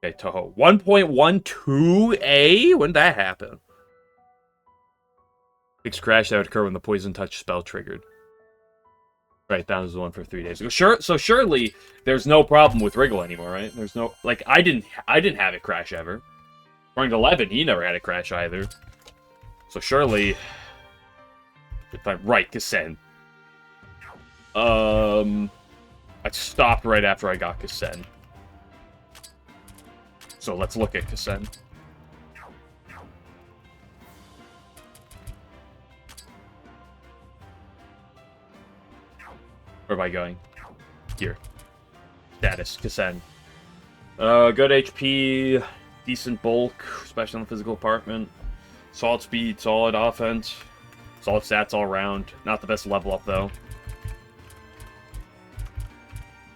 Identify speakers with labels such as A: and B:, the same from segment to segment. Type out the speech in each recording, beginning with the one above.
A: Okay, Touhou. 1.12A? When did that happen? Fixed crash that would occur when the poison touch spell triggered. Right, that was the one for 3 days ago. Sure, so surely there's no problem with Wriggle anymore, right? There's no like I didn't have it crash ever. According to Levin, he never had it crash either. So surely, if I'm right, Kasen. I stopped right after I got Kasen. So let's look at Kasen. Where am I going? Here. Status, Kasen. Good HP, decent bulk, especially in the physical department. Solid speed, solid offense. Solid stats all around. Not the best level up, though.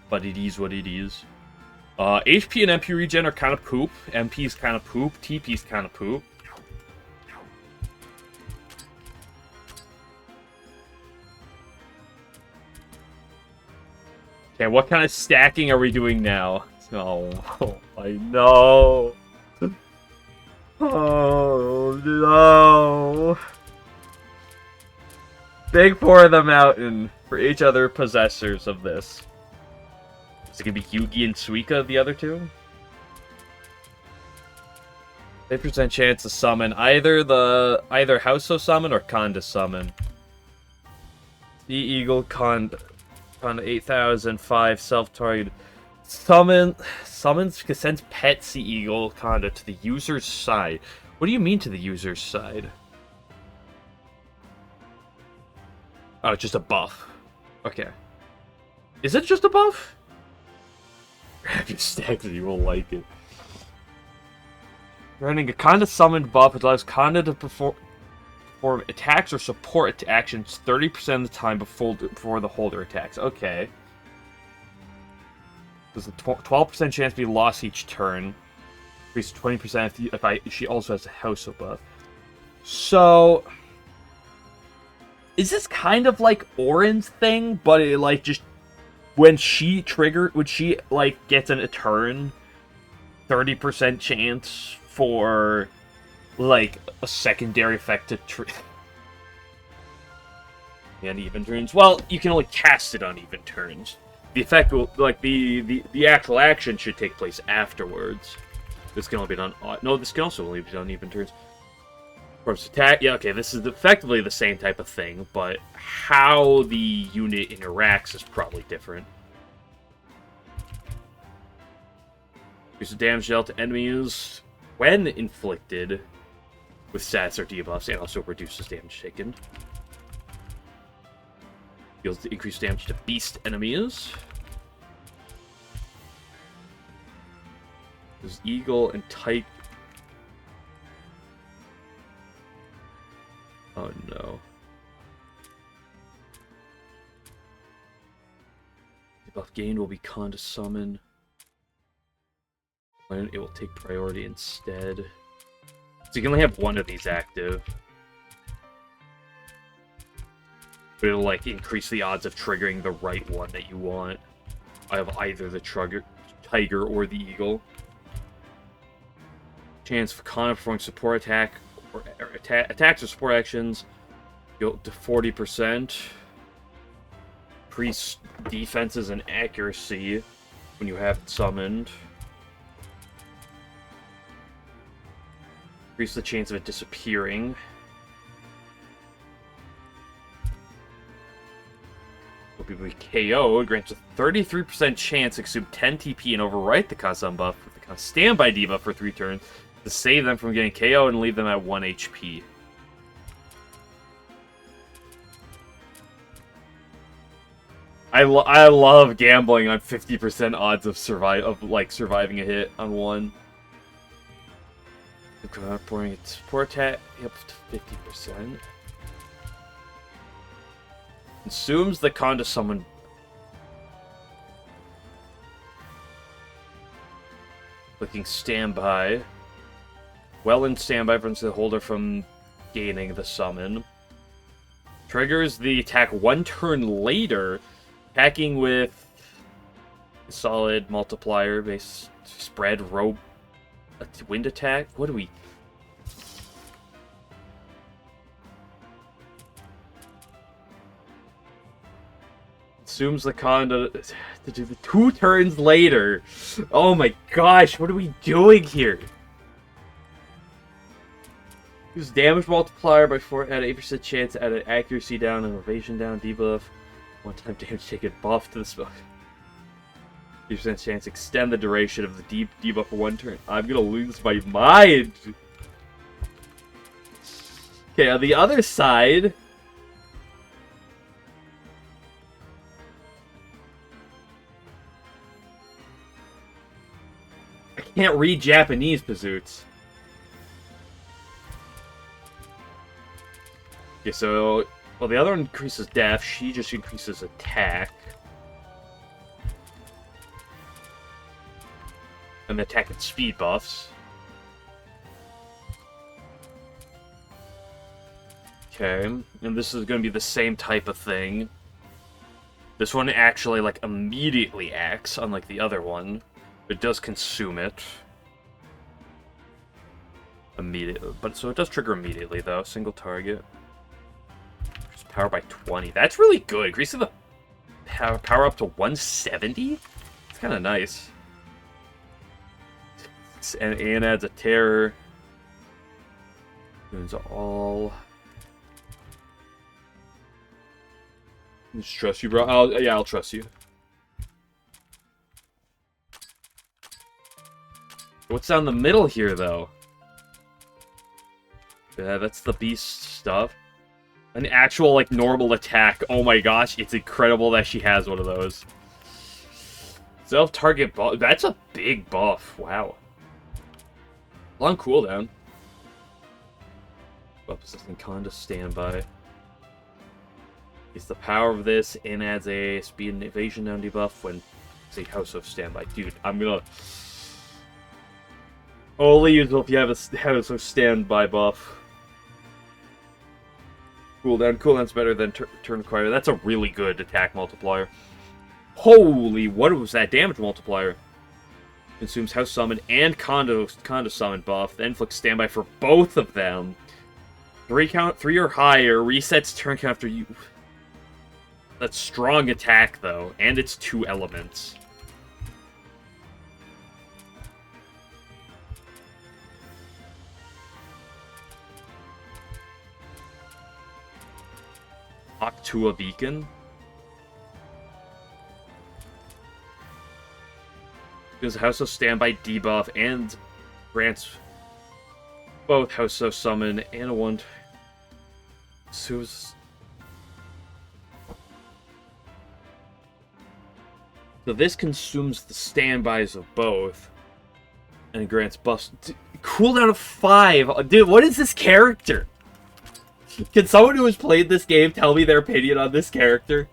A: But it is what it is. HP and MP regen are kind of poop. MP is kind of poop. TP is kind of poop. Okay, what kind of stacking are we doing now? Oh, I know. Oh, no. Big Four of the Mountain for each other possessors of this. Is it going to be Yugi and Suika, the other two? 50% chance to summon either Houseo summon or Conda summon. The Eagle Conda 8005 self-target summons Kasen's pet Sea Eagle Conda to the user's side. What do you mean to the user's side? Oh, it's just a buff. Okay. Is it just a buff? Grab your stacks and you will like it. Running a Conda summoned buff, it allows Conda to perform attacks or support actions 30% of the time before the holder attacks. Okay. There's a 12% chance to be lost each turn. Increase 20% if she also has a Houseo buff. So, is this kind of like Orin's thing, but it like just when she like gets in a turn, 30% chance for like a secondary effect to uneven turns. Well, you can only cast it on even turns. The effect will like the actual action should take place afterwards. This can only be done. No, this can also only be done on even turns. Of course, attack. Yeah, okay. This is effectively the same type of thing, but how the unit interacts is probably different. Use the damage dealt to enemies when inflicted with stats or debuffs, and also reduces damage taken. Deals increased damage to beast enemies. There's Eagle and Tight. Oh no. Debuff gained will be Conda summon. When it will take priority instead. So you can only have one of these active. But it'll like increase the odds of triggering the right one that you want. I have either the Tiger or the Eagle. Chance for Conda performing support attack or attacks or support actions go to 40%. Increase defenses and accuracy when you have it summoned. Increase the chance of it disappearing. Will be KO'd. Grants a 33% chance to consume 10 TP and overwrite the Kazan buff with the standby debuff for 3 turns to save them from getting KO'd and leave them at 1 HP. I love gambling on 50% odds of surviving a hit on one. Pouring its support attack up to 50%. Consumes the Conda summon. Clicking standby. Well in standby prevents the holder from gaining the summon. Triggers the attack 1 turn later, attacking with solid multiplier based spread A wind attack? What do we... Consumes the condo to do the 2 turns later. Oh my gosh, what are we doing here? Use damage multiplier by 4 at 8% chance to add an accuracy down and evasion down debuff. One-time damage taken buff to the spell. 8% chance extend the duration of the debuff for 1 turn. I'm gonna lose my mind. Okay, on the other side. I can't read Japanese, Pazoots. Okay, so... Well, the other one increases def. She just increases attack. And the attack and speed buffs. Okay, and this is going to be the same type of thing. This one actually, like, immediately acts, unlike the other one. It does consume it. Immediately. But, so it does trigger immediately, though. Single target. Just power by 20. That's really good. Increasing the power up to 170? It's kind of nice. And adds a terror. It's all... Just trust you, bro. Yeah, I'll trust you. What's down the middle here, though? Yeah, that's the beast stuff. An actual, like, normal attack. Oh my gosh, it's incredible that she has one of those. Self-target buff. That's a big buff. Wow. Long cooldown. Buff assistant condo standby. It's the power of this and adds a speed and evasion down debuff when say House of Standby. Dude, I'm gonna only use it if you have a House of Standby buff. Cooldown's better than turn required. That's a really good attack multiplier. Holy, what was that damage multiplier? Consumes House Summon and Condo Summon buff. Then inflicts standby for both of them. 3 or higher. Resets turn count after you. That's strong attack, though. And it's 2 elements. Octua Beacon. Gives House of Standby debuff and grants both House of Summon and a 1. So this consumes the standbys of both and grants buffs. Cooldown of 5. Dude, what is this character? Can someone who has played this game tell me their opinion on this character?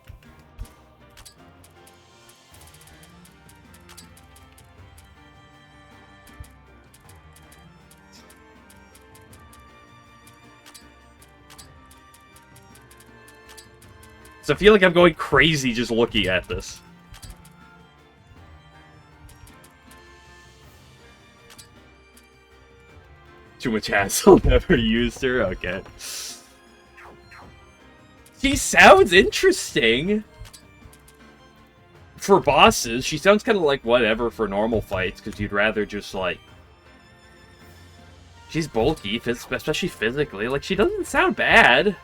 A: So I feel like I'm going crazy just looking at this. Too much hassle, never used her, okay. She sounds interesting. For bosses, she sounds kind of like whatever for normal fights, because you'd rather just, like... She's bulky, especially physically. Like, she doesn't sound bad.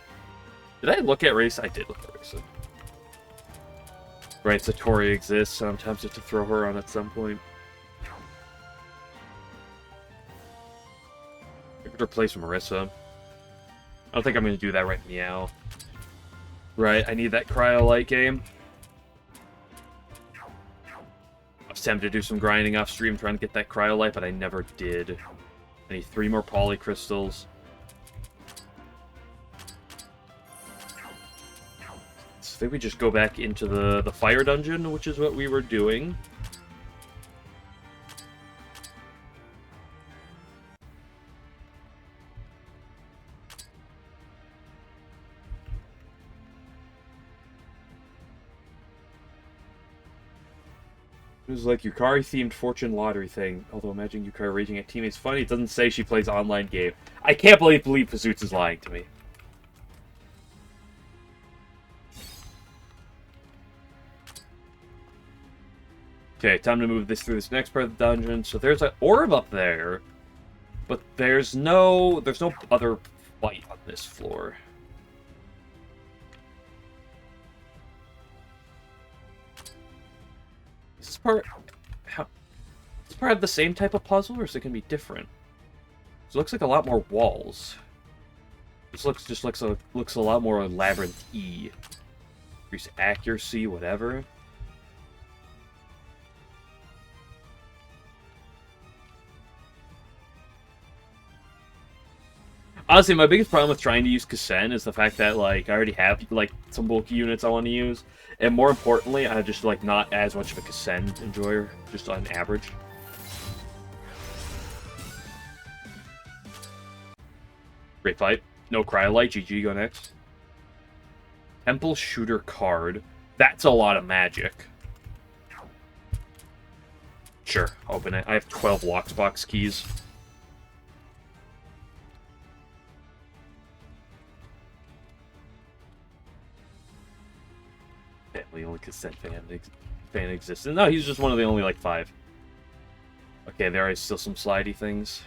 A: Did I look at race? I did look at race. Right, Satori exists, so I'm tempted to throw her on at some point. I could replace Marissa. I don't think I'm going to do that right now. Right, I need that Cryo-Light game. I was tempted to do some grinding off stream trying to get that Cryo-Light, but I never did. I need 3 more Polycrystals. So I think we just go back into the fire dungeon, which is what we were doing. It was like Yukari-themed fortune lottery thing. Although imagine Yukari raging at teammates funny. It doesn't say she plays online game. I can't believe Pazoots is lying to me. Okay, time to move this through this next part of the dungeon. So there's an orb up there, but there's no other fight on this floor. Is this part part of the same type of puzzle, or is it gonna be different? It looks like a lot more walls. This looks a lot more Labyrinth-y. Increase accuracy, whatever. Honestly, my biggest problem with trying to use Kasen is the fact that, like, I already have, like, some bulky units I want to use. And more importantly, I'm just, like, not as much of a Kasen enjoyer, just on average. Great fight. No Cryolite. GG, go next. Temple Shooter card. That's a lot of magic. Sure, open it. I have 12 Lockbox keys. The only cassette fan exists. No, he's just one of the only, like, 5. Okay, there are still some slidey things.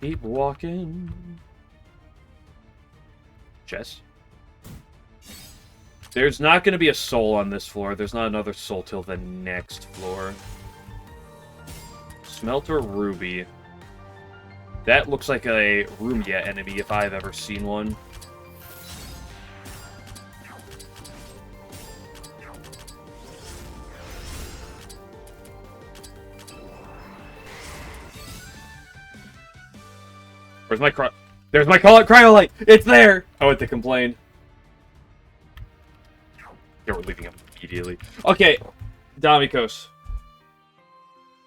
A: Keep walking. Chest. There's not going to be a soul on this floor. There's not another soul till the next floor. Smelter Ruby. That looks like a Rumia enemy if I've ever seen one. Where's my There's my Cryolite! It's there! I went to complain. Yeah, we're leaving him immediately. Okay, Damikos.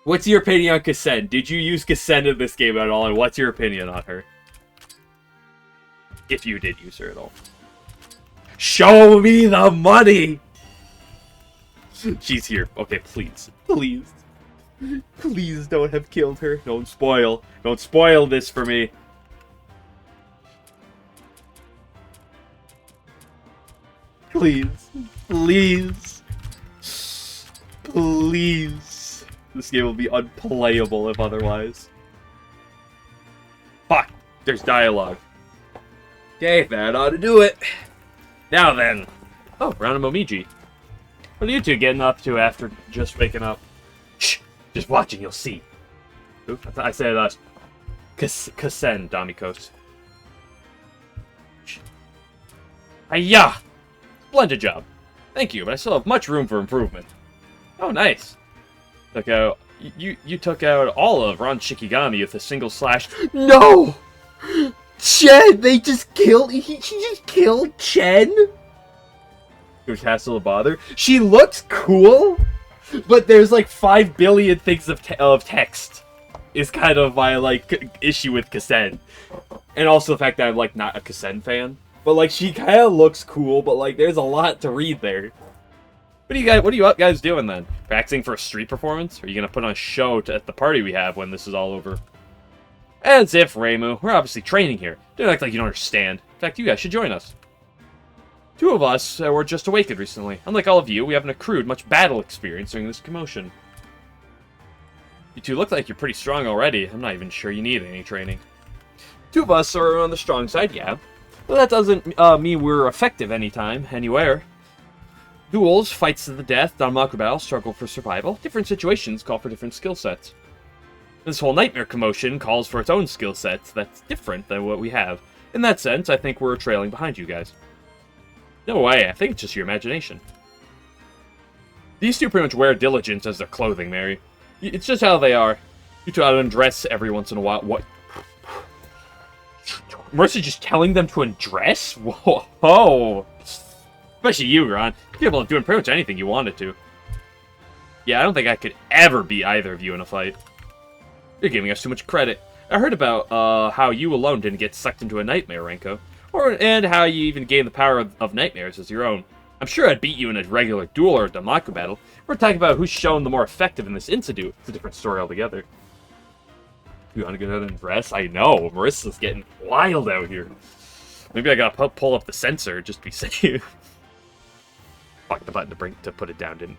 A: What's your opinion on Kasen? Did you use Kasen in this game at all, and what's your opinion on her? If you did use her at all. Show me the money! She's here. Okay, please. Please. Please don't have killed her. Don't spoil this for me. Please. Please. Please. This game will be unplayable if otherwise. Fuck. There's dialogue. Okay, that ought to do it. Now then. Oh, round of Momiji. What are you two getting up to after just waking up? Shh. Just watching, you'll see. Ooh, I said Kasen, Damikos. Hiya! Splendid job. Thank you, but I still have much room for improvement. Oh, nice. You took out all of Ron Shikigami with a single slash. No! Chen! They just killed. She just killed Chen? Which has to bother. She looks cool, but there's like 5 billion things of text. Is kind of my, like, issue with Kasen. And also the fact that I'm, like, not a Kasen fan. But, like, she kind of looks cool, but, like, there's a lot to read there. What are you guys doing, then? Practicing for a street performance? Or are you going to put on a show at the party we have when this is all over? As if, Reimu. We're obviously training here. Don't act like you don't understand. In fact, you guys should join us. 2 of us were just awakened recently. Unlike all of you, we haven't accrued much battle experience during this commotion. You two look like you're pretty strong already. I'm not even sure you need any training. 2 of us are on the strong side, yeah. But that doesn't mean we're effective anytime, anywhere. Duels, fights to the death, Danmaku battle, struggle for survival. Different situations call for different skill sets. This whole nightmare commotion calls for its own skill sets that's different than what we have. In that sense, I think we're trailing behind you guys. No way, I think it's just your imagination. These 2 pretty much wear diligence as their clothing, Mary. It's just how they are. You 2 ought to undress every once in a while. What? Mercy just telling them to undress? Whoa. Especially you, Ron. You're capable of doing pretty much anything you wanted to. Yeah, I don't think I could ever beat either of you in a fight. You're giving us too much credit. I heard about how you alone didn't get sucked into a nightmare, Renko. And how you even gained the power of nightmares as your own. I'm sure I'd beat you in a regular duel or a Damaku battle. We're talking about who's shown the more effective in this Insidu. It's a different story altogether. You want to go ahead and rest? I know, Marissa's getting wild out here. Maybe I gotta pull up the sensor just to be safe. Fuck, the button to put it down didn't.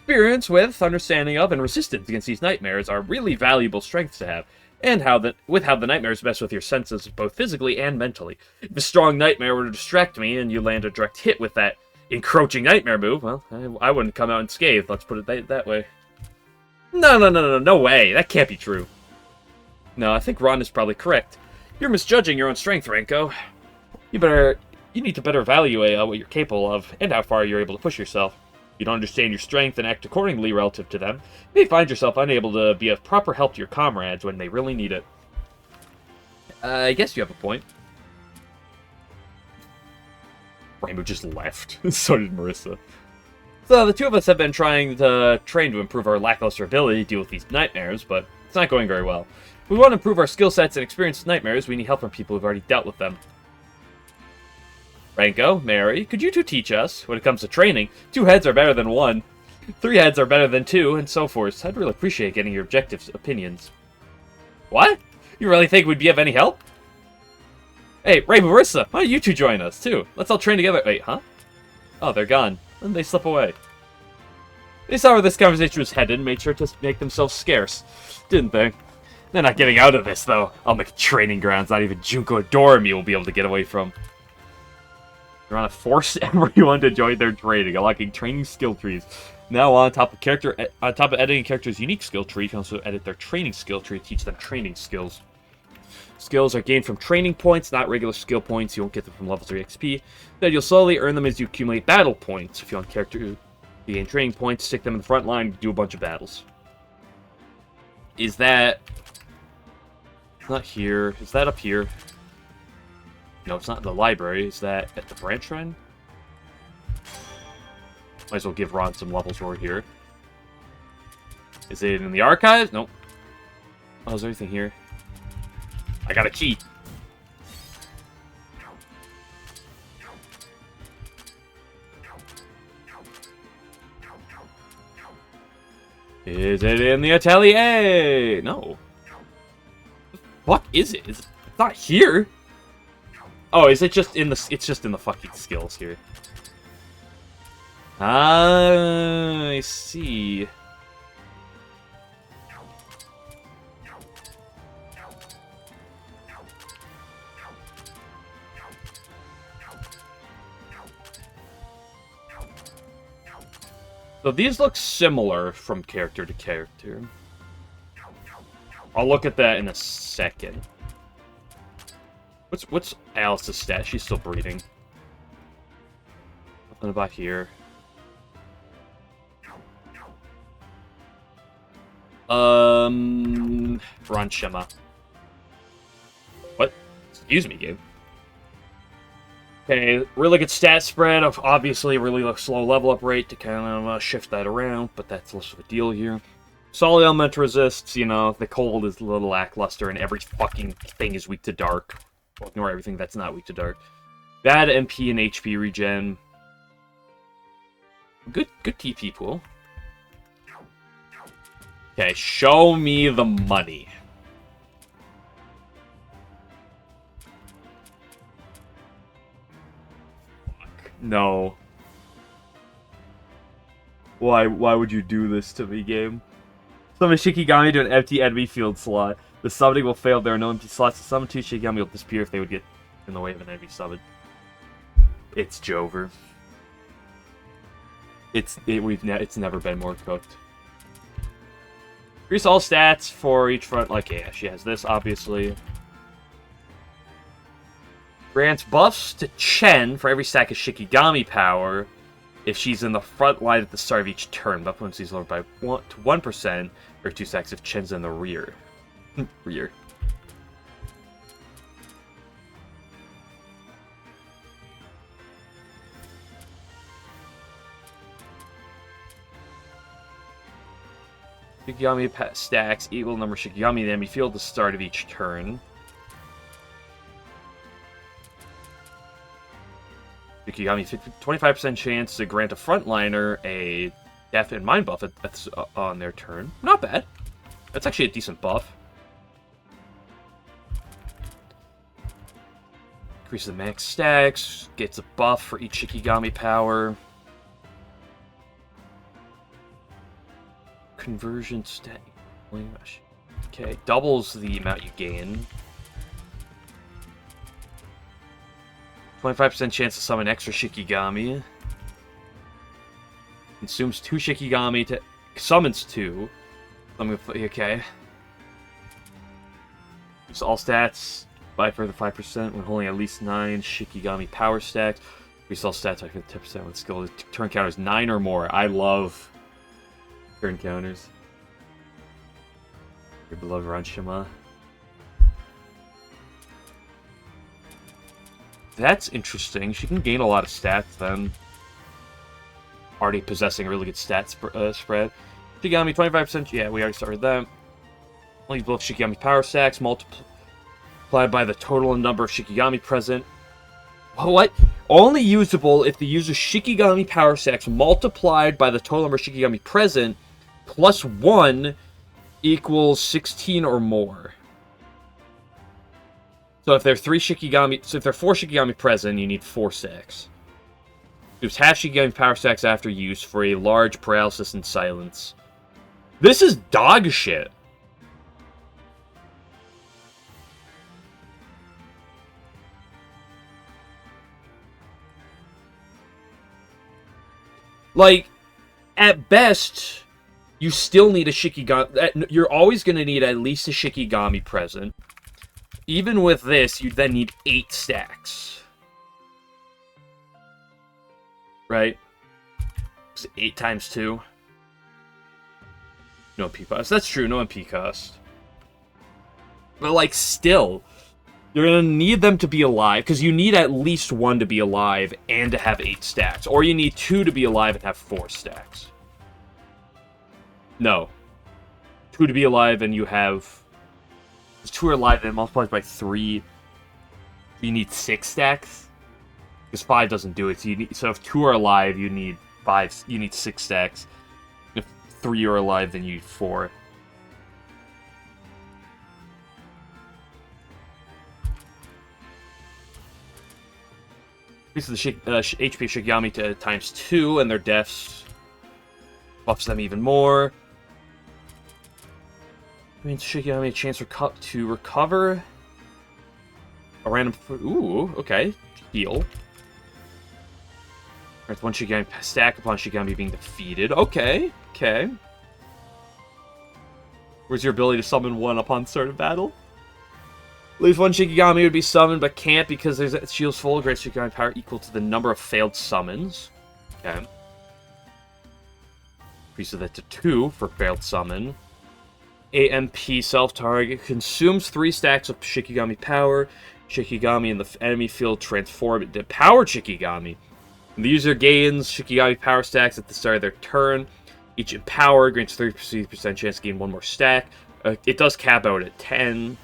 A: Experience with, understanding of, and resistance against these nightmares are really valuable strengths to have, and how the nightmares mess with your senses both physically and mentally. If a strong nightmare were to distract me and you land a direct hit with that encroaching nightmare move, well, I wouldn't come out unscathed, let's put it that way. No way, that can't be true. No, I think Ron is probably correct. You're misjudging your own strength, Renko. You need to better evaluate what you're capable of, and how far you're able to push yourself. You don't understand your strength and act accordingly relative to them, you may find yourself unable to be of proper help to your comrades when they really need it. I guess you have a point. Rainbow just left. So did Marissa. So the two of us have been trying to train to improve our lackluster ability to deal with these nightmares, but it's not going very well. If we want to improve our skill sets and experience nightmares, we need help from people who've already dealt with them. Renko, Mary, could you two teach us? When it comes to training, 2 heads are better than 1, 3 heads are better than 2, and so forth. I'd really appreciate getting your objective opinions. What? You really think we'd be of any help? Hey, Ray and Marissa, why don't you two join us, too? Let's all train together. Wait, huh? Oh, they're gone. Then they slip away. They saw where this conversation was headed and made sure to make themselves scarce, didn't they? They're not getting out of this, though. I'll make training grounds not even Junko Doremi will be able to get away from. They're on to force everyone to join their training, unlocking training skill trees. Now, on top of editing characters' unique skill tree, you can also edit their training skill tree to teach them training skills. Skills are gained from training points, not regular skill points. You won't get them from level 3 XP. Then you'll slowly earn them as you accumulate battle points. If you want character to gain training points, stick them in the front line, do a bunch of battles. Is that... not here. Is that up here? No, it's not in the library. Is that at the branch shrine? Might as well give Ron some levels over here. Is it in the archives? Nope. Oh, is there anything here? I got a key. Is it in the atelier? No. What is it? It's not here. Oh, is it just in the... it's just in the fucking skills here. Ah, I see. So these look similar from character to character. I'll look at that in a second. What's Alice's stat? She's still breathing. Nothing about here. Ranshima. What? Excuse me, Gabe. Okay, really good stat spread of obviously a really slow level up rate to kind of shift that around, but that's less of a deal here. Solid element resists, you know, the cold is a little lackluster and every fucking thing is weak to dark. Well, ignore everything that's not weak to dark. Bad MP and HP regen. Good TP pool. Okay, show me the money. Fuck. No. Why would you do this to me, game? Summon Shikigami to an empty enemy field slot. The summoning will fail if there are no empty slots to summon to. Shikigami will disappear if they would get in the way of an enemy summon. It's Jover. It's never been more cooked. Increase all stats for each front. Like, yeah, she has this, obviously. Grants buffs to Chen for every stack of Shikigami power if she's in the front line at the start of each turn. Buff when she's lowered by 1% or 2 stacks if Chen's in the rear. Rear. Shikigami stacks equal number of Shikigami in the enemy field at the start of each turn. Shikigami 25% chance to grant a frontliner a death and mind buff that's on their turn. Not bad. That's actually a decent buff. Increases the max stacks, gets a buff for each Shikigami power. Conversion stat. Okay, doubles the amount you gain. 25% chance to summon extra Shikigami. Consumes 2 Shikigami to... Summons 2. Okay. Use all stats by further 5% when holding at least 9 Shikigami power stacks. Increase all stats by 10% with skill. Turn counters 9 or more. I love turn counters. Your beloved Ranshima. That's interesting. She can gain a lot of stats then. Already possessing a really good stat spread. Shikigami 25%. Yeah, we already started that. Only both Shikigami power stacks multiplied by the total number of Shikigami present. What? Only usable if the user's Shikigami power stacks multiplied by the total number of Shikigami present plus 1 equals 16 or more. So if there are 4 Shikigami present, you need 4 stacks. Use half Shikigami power stacks after use for a large paralysis and silence. This is dog shit. Like, at best, you still need a Shikigami. You're always going to need at least a Shikigami present. Even with this, you then need 8 stacks. Right? It's 8 times 2. No MP cost. That's true, no MP cost. But, like, still, you're going to need them to be alive, because you need at least 1 to be alive and to have 8 stacks. Or you need 2 to be alive and have 4 stacks. No. 2 to be alive and you have... 2 are alive and it multiplies by 3. You need 6 stacks. Because 5 doesn't do it. So if 2 are alive, you need 6 stacks. If 3 are alive, then you need 4. Increases the HP of Shikigami to times 2, and their deaths buffs them even more. Means Shikigami a chance to recover a random... Ooh, okay. Heal. Earth 1 Shikigami stack upon Shikigami being defeated. Okay, okay. Where's your ability to summon 1 upon start of battle? At least 1 Shikigami would be summoned, but can't because there's a shield's full. Great Shikigami power equal to the number of failed summons. Okay. Increases that to 2 for failed summon. AMP self-target consumes 3 stacks of Shikigami power. Shikigami in the enemy field transform into power Shikigami. The user gains Shikigami power stacks at the start of their turn. Each empowered grants 30% chance to gain 1 more stack. It does cap out at 10.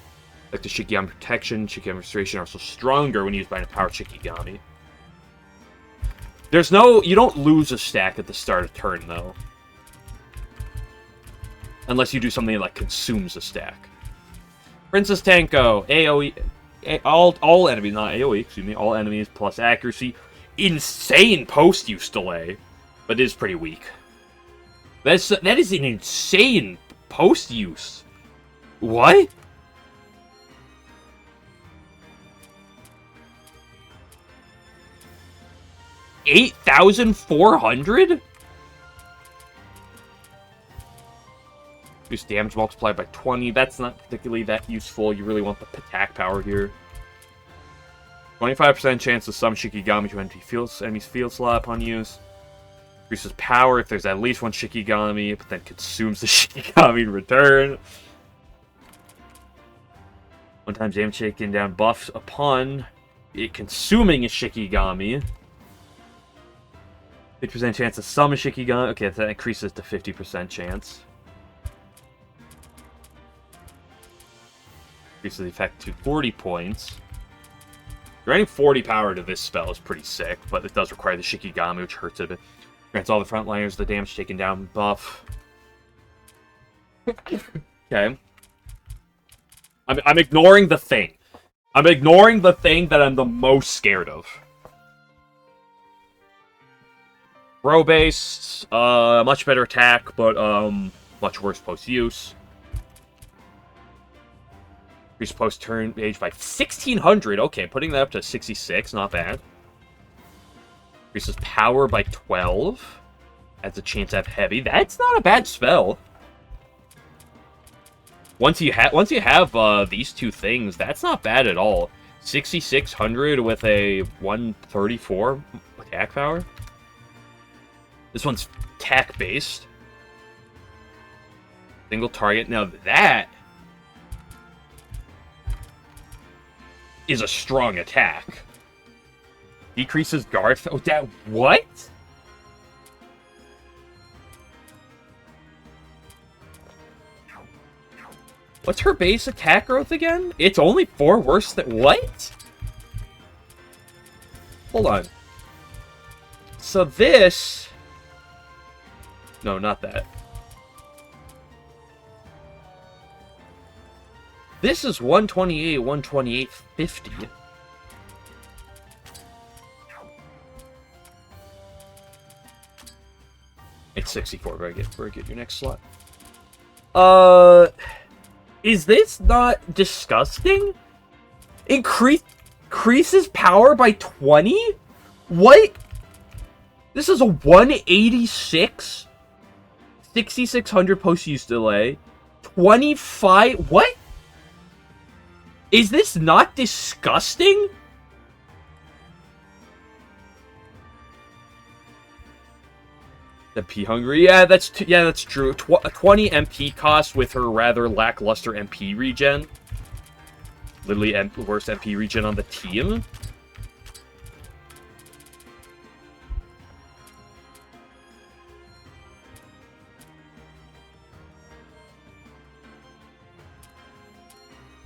A: Like the Shikigami protection, Shikigami restoration are also stronger when used by an empowered Shikigami. There's no... You don't lose a stack at the start of turn, though. Unless you do something that, like, consumes a stack. Princess Tanko, AoE... all enemies, not AoE, excuse me, all enemies plus accuracy. Insane post-use delay, but it is pretty weak. That is an insane post-use. What? $8,400? Reduce damage multiplied by 20. That's not particularly that useful. You really want the attack power here. 25% chance to summon Shikigami to enemy's field slot upon use. Increases power if there's at least 1 Shikigami, but then consumes the Shikigami in return. 1 time damage taken down buffs upon it consuming a Shikigami. 50% chance to summon Shikigami. Okay, that increases to 50% chance. increases the effect to 40 points. Granting 40 power to this spell is pretty sick, but it does require the Shikigami, which hurts a bit. Grants all the frontliners the damage taken down buff. Okay. I'm ignoring the thing. I'm ignoring the thing that I'm the most scared of. Row-based, much better attack, but much worse post-use. Increase post-turn age by 1,600. Okay, putting that up to 66, not bad. Increases power by 12. Adds a chance to have heavy. That's not a bad spell. Once you have these two things, that's not bad at all. 6,600 with a 134 attack power. This one's attack based. Single target. Now that is a strong attack. Decreases guard. Oh, that what? What's her base attack growth again? It's only 4 worse than... What? Hold on. So this... No, not that. This is 128, 128, 50. It's 64. Very good. Very good. Your next slot. Is this not disgusting? Increases power by 20? What? This is a 186? 6,600 post-use delay. 25? What? Is this not disgusting? MP hungry? Yeah, that's true. 20 MP cost with her rather lackluster MP regen. Literally worst MP regen on the team.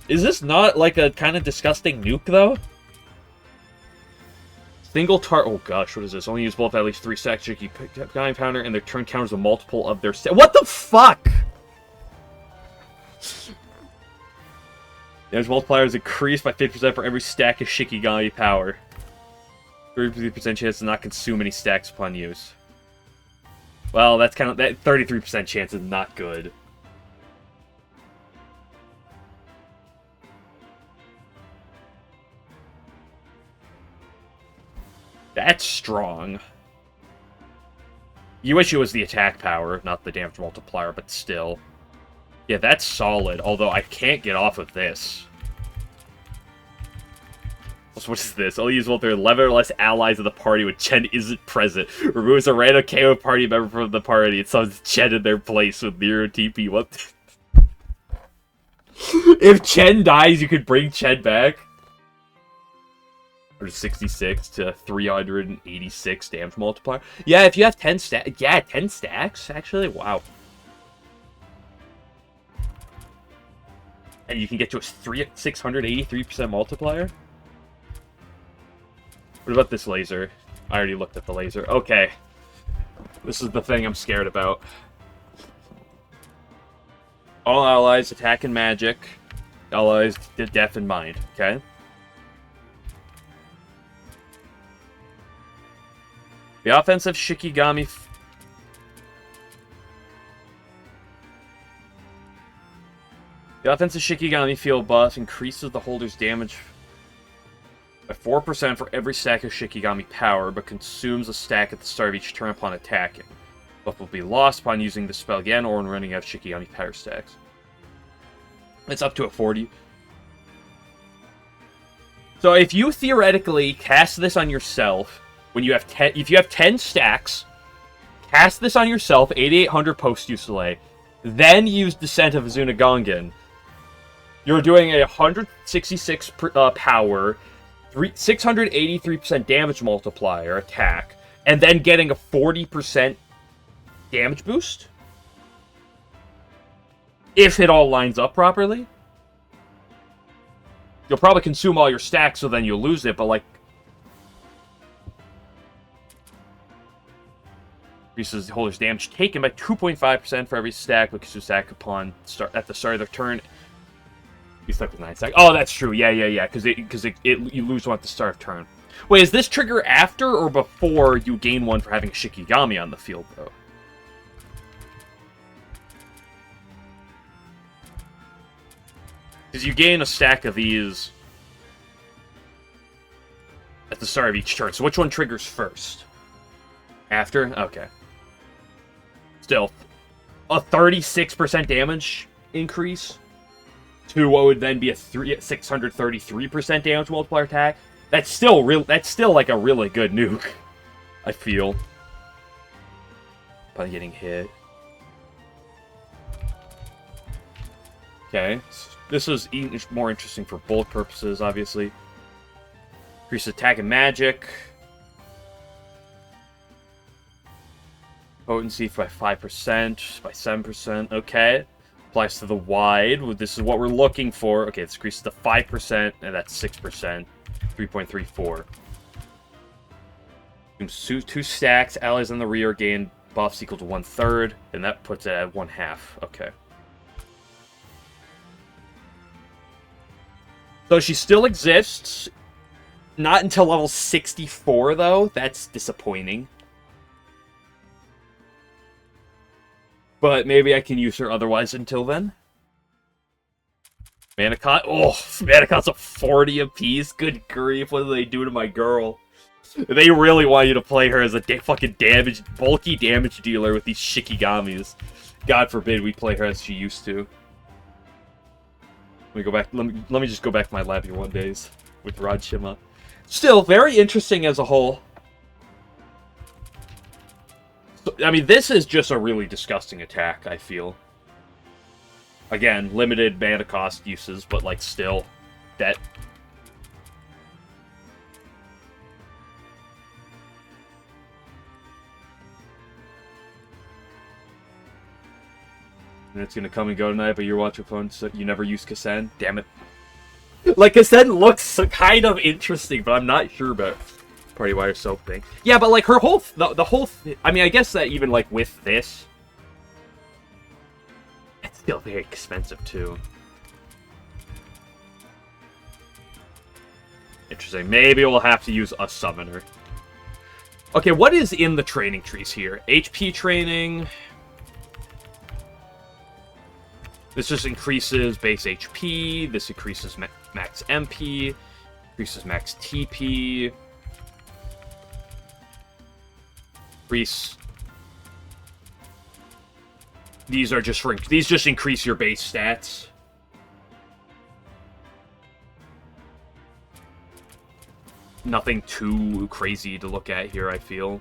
A: Is this not like a kind of disgusting nuke though? Single target. Oh gosh, what is this? Only use both at least 3 stacks. Tricky Dying Pounder, and their turn counters a multiple of their. What the fuck? Damage multiplier is increased by 50% for every stack of Shikigami power. 33% chance to not consume any stacks upon use. Well, that's kind of that 33% chance is not good. That's strong. You wish it was the attack power, not the damage multiplier, but still. Yeah, that's solid, although I can't get off of this. So what is this? Only use both their 11 or less allies of the party when Chen isn't present. Removes a random KO party member from the party and summons Chen in their place with 0 TP. What? If Chen dies, you could bring Chen back. 66 to 386 damage multiplier. Yeah, if you have 10 stacks. Yeah, 10 stacks, actually. Wow. And you can get to a 683% multiplier. What about this laser? I already looked at the laser. Okay. This is the thing I'm scared about. All allies attack and magic. Allies death in mind. Okay. The offensive Shikigami... The offensive Shikigami field buff increases the holder's damage by 4% for every stack of Shikigami power, but consumes a stack at the start of each turn upon attacking. Buff will be lost upon using the spell again or when running out of Shikigami power stacks. It's up to a 40. So if you theoretically cast this on yourself... When you have if you have 10 stacks, cast this on yourself, 8800 post-use delay, then use Descent of Azuna Gongen. You're doing a 166 power, 683% damage multiplier attack, and then getting a 40% damage boost? If it all lines up properly. You'll probably consume all your stacks, so then you'll lose it, but, like... Increases the holder's damage taken by 2.5% for every stack. Looks to stack upon at the start of their turn. You stuck with 9 stacks. Oh, that's true. Yeah. Because you lose one at the start of turn. Wait, is this trigger after or before you gain one for having a Shikigami on the field, though? Because you gain a stack of these at the start of each turn. So which one triggers first? After? Okay. Still, a 36% damage increase to what would then be a 633% damage multiplier attack. That's still like a really good nuke, I feel. By getting hit. Okay, this is more interesting for bulk purposes, obviously. Increase attack and magic. Potency by 5%, by 7%, okay. Applies to the wide. This is what we're looking for. Okay, this increases to 5%, and that's 6%. 3.34. Consume 2 stacks, allies on the rear gain buffs equal to 1/3, and that puts it at 1/2. Okay. So she still exists. Not until level 64, though. That's disappointing. But maybe I can use her otherwise until then. Manacot? Oh, Manacot's a 40 apiece? Good grief, what do they do to my girl? They really want you to play her as a fucking bulky damage dealer with these Shikigamis. God forbid we play her as she used to. Let me go back. Let me just go back to my Labby 1 days with Rajshima. Still, very interesting as a whole. I mean, this is just a really disgusting attack, I feel. Again, limited mana cost uses, but, like, still, that... And it's gonna come and go tonight, but you're watching phone, so you never use Kassen? Damn it. Like, Kassen looks kind of interesting, but I'm not sure about Party Wire Soap thing. Yeah, but, like, her whole... The whole... I mean, I guess that even, like, with this... It's still very expensive, too. Interesting. Maybe we'll have to use a summoner. Okay, what is in the training trees here? HP training... This just increases base HP. This increases max MP. Increases max TP. Increase. These are just for. These just increase your base stats. Nothing too crazy to look at here, I feel.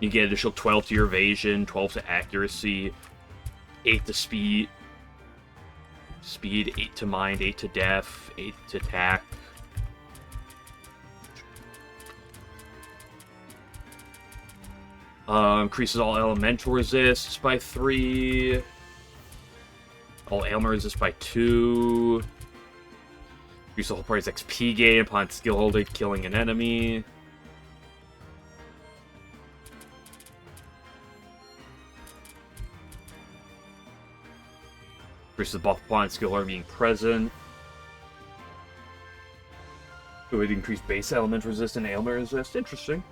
A: You get additional 12 to your evasion, 12 to accuracy, 8 to speed, 8 to mind, 8 to def, 8 to attack. Increases all elemental resists by 3. All ailment resist by 2. Increase the whole party's XP gain upon skill holder killing an enemy. Increases the buff upon skill holder being present. It would increase base element resist and ailment resist. Interesting.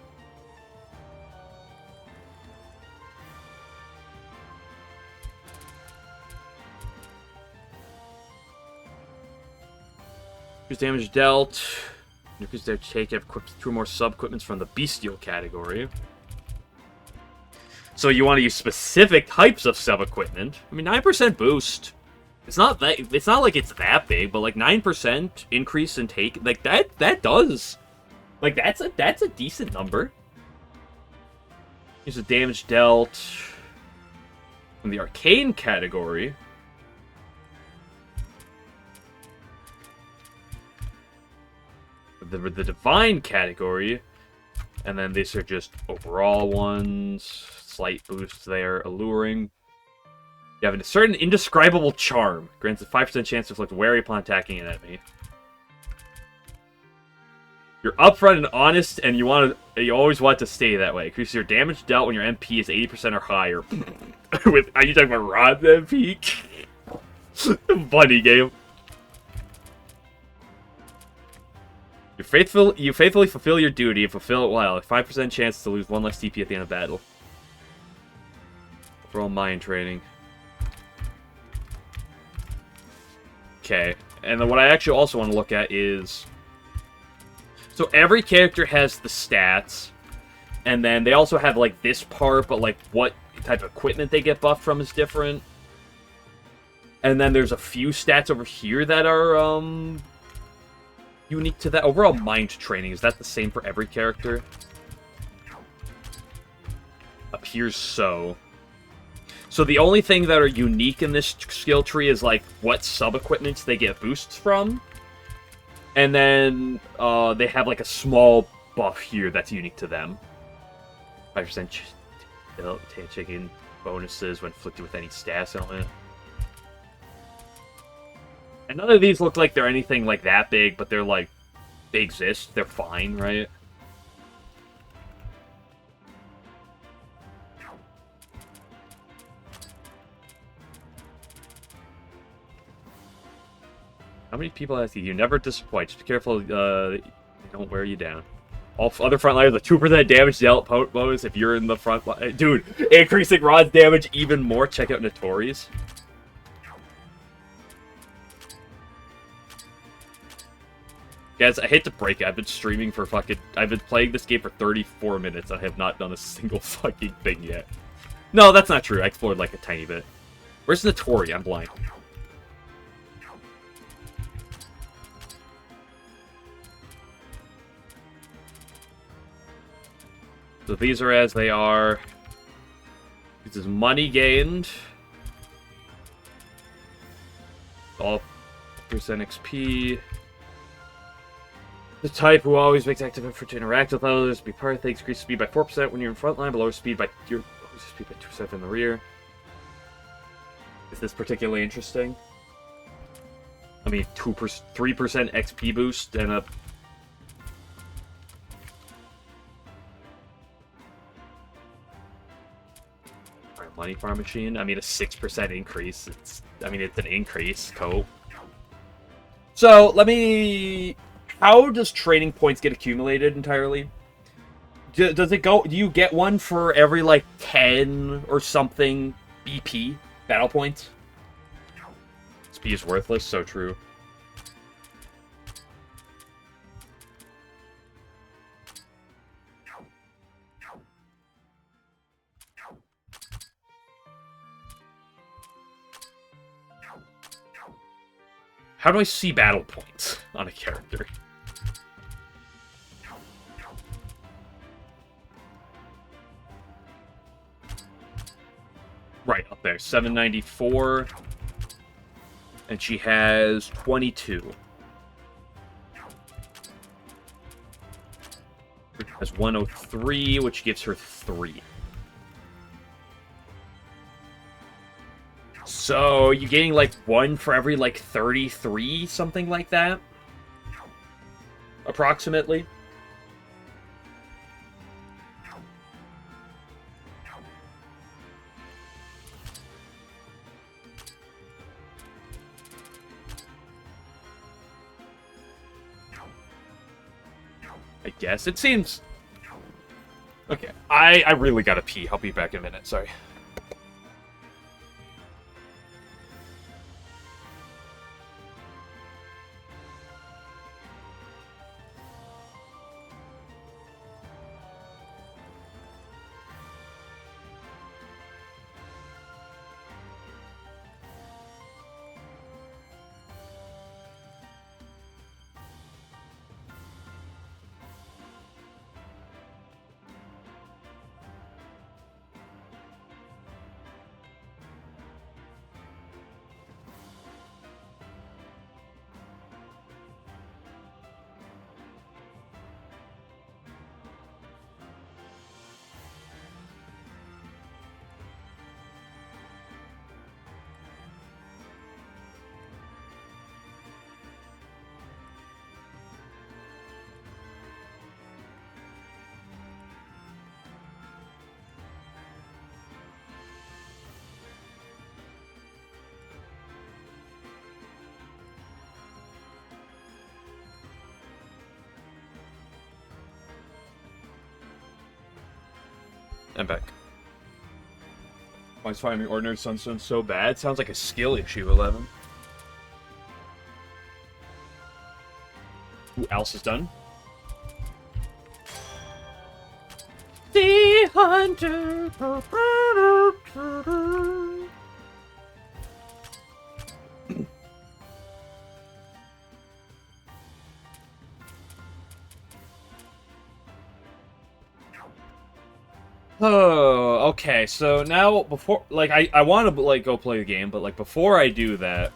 A: Increase damage dealt. Increase their take. Equipped 2 more sub-equipments from the bestial category. So you want to use specific types of sub-equipment. I mean, 9% boost. It's not like it's that big, but like 9% increase in take, like that does, like that's a decent number. Here's the damage dealt from the arcane category. The divine category, and then these are just overall ones. Slight boost there, alluring. You have a certain indescribable charm. Grants a 5% chance to inflict wary upon attacking an enemy. You're upfront and honest, and you always want to stay that way. Increases your damage dealt when your MP is 80% or higher. Are you talking about Rod's MP? Funny game. You faithfully fulfill your duty and fulfill it well. A 5% chance to lose 1 less TP at the end of battle. Overall mind training. Okay, and then what I actually also want to look at is... So every character has the stats, and then they also have, like, this part, but, like, what type of equipment they get buffed from is different. And then there's a few stats over here that are, unique to that. Overall mind training, is that the same for every character? Appears so. So the only thing that are unique in this skill tree is, like, what sub-equipments they get boosts from. And then they have, like, a small buff here that's unique to them. 5% taking bonuses when inflicted with any stats element. And none of these look like they're anything, like, that big, but they're, like, they exist. They're fine, right? How many people ask you? You never disappoint. Just be careful they don't wear you down. All other frontliners, a 2% damage dealt bonus if you're in the front line. Dude, increasing Rod's damage even more. Check out Notorious. Guys, I hate to break it. I've been streaming for fucking... I've been playing this game for 34 minutes. I have not done a single fucking thing yet. No, that's not true. I explored like a tiny bit. Where's Notori? I'm blind. So these are as they are. This is money gained. All percent XP. The type who always makes active effort to interact with others, be part of things, increase speed by 4% when you're in front line, but lower speed by 2% in the rear. Is this particularly interesting? I mean, 3% XP boost and a... Money farm machine. I mean, a 6% increase. It's an increase. Cool. So, let me... How does training points get accumulated entirely? Does it go... Do you get one for every, like, 10 or something BP? Battle points? Speed is worthless. So true. How do I see battle points on a character? Right, up there. 794. And she has 22. Has 103, which gives her 3. So, you're getting, like, 1 for every, like, 33, something like that? Approximately. I guess. It seems... Okay, I really gotta pee. I'll be back in a minute, sorry. I'm back. Why is finding Ordinary Sunstone so bad? Sounds like a skill issue, 11. Who else is done? The Hunter. Oh, okay. So now, before, like, I want to, like, go play the game, but, like, before I do that...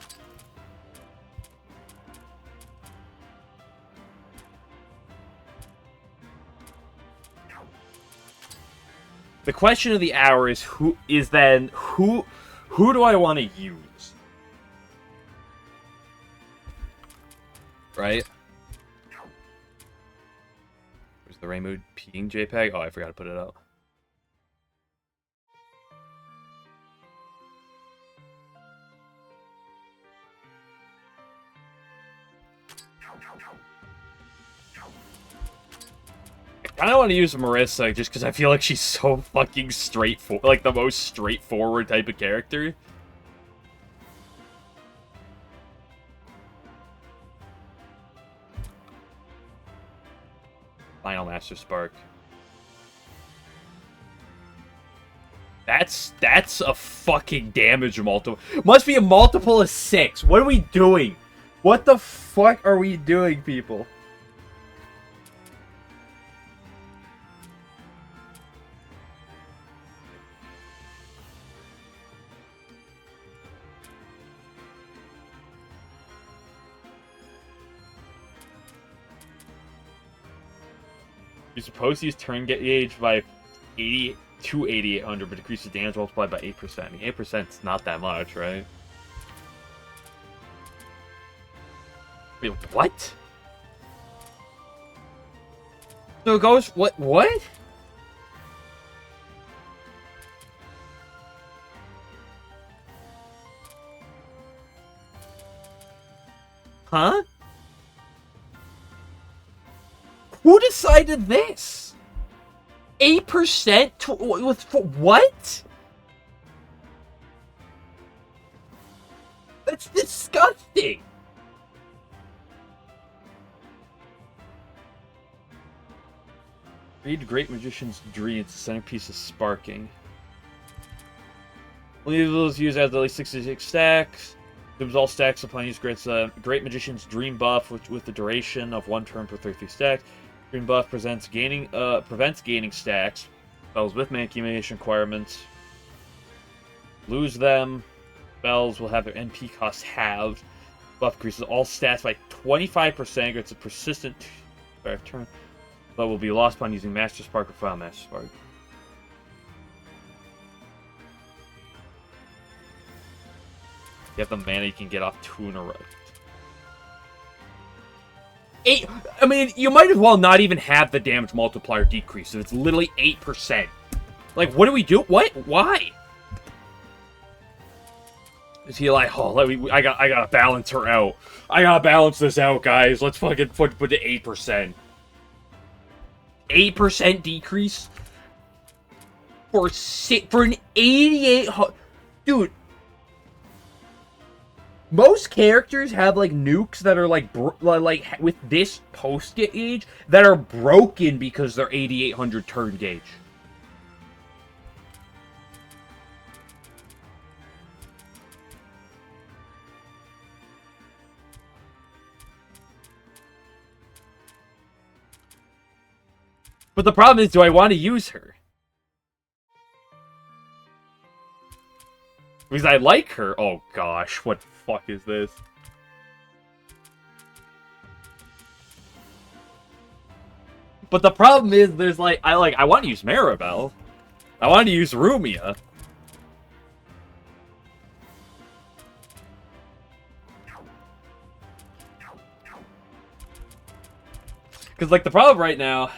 A: The question of the hour is who do I want to use? Right? Where's the Rainbow peeing JPEG? Oh, I forgot to put it up. I kind of want to use Marissa just because I feel like she's so fucking straightforward, like the most straightforward type of character. Final Master Spark. That's a fucking damage multiple. Must be a multiple of 6. What are we doing? What the fuck are we doing, people? You're supposed to use turn gauge by 80 to 8800, but decreases damage multiplied by 8%. I mean, 8% is not that much, right? Wait, what? So it goes, what? Huh? Who decided this? 8% with what? That's disgusting. Read Great Magician's Dream. It's the centerpiece of sparking. Only those used as at least 66 stacks. It all stacks upon use grants Great Magician's Dream buff with the duration of 1 turn per 33 stacks. Dream buff prevents gaining stacks. Spells with mana accumulation requirements. Lose them. Spells will have their NP cost halved. Buff increases all stats by 25%. Grants a persistent turn, but will be lost upon using Master Spark or Final Master Spark. You have the mana, you can get off 2 in a row. 8. I mean, you might as well not even have the damage multiplier decrease. So it's literally 8%. Like, what do we do? What? Why? Is he like, oh, I gotta balance her out. I gotta balance this out, guys. Let's fucking put it to 8%. 8% decrease for an 88. Dude. Most characters have, like, nukes that are, like, with this post-get gauge that are broken because they're 8800 turn gauge. But the problem is, do I want to use her? Because I like her. Oh, gosh. What the fuck is this? But the problem is, there's like, I want to use Maribel. I want to use Rumia. Because, like, the problem right now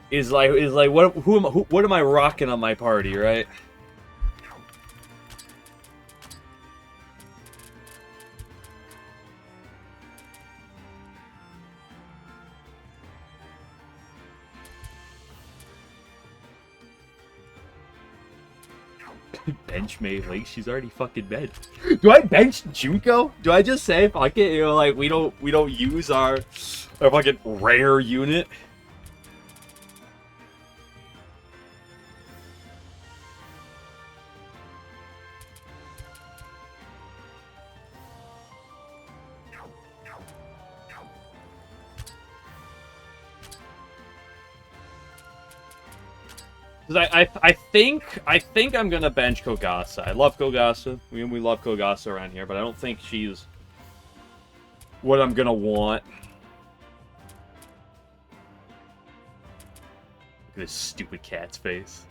A: is like what am I rocking on my party, right? Bench Mei Ling, she's already fucking benched. Do I bench Junko? Do I just say fuck it? You know, like we don't use our fucking rare unit. I think I'm gonna bench Kogasa. I love Kogasa. We love Kogasa around here, but I don't think she's what I'm gonna want. Look at this stupid cat's face.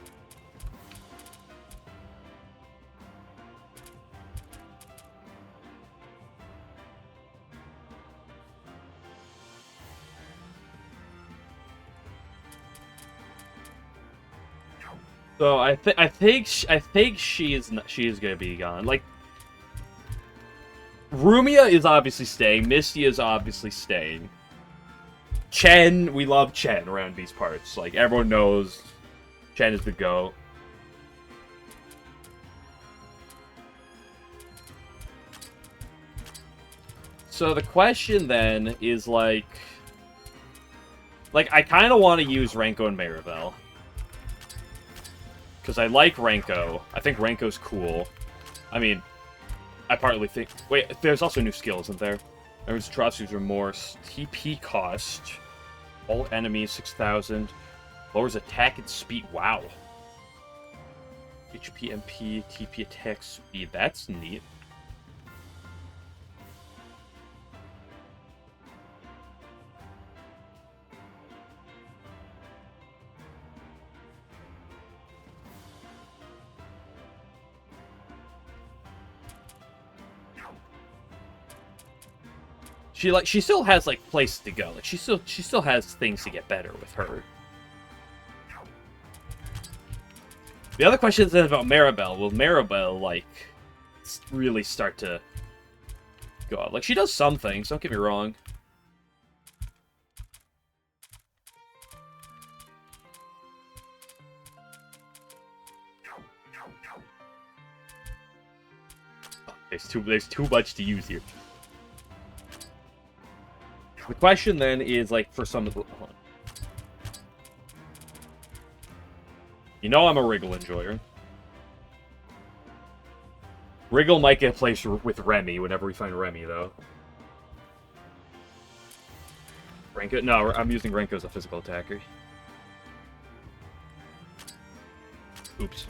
A: So I think she is gonna be gone. Like Rumia is obviously staying. Misty is obviously staying. Chen, we love Chen around these parts. Like everyone knows, Chen is the GOAT. So the question then is like I kind of want to use Renko and Maribel. Because I like Renko. I think Renko's cool. I mean, I partly think... Wait, there's also new skill, isn't there? There's Atrocity's Remorse. TP cost. All enemies, 6,000. Lowers attack and speed. Wow. HP, MP, TP attack speed. That's neat. She still has like places to go. Like she still has things to get better with her. The other question is about Maribel. Will Maribel like really start to go out? Like she does some things, don't get me wrong. There's too much to use here. The question then is, like, for some... You know I'm a Wriggle enjoyer. Wriggle might get placed with Remy whenever we find Remy, though. Renko? No, I'm using Renko as a physical attacker. Oops.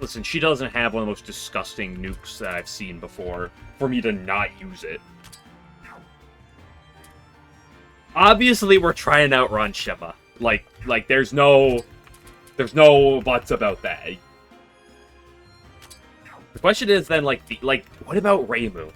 A: Listen, she doesn't have one of the most disgusting nukes that I've seen before for me to not use it. Obviously, we're trying to outrun Shima. Like, there's no buts about that. The question is then, like, what about Reimu?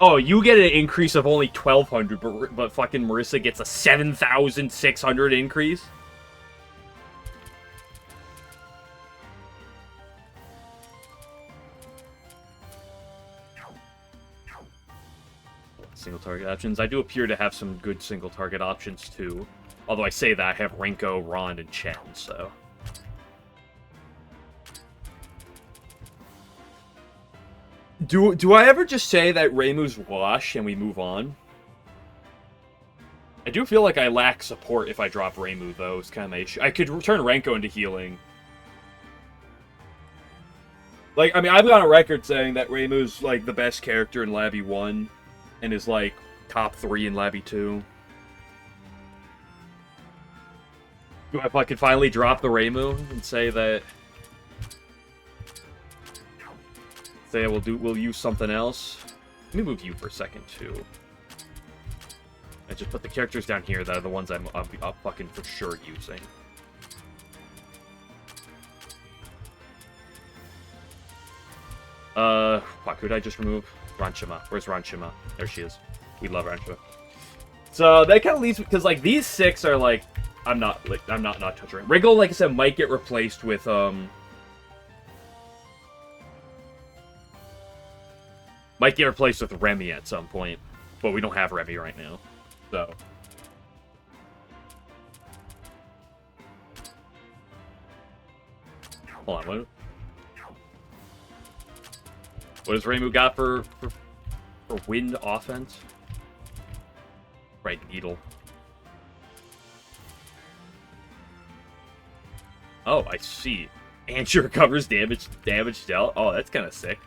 A: Oh, you get an increase of only 1,200, but fucking Marissa gets a 7,600 increase? Single target options. I do appear to have some good single target options too. Although I say that I have Renko, Ron, and Chen, so. Do I ever just say that Reimu's wash and we move on? I do feel like I lack support if I drop Reimu, though. It's kind of my issue. I could turn Renko into healing. Like, I mean, I've got a record saying that Reimu's, like, the best character in Labby 1. And is, like, top 3 in Labby 2. If I could finally drop the Reimu and say that... Say we'll use something else. Let me move you for a second, too. I just put the characters down here that are the ones I'm fucking for sure using. Fuck, who did I just remove? Ranchima. Where's Ranchima? There she is. We love Ranchima. So that kind of leaves, because like these 6 are like, I'm not touching. Wriggle, like I said, might get replaced with Might get replaced with Remy at some point, but we don't have Remy right now. So. Hold on, what does Reimu got for wind offense? Right, needle. Oh, I see. And she recovers damage dealt. Oh, that's kind of sick.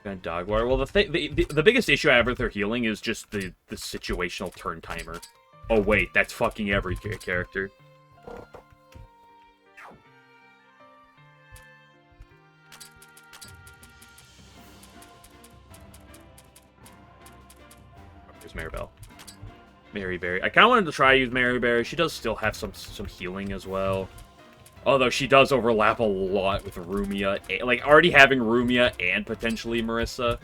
A: And dog water. Well, the biggest issue I have with her healing is just the situational turn timer. Oh wait, that's fucking every character. There's Maribel. Mary Berry. I kind of wanted to try to use Mary Berry. She does still have some healing as well. Although she does overlap a lot with Rumia. Like, already having Rumia and potentially Marissa.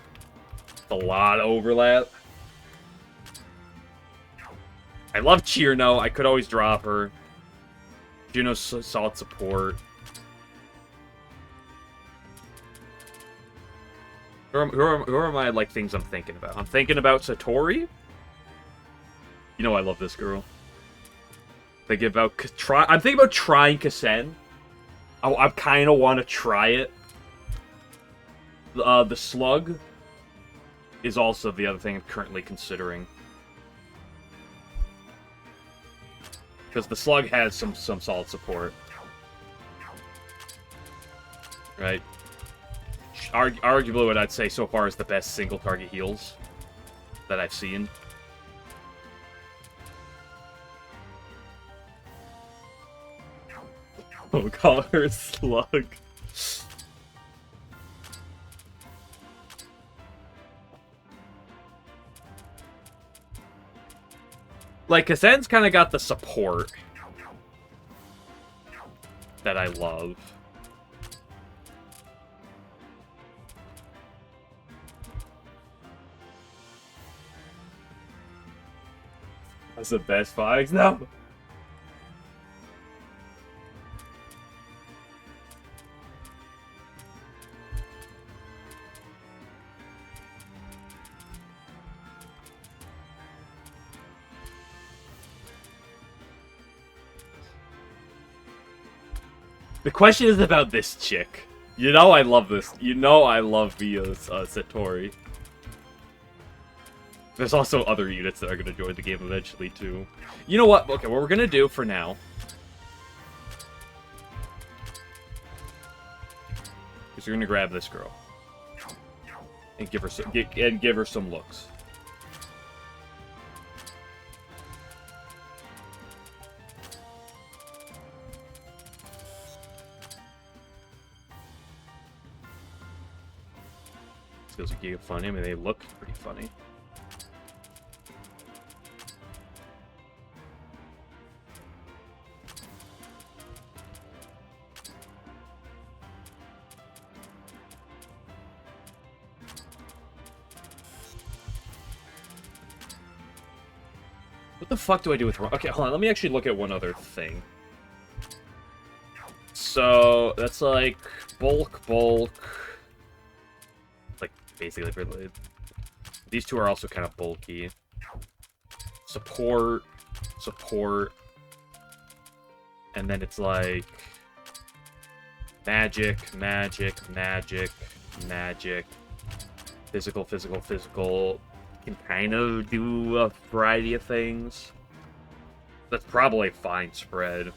A: A lot of overlap. I love Chirno. I could always drop her. Juno's solid support. Who are my, like, things I'm thinking about? I'm thinking about Satori. You know I love this girl. I'm thinking about trying Kasen. I kind of want to try it. The Slug is also the other thing I'm currently considering. Because the Slug has some solid support. Right? Arguably what I'd say so far is the best single target heals that I've seen. Oh, call her Slug. Like, Kasen's kind of got the support that I love. That's the best fives? No! The question is about this chick. You know I love this. You know I love Via's Satori. There's also other units that are going to join the game eventually, too. You know what? Okay, what we're going to do for now is we're going to grab this girl. And give her some looks. Skills are funny. I mean, they look pretty funny. What the fuck do I do with... Okay, hold on. Let me actually look at one other thing. So, that's like... Bulk. Like, basically related. These two are also kind of bulky. Support. And then it's like... Magic. Physical. Can kind of do a variety of things. That's probably a fine spread.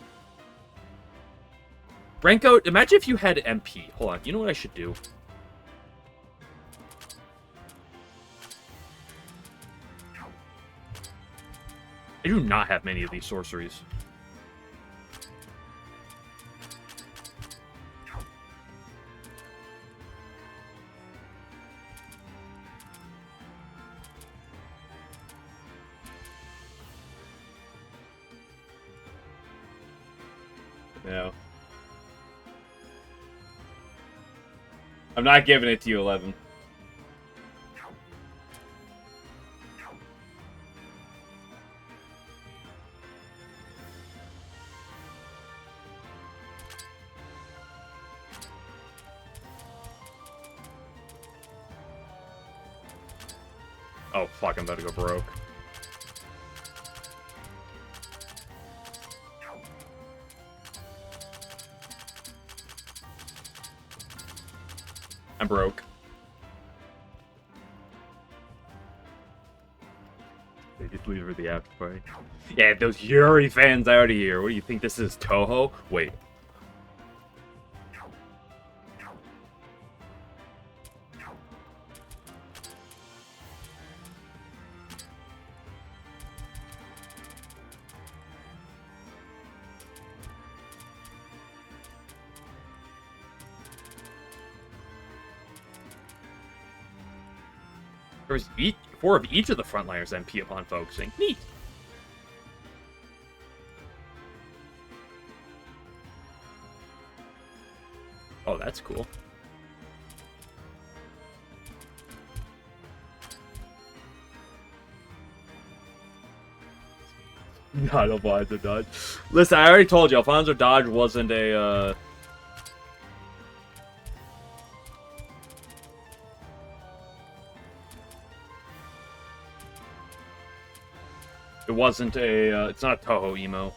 A: Renko, imagine if you had MP. Hold on, you know what I should do? I do not have many of these sorceries. No. I'm not giving it to you, 11. Oh, fuck, I'm about to go broke. I'm broke. They just leave for the after party. Yeah, those Yuri fans out of here. What do you think this is, Touhou? Wait. There was 4 of each of the frontliners MP upon focusing. Neat. Oh, that's cool. Not Alfonso Dodge. Listen, I already told you, Alfonso Dodge wasn't a, It wasn't a, it's not a Touhou emo.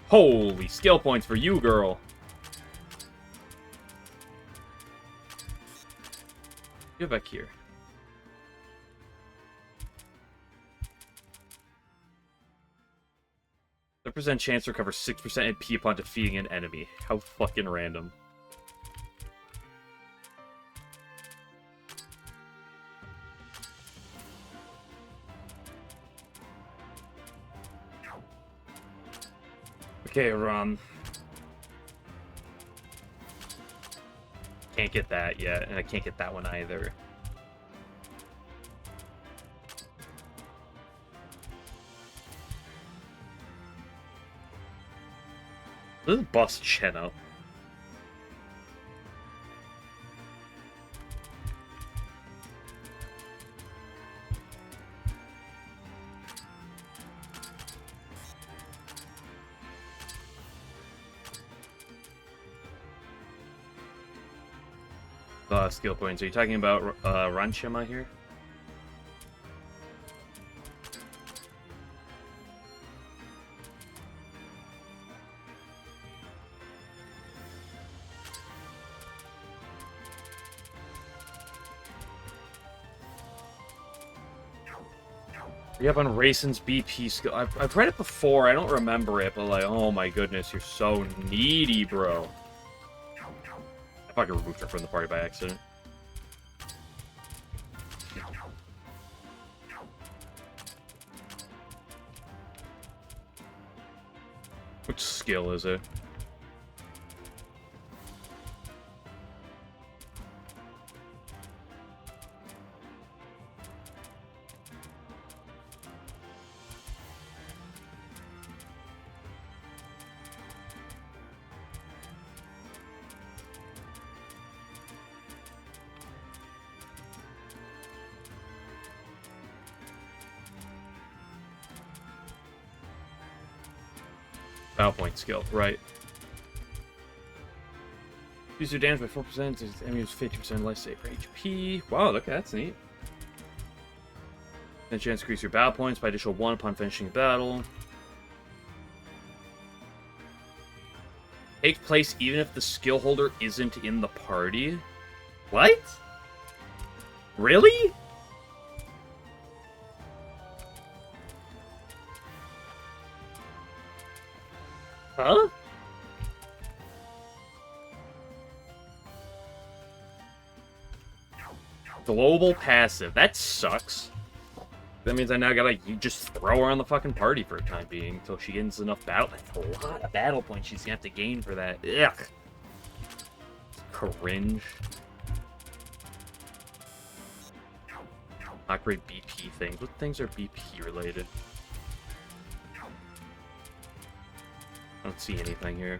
A: Holy skill points for you, girl. Get back here. % chance to recover 6% MP upon defeating an enemy. How fucking random. Okay, can't get that yet, and I can't get that one either. Let's bust Chen up. Skill points. Are you talking about Ranchima here? You have on Raisin's BP skill. I've read it before. I don't remember it, but like, oh my goodness, you're so needy, bro. I fucking removed her from the party by accident. Which skill is it? Battle point skill, right. Use your damage by 4%, enemy use 50% life save for HP. Wow, look, that's neat. Then chance to increase your battle points by additional 1 upon finishing the battle. Take place even if the skill holder isn't in the party. What? Really? Huh? Global passive. That sucks. That means I now gotta just throw her on the fucking party for a time being until she gains enough battle. That's a lot of battle points she's gonna have to gain for that. Ugh. Cringe. Not great BP things. What things are BP related? I don't see anything here.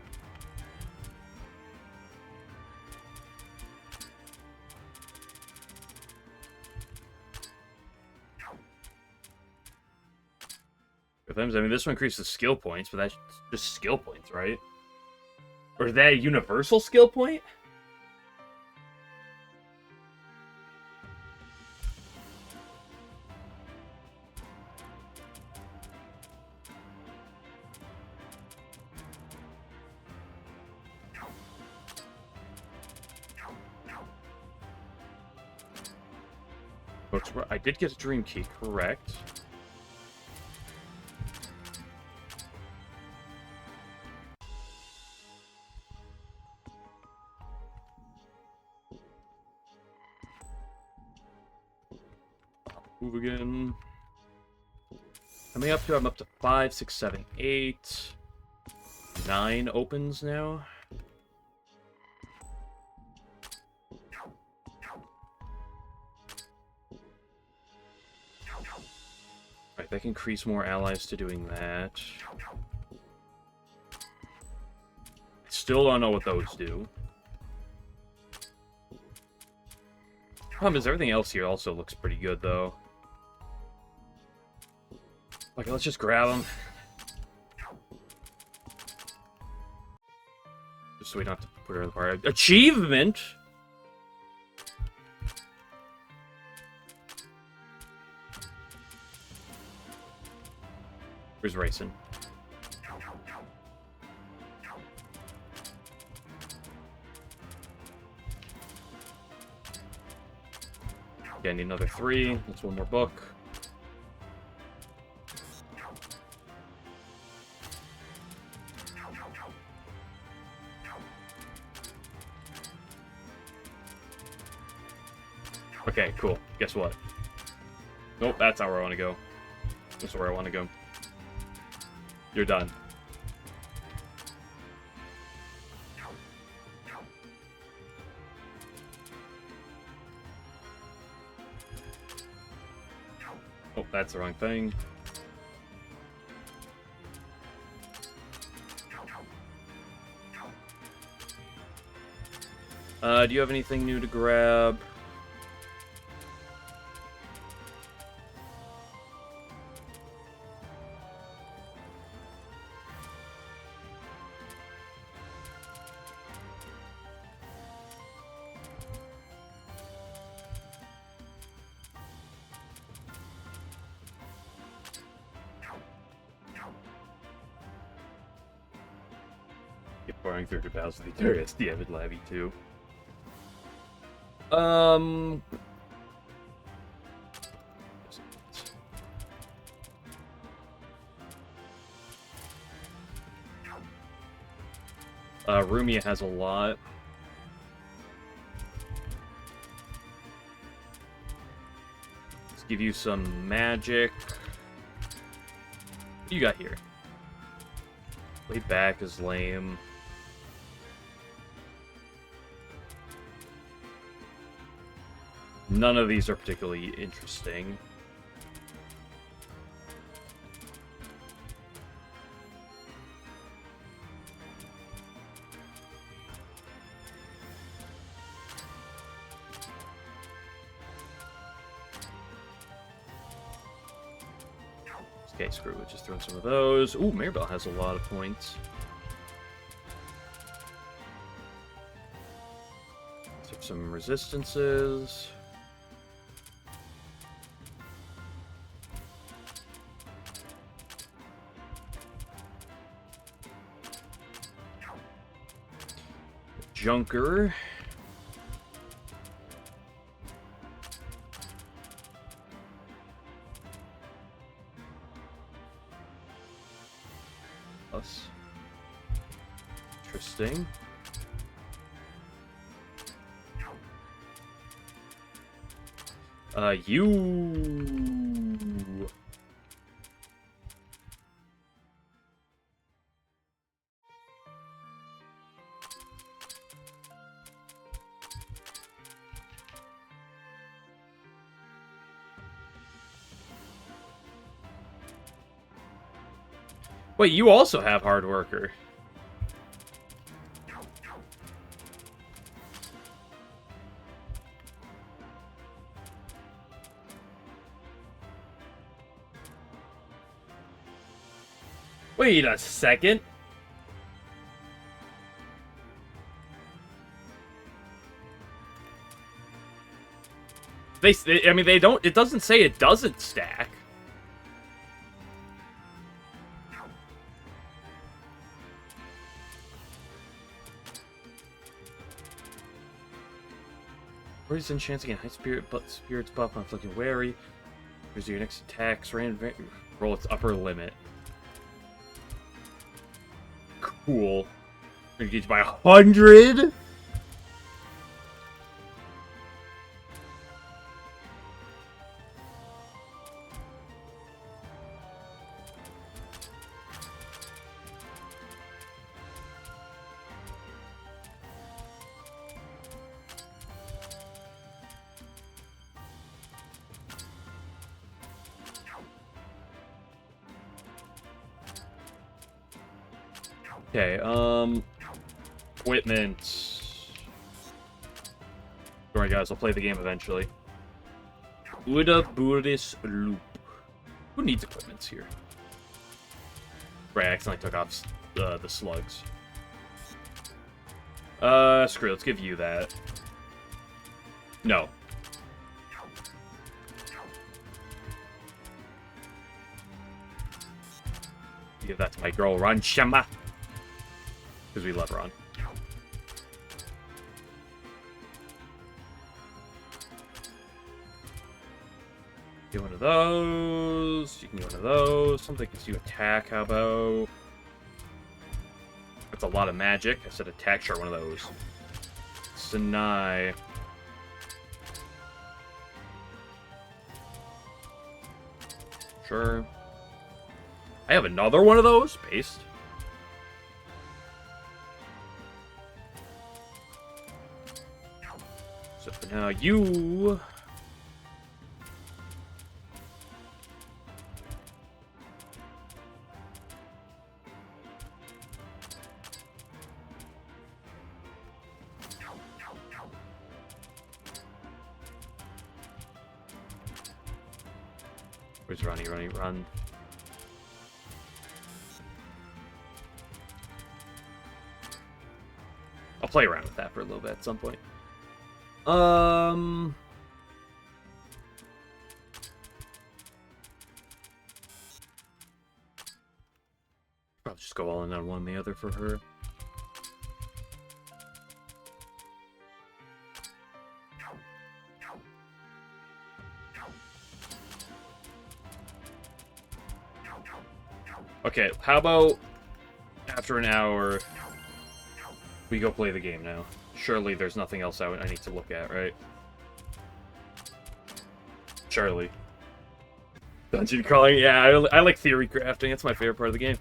A: I mean, this one increases skill points, but that's just skill points, right? Or is that a universal skill point? I did get a dream key, correct? Move again. How many up to? I'm up to 5, 6, 7, 8. 9 opens now. Alright, that can increase more allies to doing that. Still don't know what those do. Problem is, everything else here also looks pretty good, though. Okay, let's just grab them. Just so we don't have to put her in the part. Achievement! Where's racing? Okay, I need another 3. That's one more book. Okay, cool. Guess what? Nope, that's not where I want to go. That's where I want to go. You're done. Oh, that's the wrong thing. Do you have anything new to grab? Barring 30,000 the terrorist, yeah, with Labby too. Rumia has a lot. Let's give you some magic. What do you got here? Way back is lame. None of these are particularly interesting. Okay, screw it. Just throw in some of those. Ooh, Maribel has a lot of points. Take some resistances. Junker. Us. Interesting. You. Wait, you also have Hard Worker. Wait a second. I mean, they don't. It doesn't say it doesn't stack. Where's this chance again? High spirit, but spirits buff on flicking wary. Here's your next attacks. Roll its upper limit. Cool. Engage by 100. Okay, equipment. Alright, guys, I'll play the game eventually. Uda Buris Loop. Who needs equipments here? Right, I accidentally took off the slugs. Screw it, let's give you that. No. Give that to my girl, Ron Shama. Because we love Ron. Get one of those. You can get one of those. Something gives you attack. How about? That's a lot of magic. I said attack. Sure, one of those. Sanai. Sure. I have another one of those. Paste. So for now, you... Where's Ronnie? Ronnie, run. I'll play around with that for a little bit at some point. Probably just go all in on one or the other for her. Okay, how about after an hour we go play the game now? Surely there's nothing else I need to look at, right? Surely. Dungeon crawling? Yeah, I like theory crafting. That's my favorite part of the game.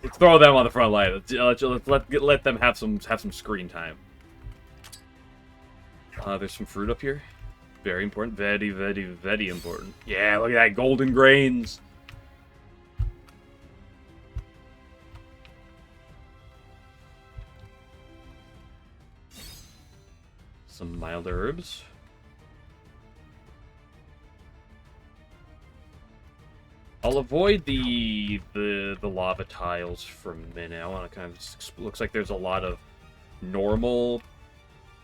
A: Let's throw them on the front line. Let them have some screen time. There's some fruit up here. Very important. Very, very, very important. Yeah, look at that. Golden grains. Some mild herbs. I'll avoid the lava tiles for a minute. I want to kind of... Looks like there's a lot of normal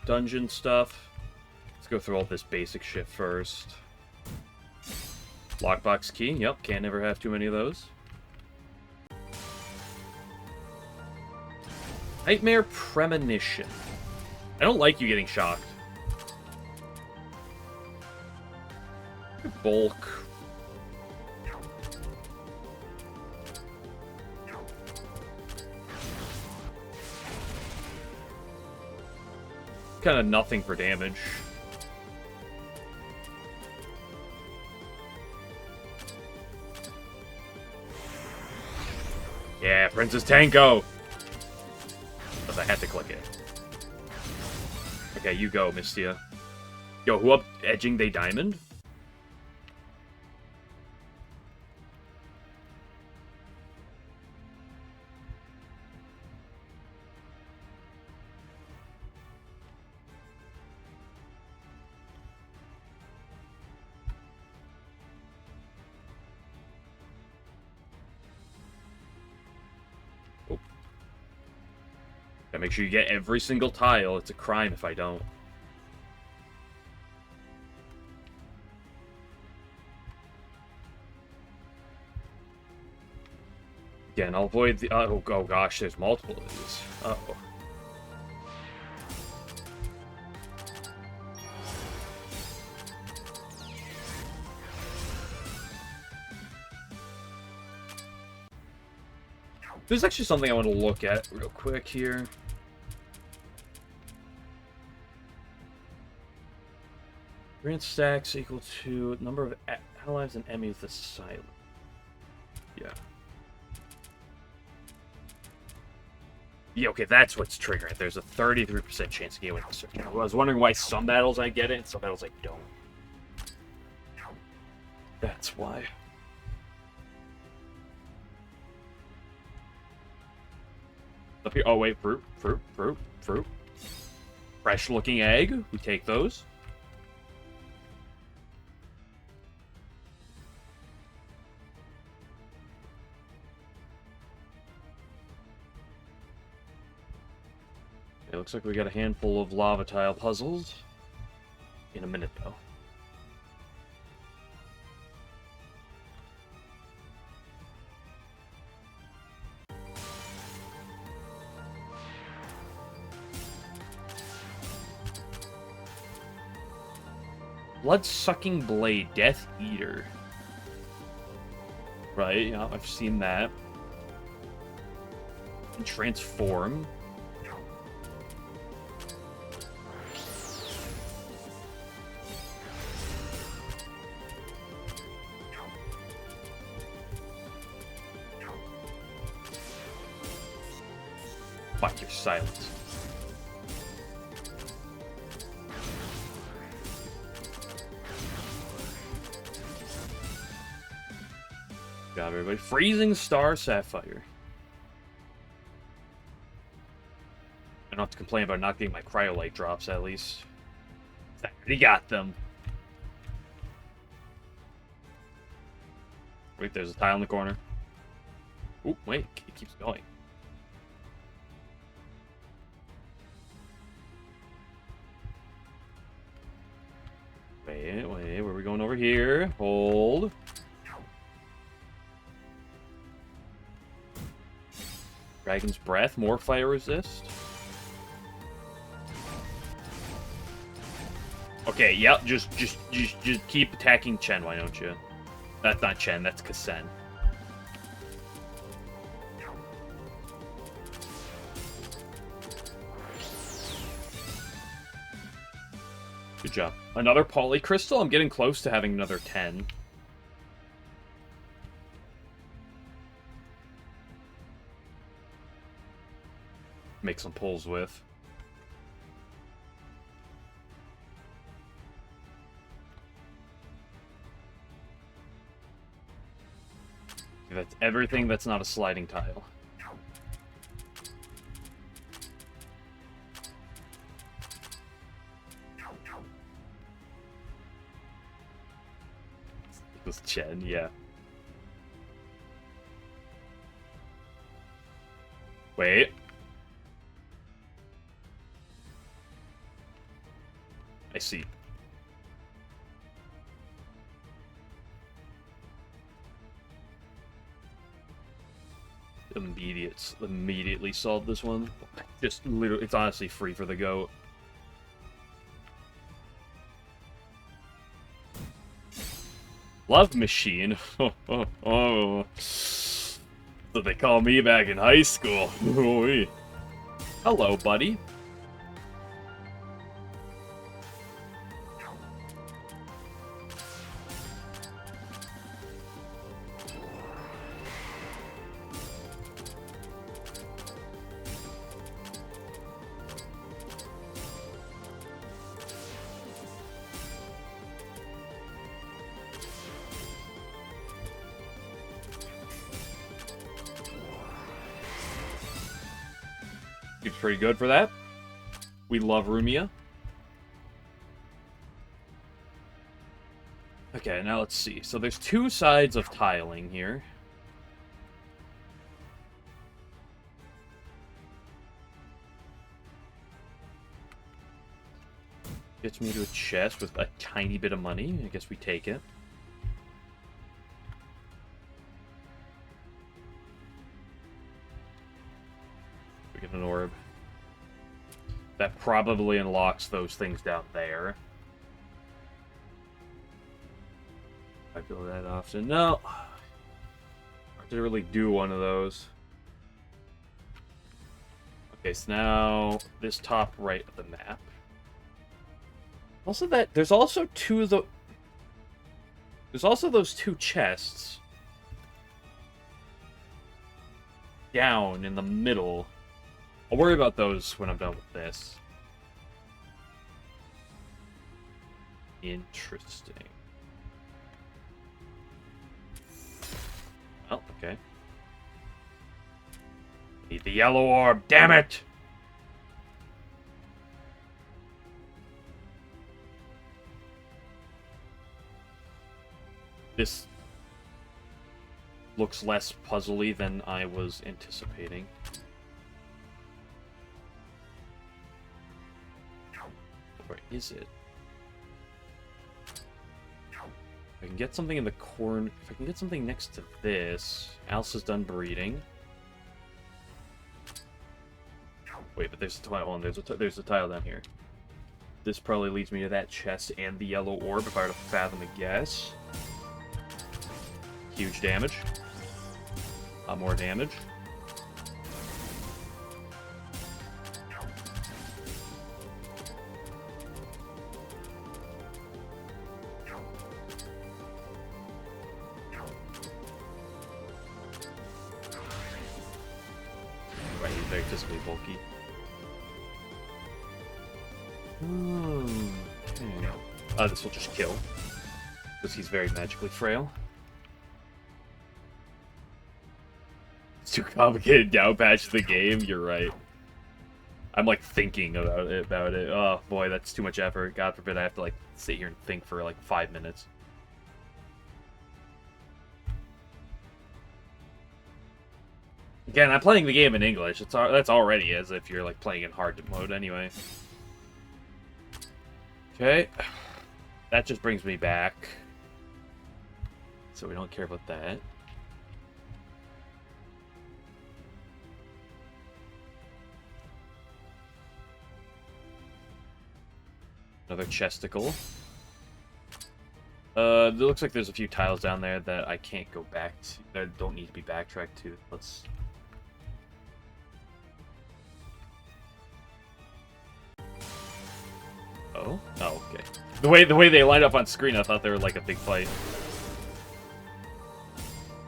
A: dungeon stuff. Let's go through all this basic shit first. Lockbox key. Yep, can't never have too many of those. Nightmare Premonition. I don't like you getting shocked. Bulk. Kind of nothing for damage. Yeah, Princess Tango! Because I had to click it. Okay, you go, Mistia. Yo, who up edging they diamond? Oh. Gotta make sure you get every single tile. It's a crime if I don't. Again, I'll avoid the... oh gosh, there's multiple of these. Uh-oh. There's actually something I want to look at real quick here. Grant stacks equal to number of allies and enemies the silent. Yeah. Yeah, okay, that's what's triggering it. There's a 33% chance to get with this. I was wondering why some battles I get it and some battles I don't. That's why. Up here. Oh, wait. Fruit. Fresh looking egg. We take those. It looks like we got a handful of lava tile puzzles. In a minute, though. Blood-sucking blade, Death Eater. Right, yeah, I've seen that. And transform. Fuck your silence. Got everybody. Freezing Star Sapphire. I don't have to complain about not getting my cryolite drops, at least. I already got them. Wait, there's a tile in the corner. Oop, wait, it keeps going. Wait, where are we going over here? Hold. Dragon's Breath, more fire resist. Okay, yep, just keep attacking Chen, why don't you? That's not Chen, that's Kasen. Good job. Another polycrystal? I'm getting close to having another 10. Make some pulls with. That's everything that's not a sliding tile. This Chen, yeah. Wait. I see. Immediately solved this one. Just literally, it's honestly free for the goat. Love machine. Oh. So they call me back in high school. Hello, buddy. Seems pretty good for that. We love Rumia. Okay, now let's see. So there's two sides of tiling here. Gets me to a chest with a tiny bit of money. I guess we take it. We get an orb. That probably unlocks those things down there. I feel that often. No. I didn't really do one of those. Okay, so now this top right of the map. Also there's also there's also those two chests down in the middle. I'll worry about those when I'm done with this. Interesting. Oh, okay. Need the yellow orb, damn it! This looks less puzzly than I was anticipating. Where is it? If I can get something in the corner, if I can get something next to this, Alice is done breeding. Wait, but there's a tile. There's a tile down here. This probably leads me to that chest and the yellow orb, if I were to fathom a guess. Huge damage. A lot more damage. Right, he's very physically bulky. Okay. This will just kill. Because he's very magically frail. It's too complicated now, patch the game, you're right. I'm like thinking about it. Oh boy, that's too much effort. God forbid I have to like sit here and think for like 5 minutes. Again, I'm playing the game in English. That's already as if you're like playing in hard mode anyway. Okay. That just brings me back. So we don't care about that. Another chesticle. It looks like there's a few tiles down there that I can't go back to, that don't need to be backtracked to. Let's... Oh? Oh, okay. The way they line up on screen, I thought they were like a big fight.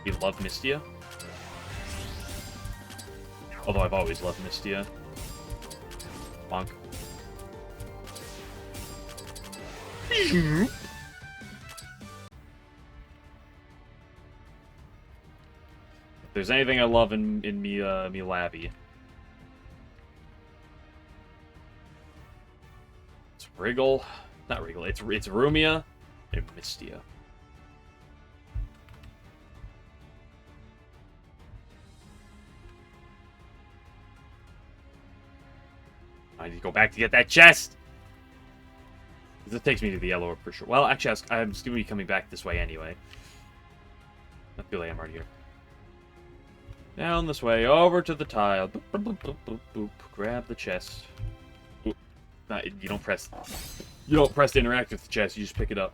A: You love Mystia? Although I've always loved Mystia. Bonk. If there's anything I love in me Labby, it's Wriggle, not Wriggle. It's Rumia and Mystia. I need to go back to get that chest. This takes me to the yellow orb for sure. Well, actually, I'm just going to be coming back this way anyway. I feel like I'm already here. Down this way, over to the tile. Boop, boop, boop, boop, boop, boop. Grab the chest. Oop. You don't press. You don't press to interact with the chest. You just pick it up.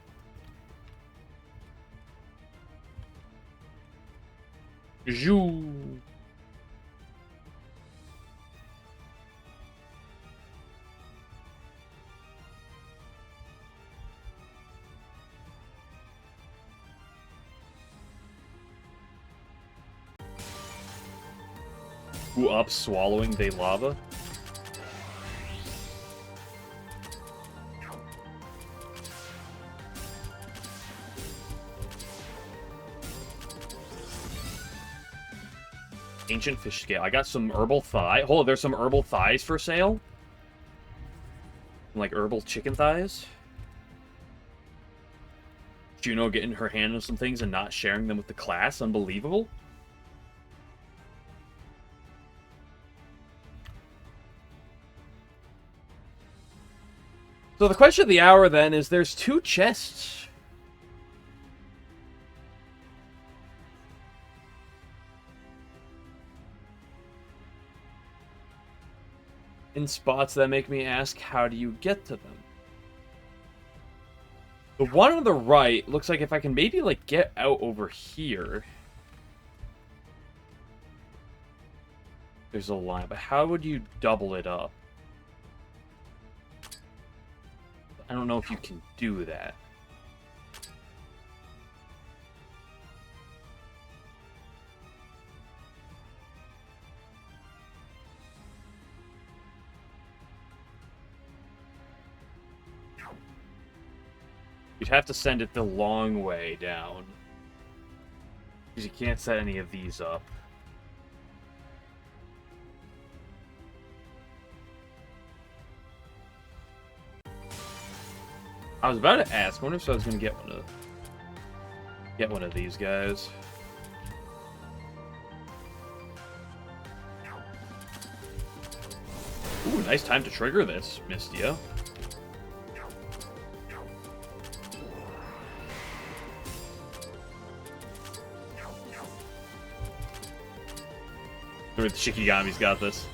A: Zoo. Who up swallowing the lava? Ancient fish scale. I got some herbal thigh. Hold on, there's some herbal thighs for sale. Like herbal chicken thighs. Juno getting her hand on some things and not sharing them with the class. Unbelievable. So the question of the hour then is there's 2 chests. In spots that make me ask, how do you get to them? The one on the right looks like if I can maybe, like, get out over here. There's a line, but how would you double it up? I don't know if you can do that. You'd have to send it the long way down. Because you can't set any of these up. I was about to ask, I wonder if I was going to get one of these guys. Ooh, nice time to trigger this, Mistia. The Shikigami's got this.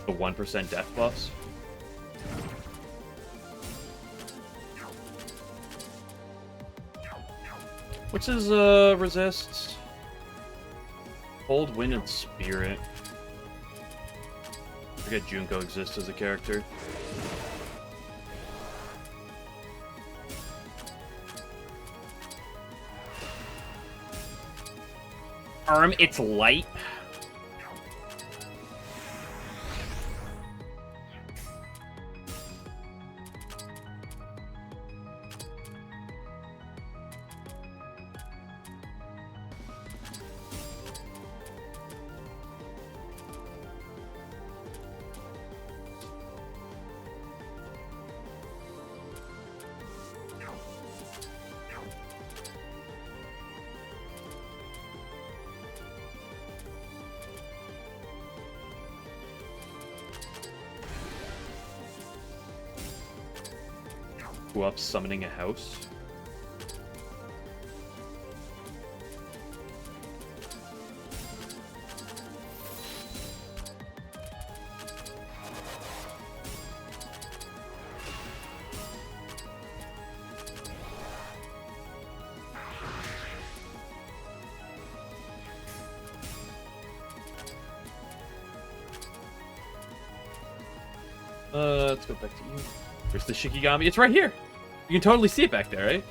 A: The 1% death buffs. What's his resists? Cold, Wind, and Spirit. I forget Junko exists as a character. It's light. Up summoning a house. Let's go back to you. There's the Shikigami. It's right here. You can totally see it back there, right?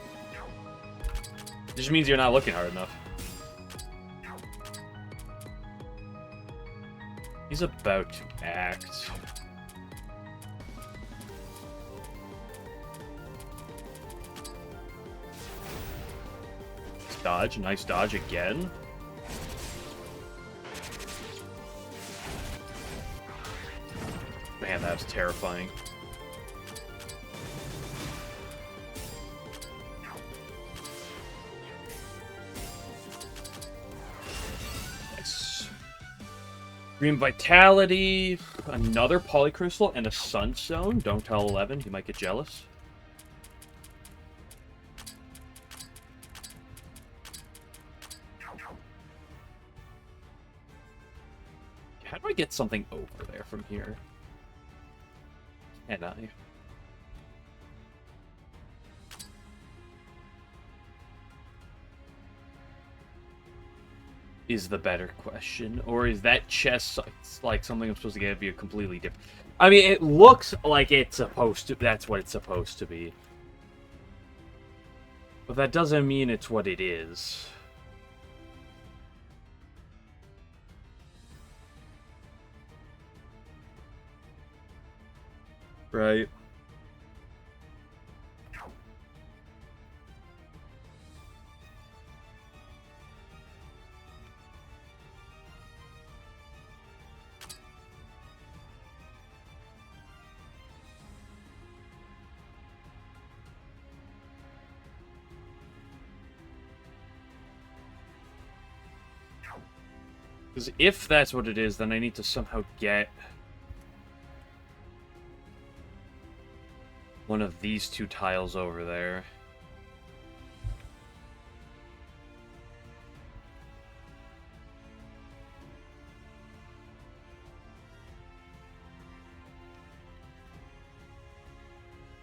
A: It just means you're not looking hard enough. He's about to act. Dodge. Nice dodge again. Man, that was terrifying. Green Vitality, another Polycrystal, and a Sunstone. Don't tell 11, he might get jealous. How do I get something over there from here? Can I? Is the better question, or is that chest like something I'm supposed to give you completely different? I mean, it looks like it's supposed to. That's what it's supposed to be, but that doesn't mean it's what it is. Right. Because if that's what it is, then I need to somehow get one of these two tiles over there.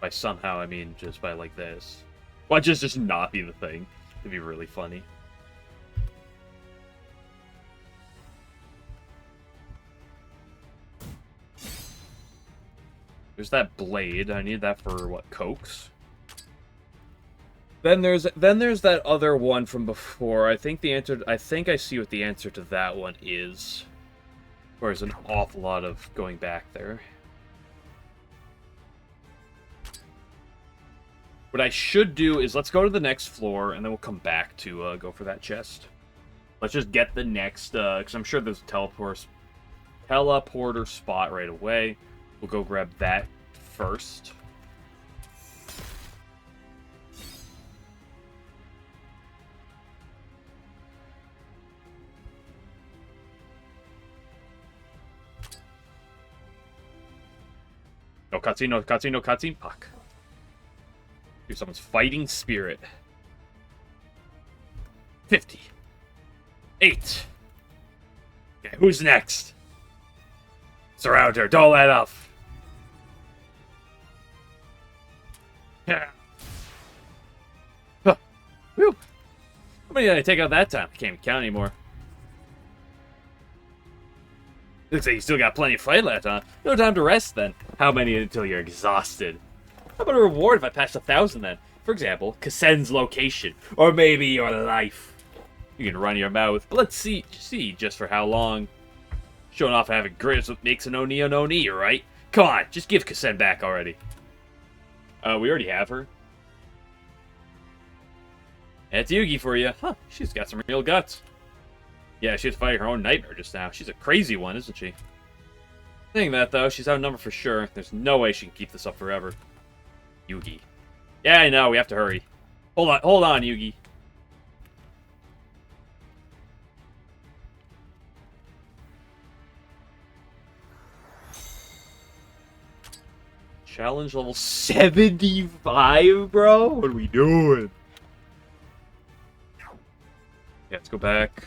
A: By somehow, I mean just by like this. Why just not be the thing? It'd be really funny. There's that blade. I need that for what, cokes? Then there's that other one from before. I think I see what the answer to that one is. There's an awful lot of going back there. What I should do is let's go to the next floor, and then we'll come back to go for that chest. Let's just get the next, because I'm sure there's a teleporter spot right away. We'll go grab that first. No cutscene, no cutscene, no cutscene. Fuck. Here's someone's fighting spirit. 50. 8. Okay, who's next? Surround her. Don't let up. Yeah. Huh. Whew. How many did I take out that time? I can't even count anymore. Looks like you still got plenty of fight left, huh? No time to rest, then. How many until you're exhausted? How about a reward if I pass 1,000, then? For example, Kassen's location. Or maybe your life. You can run your mouth, but let's see just for how long. Showing off having grit is what makes an Oni an Oni, right? Come on, just give Kassen back already. We already have her. That's Yugi for you. Huh, she's got some real guts. Yeah, she was fighting her own nightmare just now. She's a crazy one, isn't she? Saying that, though, she's outnumbered for sure. There's no way she can keep this up forever. Yugi. Yeah, I know, we have to hurry. Hold on, Yugi. Challenge level 75, bro? What are we doing? Yeah, let's go back.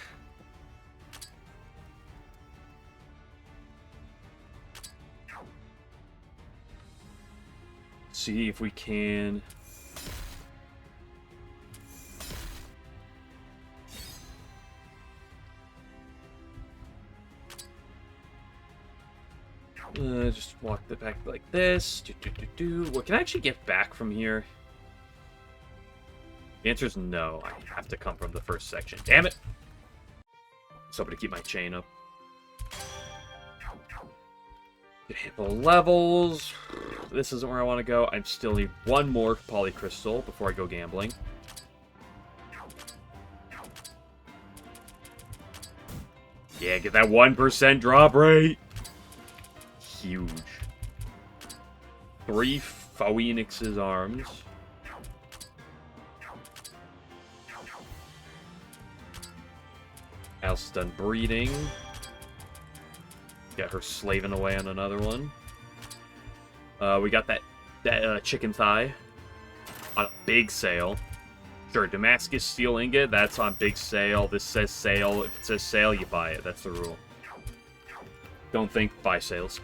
A: See if we can... just walk it back like this. What can I actually get back from here? The answer is no. I have to come from the first section. Damn it! Somebody keep my chain up. Hit the levels. This isn't where I want to go. I still need one more polycrystal before I go gambling. Yeah, get that 1% drop rate. Huge. 3 Phoenix's arms. Alice done breeding. Got her slaving away on another one. We got that chicken thigh on a big sale. Sure, Damascus steel ingot, that's on big sale. This says sale. If it says sale, you buy it. That's the rule. Don't think buy sales.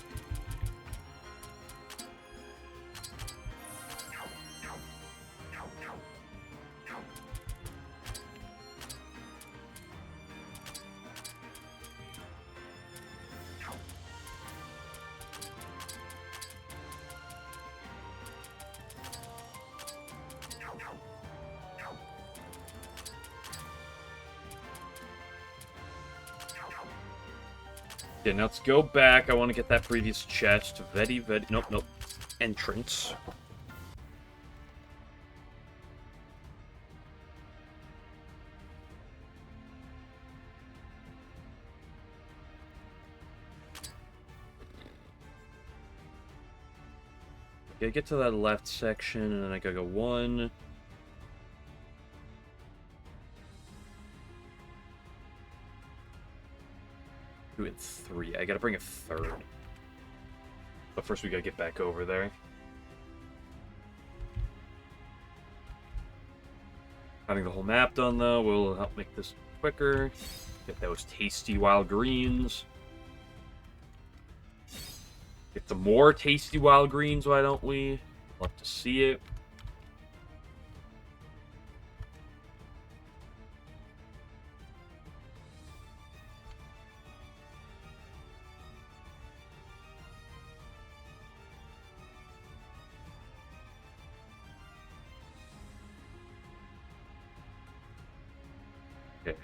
A: Okay, now let's go back. I want to get that previous chest. Nope. entrance. Okay, get to that left section, and then I gotta go 1. Two and 3. I gotta bring a 3rd. But first we gotta get back over there. Having the whole map done, though, will help make this quicker. Get those tasty wild greens. Get some more tasty wild greens, why don't we? Love to see it. Okay.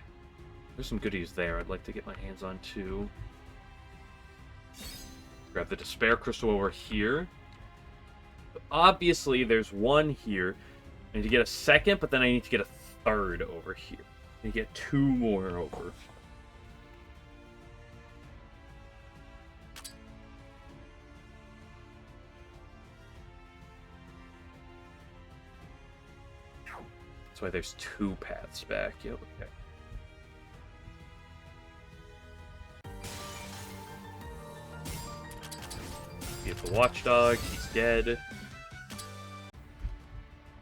A: There's some goodies there I'd like to get my hands on, too. Grab the Despair Crystal over here. But obviously, there's 1 here. I need to get a 2nd, but then I need to get a 3rd over here. I need to get 2 more over. That's why there's 2 paths back. Yep, okay. Get the watchdog, he's dead.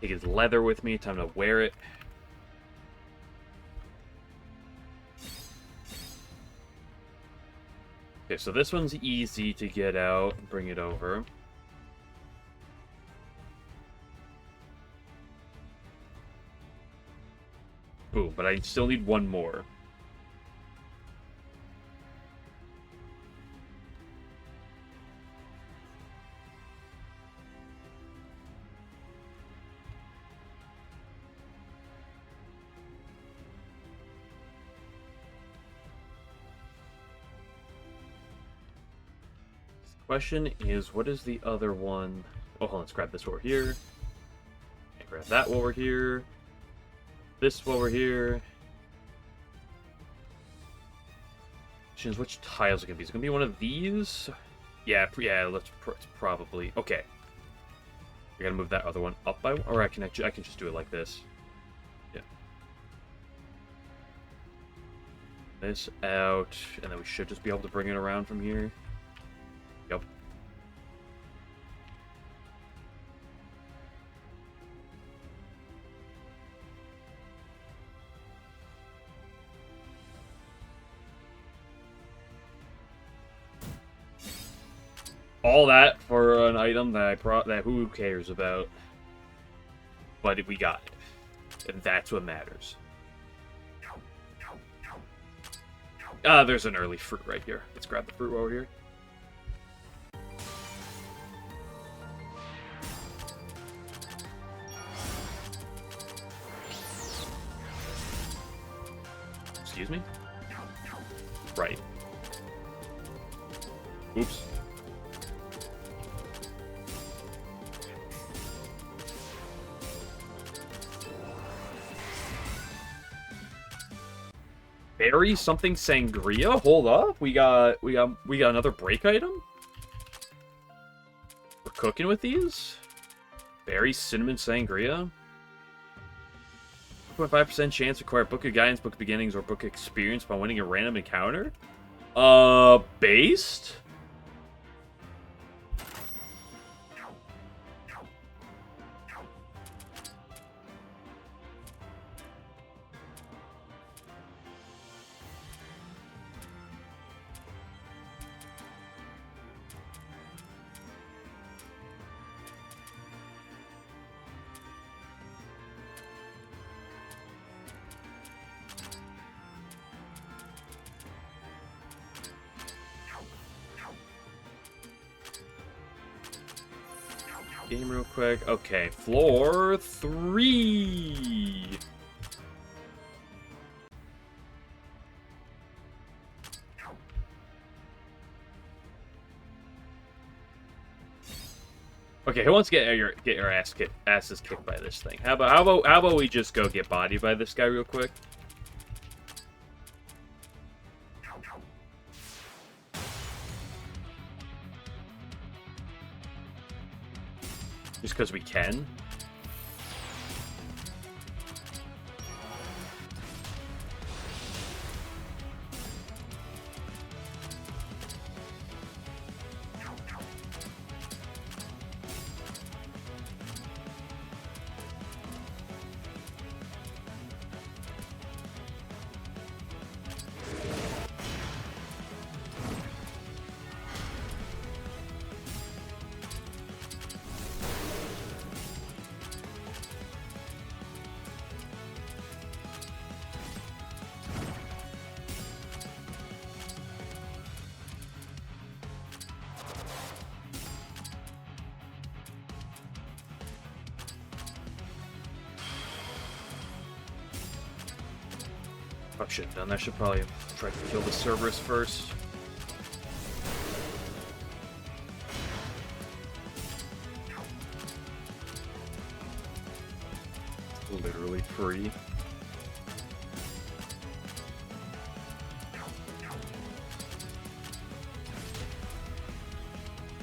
A: Take his leather with me, time to wear it. Okay, so this one's easy to get out and bring it over. Boom, but I still need 1 more. Question is, what is the other one? Oh, hold on, let's grab this over here. And grab that over here. This over here. Question is, which tiles are going to be? Is it going to be one of these? Yeah, let's probably... Okay. I gotta move that other one up by... Or I can just do it like this. Yeah. This out, and then we should just be able to bring it around from here. Yep. All that for an item that that who cares about? But we got it, and that's what matters. There's an early fruit right here. Let's grab the fruit over here. Excuse me? Right. Oops. Berry something sangria? Hold up. We got another break item? We're cooking with these? Berry cinnamon sangria? 2.5% chance to acquire Book of Guidance, Book of Beginnings, or Book of Experience by winning a random encounter? Based? Game real quick. Okay, floor 3. Okay, who wants to get your asses kicked by this thing? How about we just go get bodied by this guy real quick? Just because we can. Oh, should have done that. Should probably have tried to kill the Cerberus first. Literally free.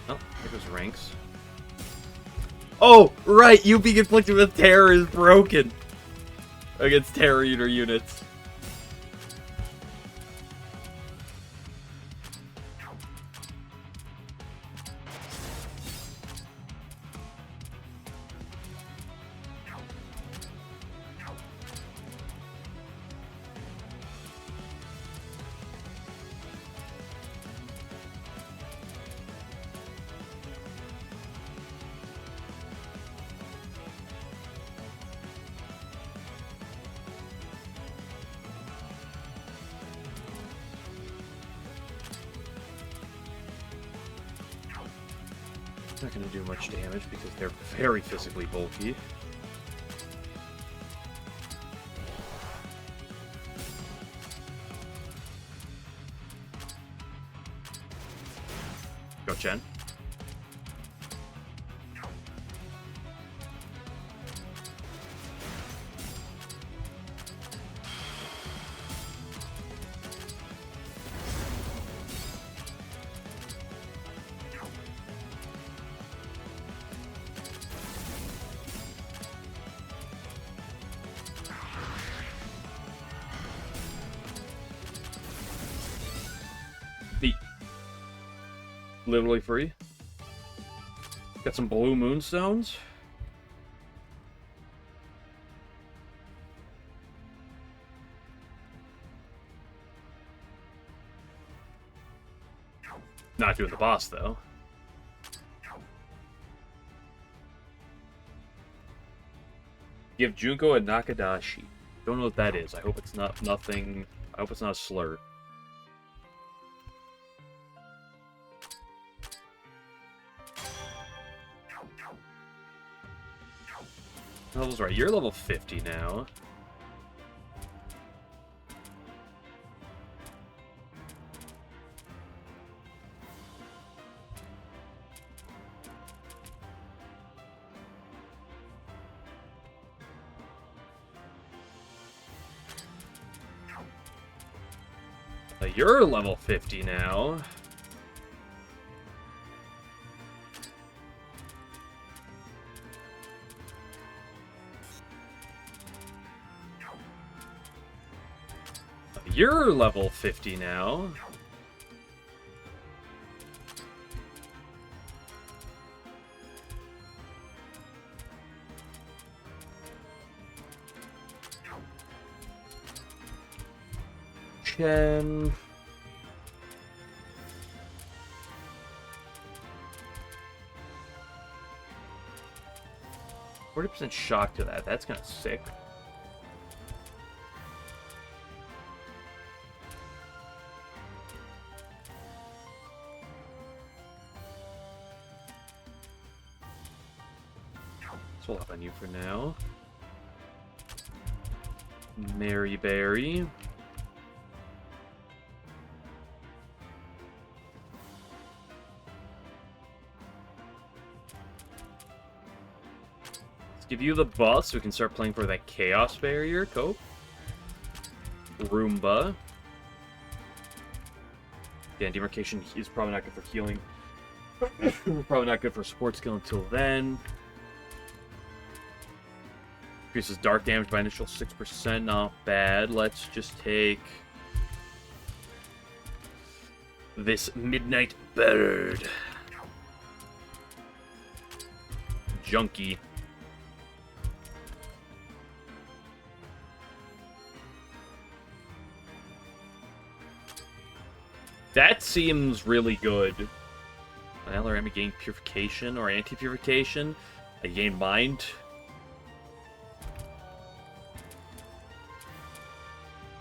A: Oh, there goes ranks. Oh, right! You being inflicted with terror is broken against terror eater units. Not going to do much damage because they're very physically bulky. Go, Chen. Literally free. Got some blue moonstones. Not doing the boss though. Give Junko a Nakadashi. Don't know what that is. I hope it's not nothing. I hope it's not a slur. Level's right. You're level 50 now. You're level 50 now. You're level 50 now. Chen. %40 shock to that. That's kind of sick. So we'll up on you for now. Mary Berry. Let's give you the buff so we can start playing for that Chaos Barrier. Cope. Roomba. Yeah, Demarcation is probably not good for healing. Probably not good for support skill until then. Increases dark damage by initial 6%. Not bad. Let's just take this Midnight Bird. Junkie. That seems really good. Well, or enemy gain purification or anti-purification. I gain mind.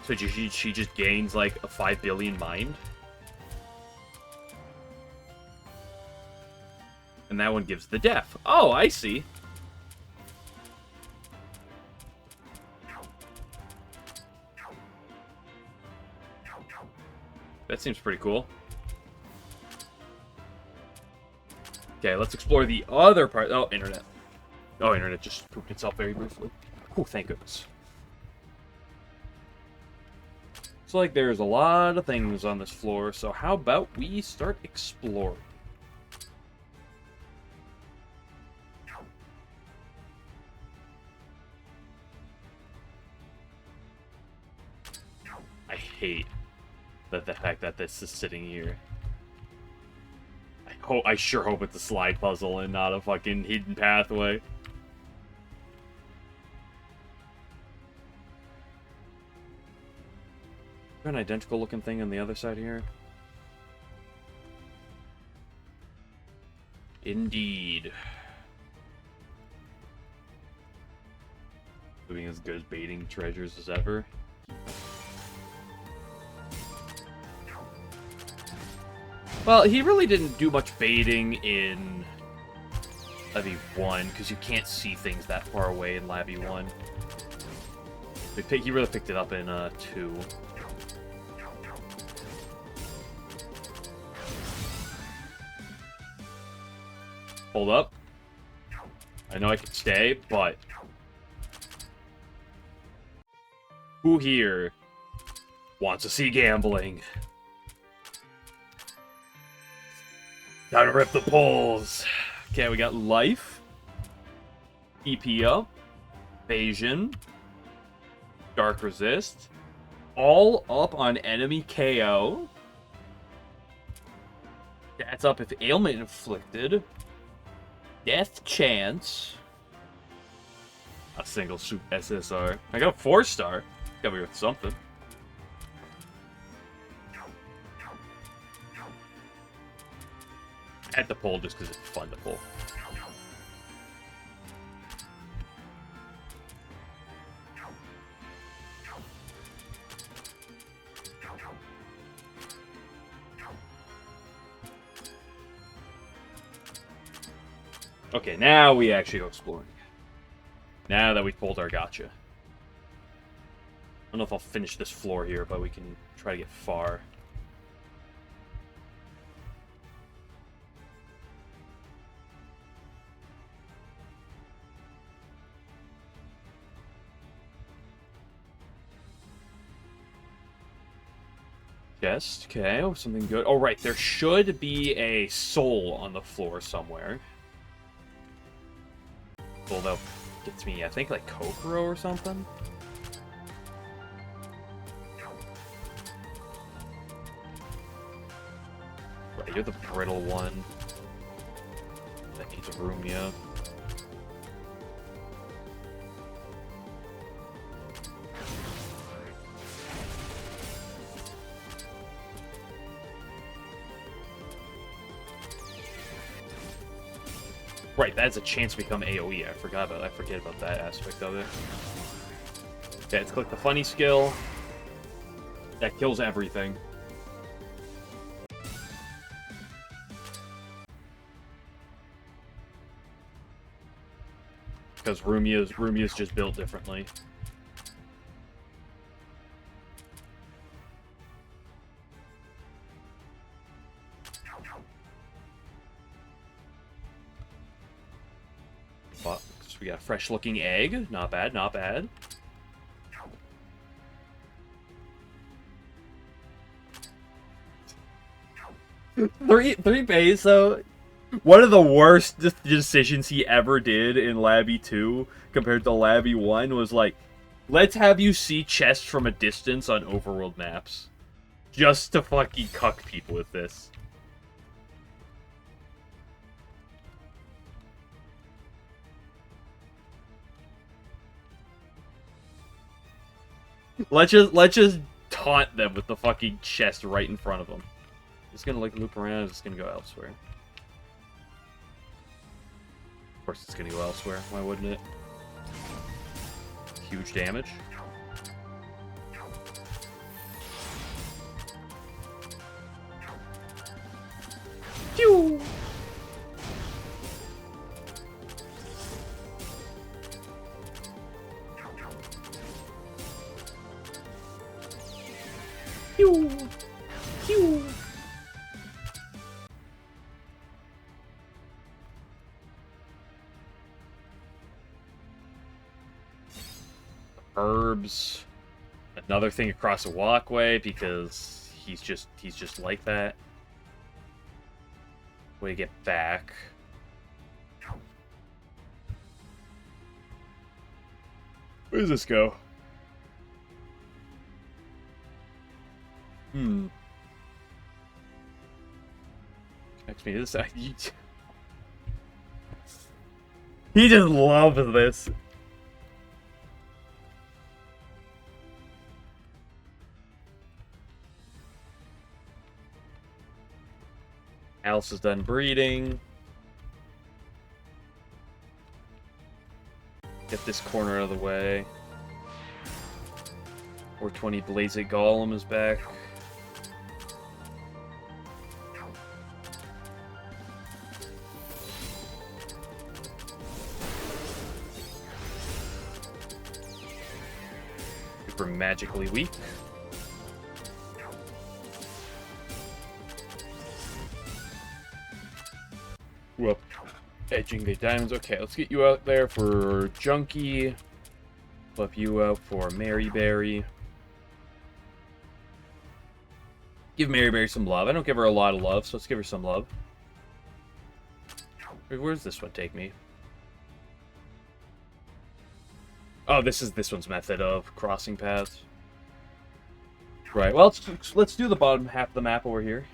A: So she just gains like a 5 billion mind. And that one gives the death. Oh, I see. That seems pretty cool. Okay, let's explore the other part. Oh, internet. Oh, internet just pooped itself very briefly. Oh, thank goodness. Looks like there's a lot of things on this floor, so how about we start exploring? I hate the fact that this is sitting here. I sure hope it's a slide puzzle and not a fucking hidden pathway. Is there an identical looking thing on the other side here? Indeed. Doing as good as baiting treasures as ever. Well, he really didn't do much baiting in Levy 1, because you can't see things that far away in Levy 1. He really picked it up in 2. Hold up. I know I can stay, but who here wants to see gambling? Time to rip the pulls. Okay, we got life, EP up, evasion, dark resist, all up on enemy KO. That's up if ailment inflicted. Death chance. A single soup SSR. I got a 4-star. Got me with something. I had to pull just because it's fun to pull. Okay, now we actually go exploring. Now that we've pulled our gotcha. I don't know if I'll finish this floor here, but we can try to get far. Chest, okay, oh, something good. Oh, right, there should be a soul on the floor somewhere. Well, that gets me, I think, like Kokoro or something. Right, you're the brittle one. That needs a Rumia. Right, that has a chance to become AoE. I forget about that aspect of it. Okay, let's click the funny skill. That kills everything. Because Rumia's just built differently. So we got a fresh-looking egg. Not bad, not bad. Three bays, though. One of the worst decisions he ever did in Labby 2 compared to Labby 1 was like, let's have you see chests from a distance on overworld maps. Just to fucking cuck people with this. Let's just taunt them with the fucking chest right in front of them. It's gonna like loop around, it's gonna go elsewhere. Of course it's gonna go elsewhere, why wouldn't it? Huge damage. Pew! Pew! Pew! Herbs. Another thing across a walkway because he's just like that. Way to get back. Where does this go? Connects me to this side. He just loves this. Alice is done breeding. Get this corner out of the way. 420 Blaze It Golem is back. Super magically weak. Well, edging the diamonds. Okay, let's get you out there for Junkie. Flip you out for Maryberry. Give Maryberry some love. I don't give her a lot of love, so let's give her some love. Where's this one take me? Oh, this is this one's method of crossing paths. Right, well, let's do the bottom half of the map over here.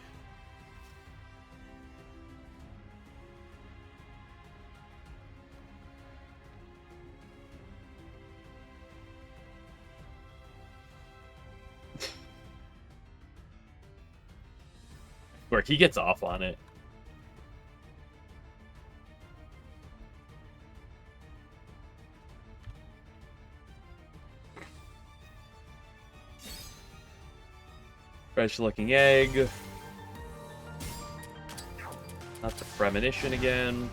A: Where he gets off on it. Fresh looking egg. Not the premonition again.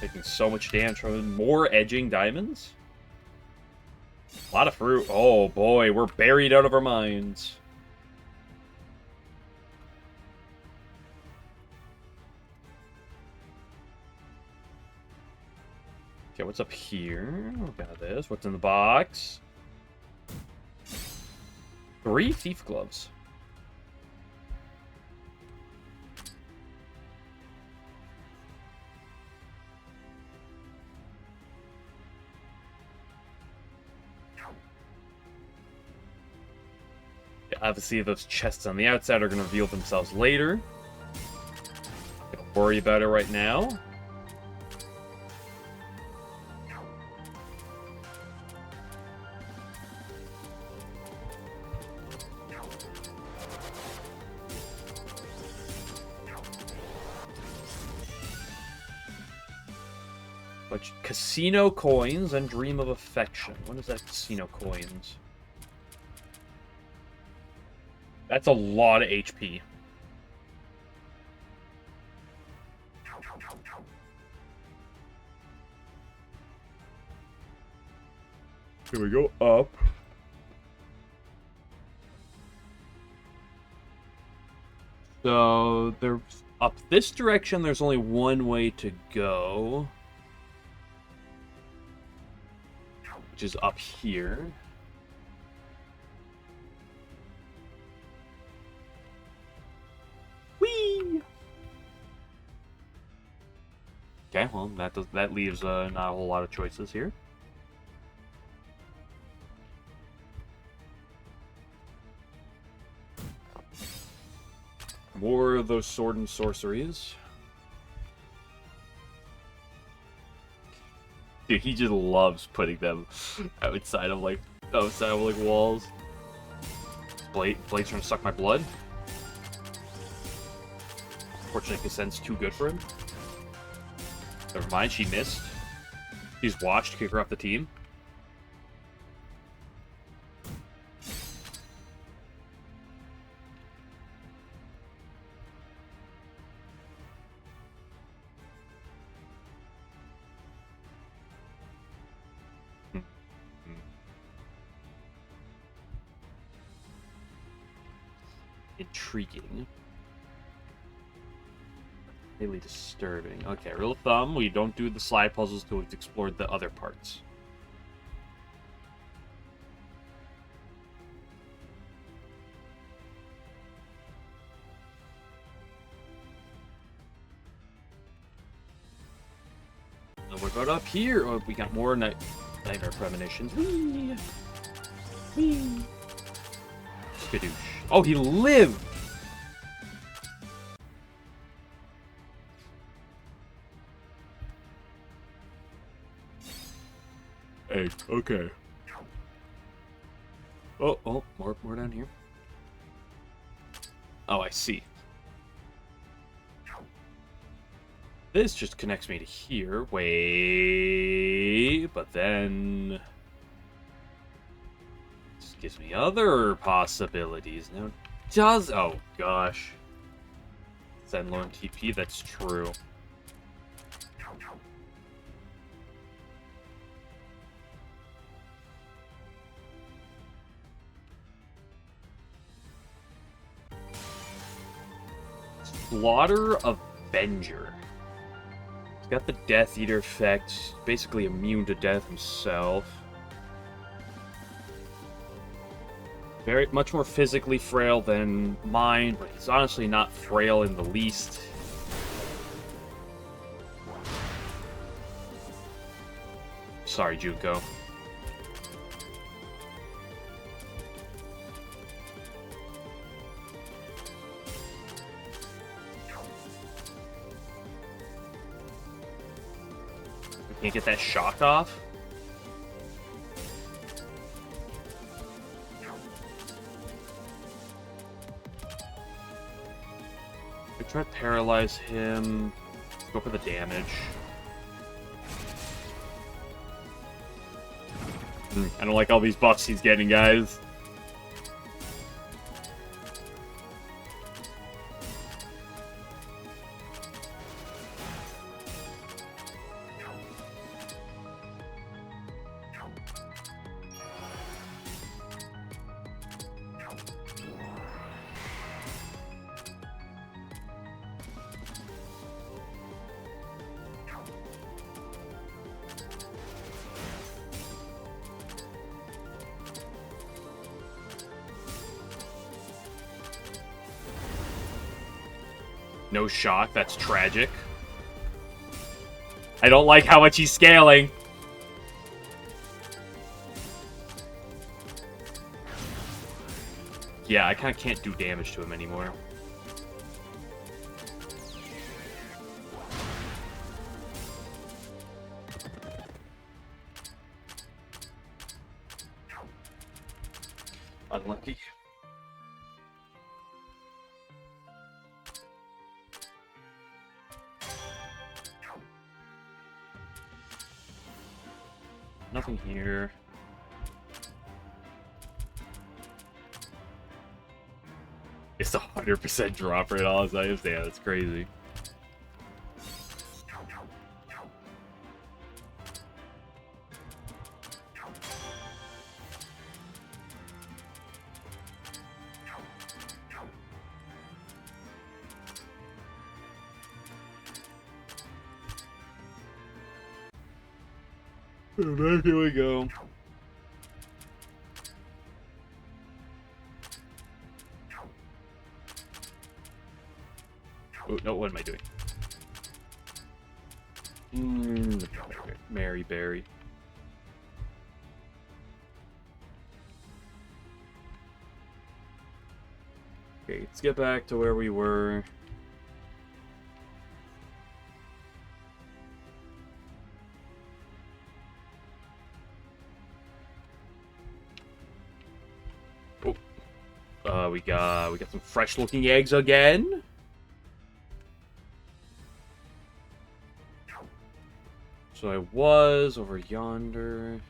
A: Taking so much damage from more edging diamonds. A lot of fruit. Oh boy, we're buried out of our minds. Okay, what's up here? We got this. What's in the box? 3 thief gloves. Obviously, those chests on the outside are going to reveal themselves later. Don't worry about it right now. But casino coins and dream of affection. What is that? Casino coins. That's a lot of HP. Here we go up. So there's up this direction. There's only one way to go, which is up here. Whee! Okay, well that leaves not a whole lot of choices here. More of those sword and sorceries. Dude, he just loves putting them outside of walls. Blade's trying to suck my blood. Fortunately, Cassand's too good for him. Never mind, she missed. He's watched, kick her off the team. Intriguing. Really disturbing. Okay, rule of thumb, we don't do the slide puzzles till we've explored the other parts. And what about up here? Oh, we got more nightmare premonitions. Whee! Whee! Skadoosh. Oh, he lived! Hey, okay. Oh, more down here. Oh, I see. This just connects me to here. Wait, but then this gives me other possibilities. Now, does oh gosh, Zen low TP. That's true. Slaughter Avenger. He's got the Death Eater effect, basically immune to death himself. Very much more physically frail than mine, but he's honestly not frail in the least. Sorry, Junko. Can't get that shock off. I try to paralyze him. Go for the damage. I don't like all these buffs he's getting, guys. No shock, that's tragic. I don't like how much he's scaling. Yeah, I kind of can't do damage to him anymore. Unlucky. Nothing here. It's 100% drop rate all his items. Yeah, that's crazy. Alright, here we go. Oh, no, what am I doing? Mary Berry. Okay, let's get back to where we were. Oh, we got some fresh-looking eggs again. So I was over yonder.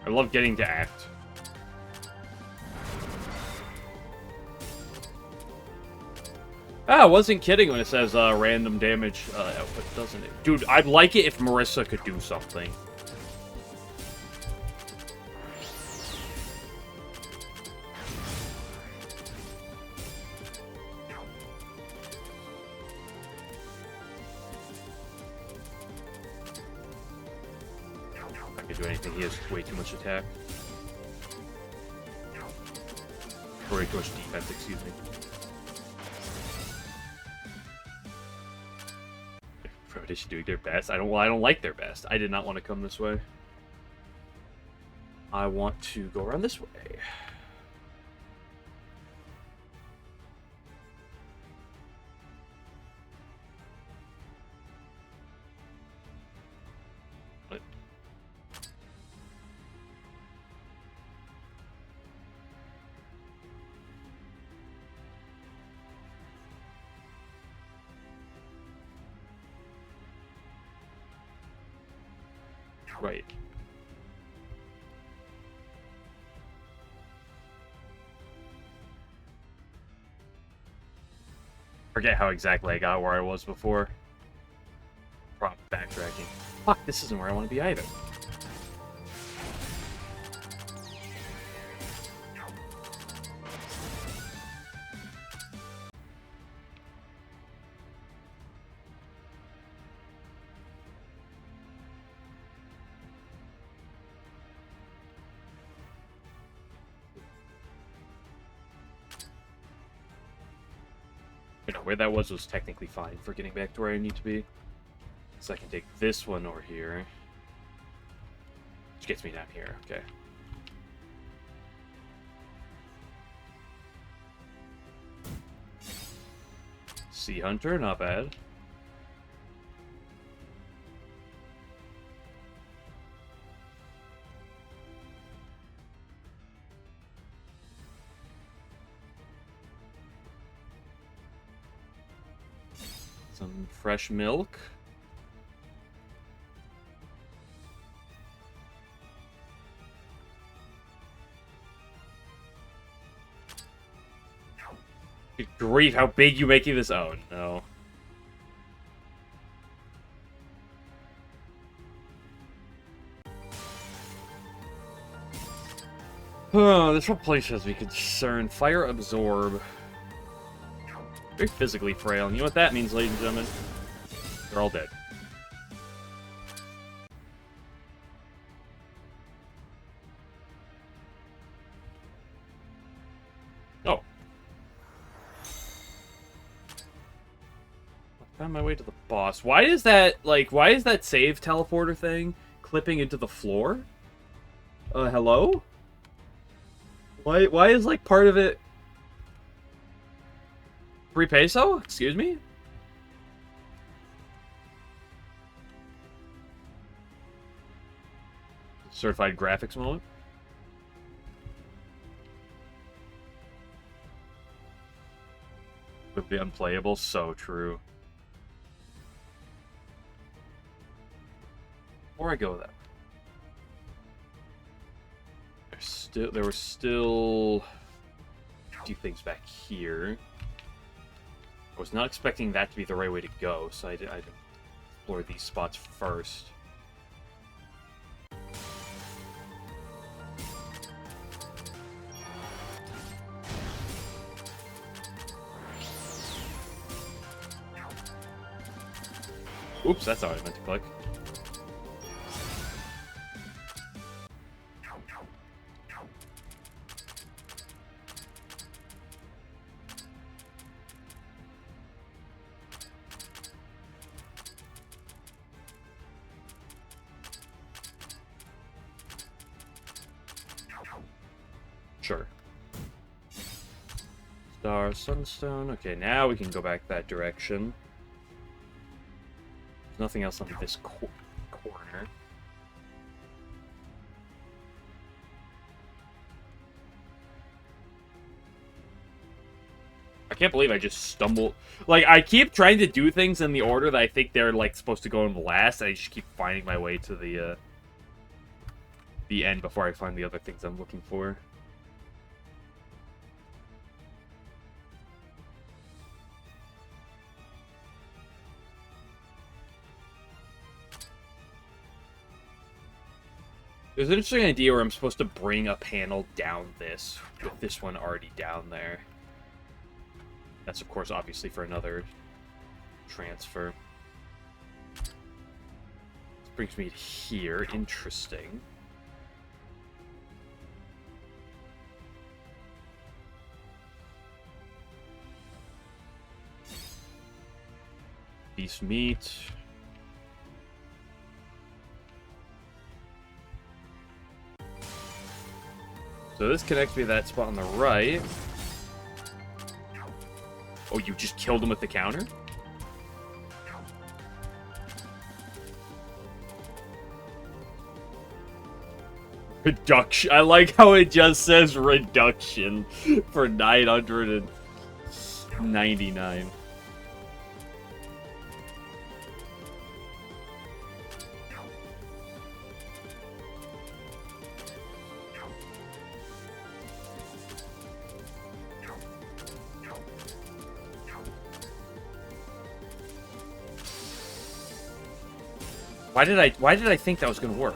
A: I love getting to act. Ah, I wasn't kidding when it says random damage output, doesn't it? Dude, I'd like it if Marissa could do something. I could do anything. He has way too much attack. Or way too much defense, excuse me. Is she doing their best? I don't like their best. I did not want to come this way. I want to go around this way. What? Right. Forget how exactly I got where I was before. Prop backtracking. Fuck, this isn't where I want to be either. You know, where that was technically fine for getting back to where I need to be. So I can take this one over here. Which gets me down here, okay. Sea Hunter, not bad. Some fresh milk. Good grief, how big you making this? Oh, no. Oh, this whole place has me concerned. Fire absorb. Very physically frail. And you know what that means, ladies and gentlemen? They're all dead. Oh. I found my way to the boss. Why is that, like, why is that save teleporter thing clipping into the floor? Hello? Why is, like, part of it... 3 peso? Excuse me? Certified graphics moment. Would be unplayable. So true. Before I go that way. There were still a few things back here. I was not expecting that to be the right way to go, so I'd explore these spots first. Oops, that's not what I meant to click. Sure. Star, Sunstone. Okay, now we can go back that direction. There's nothing else on this corner. I can't believe I just stumbled. Like, I keep trying to do things in the order that I think they're, like, supposed to go in the last. I just keep finding my way to the end before I find the other things I'm looking for. There's an interesting idea where I'm supposed to bring a panel down this, with this one already down there. That's, of course, obviously for another transfer. This brings me here. Interesting. Beast meat. So this connects me to that spot on the right. Oh, you just killed him with the counter? Reduction. I like how it just says reduction for 999. Why did I think that was gonna work?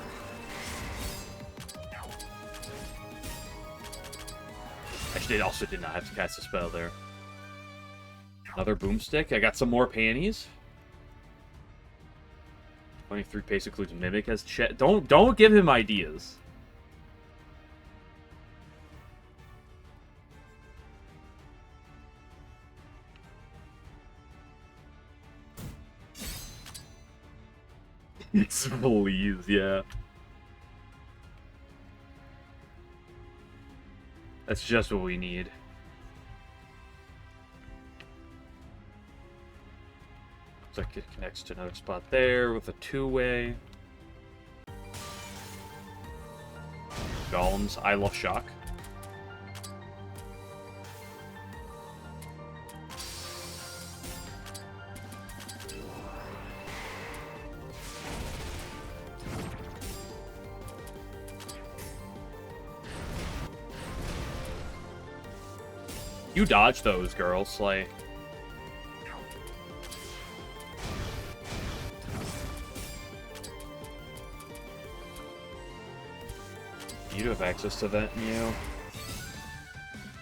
A: Actually, it also did not have to cast a spell there. Another boomstick. I got some more panties. 23 pace includes mimic as chat. Don't give him ideas. Please, yeah. That's just what we need. Looks like it connects to another spot there with a two-way. Golems. I love shock. You dodge those, girl. Slay. You do have access to that, Neo.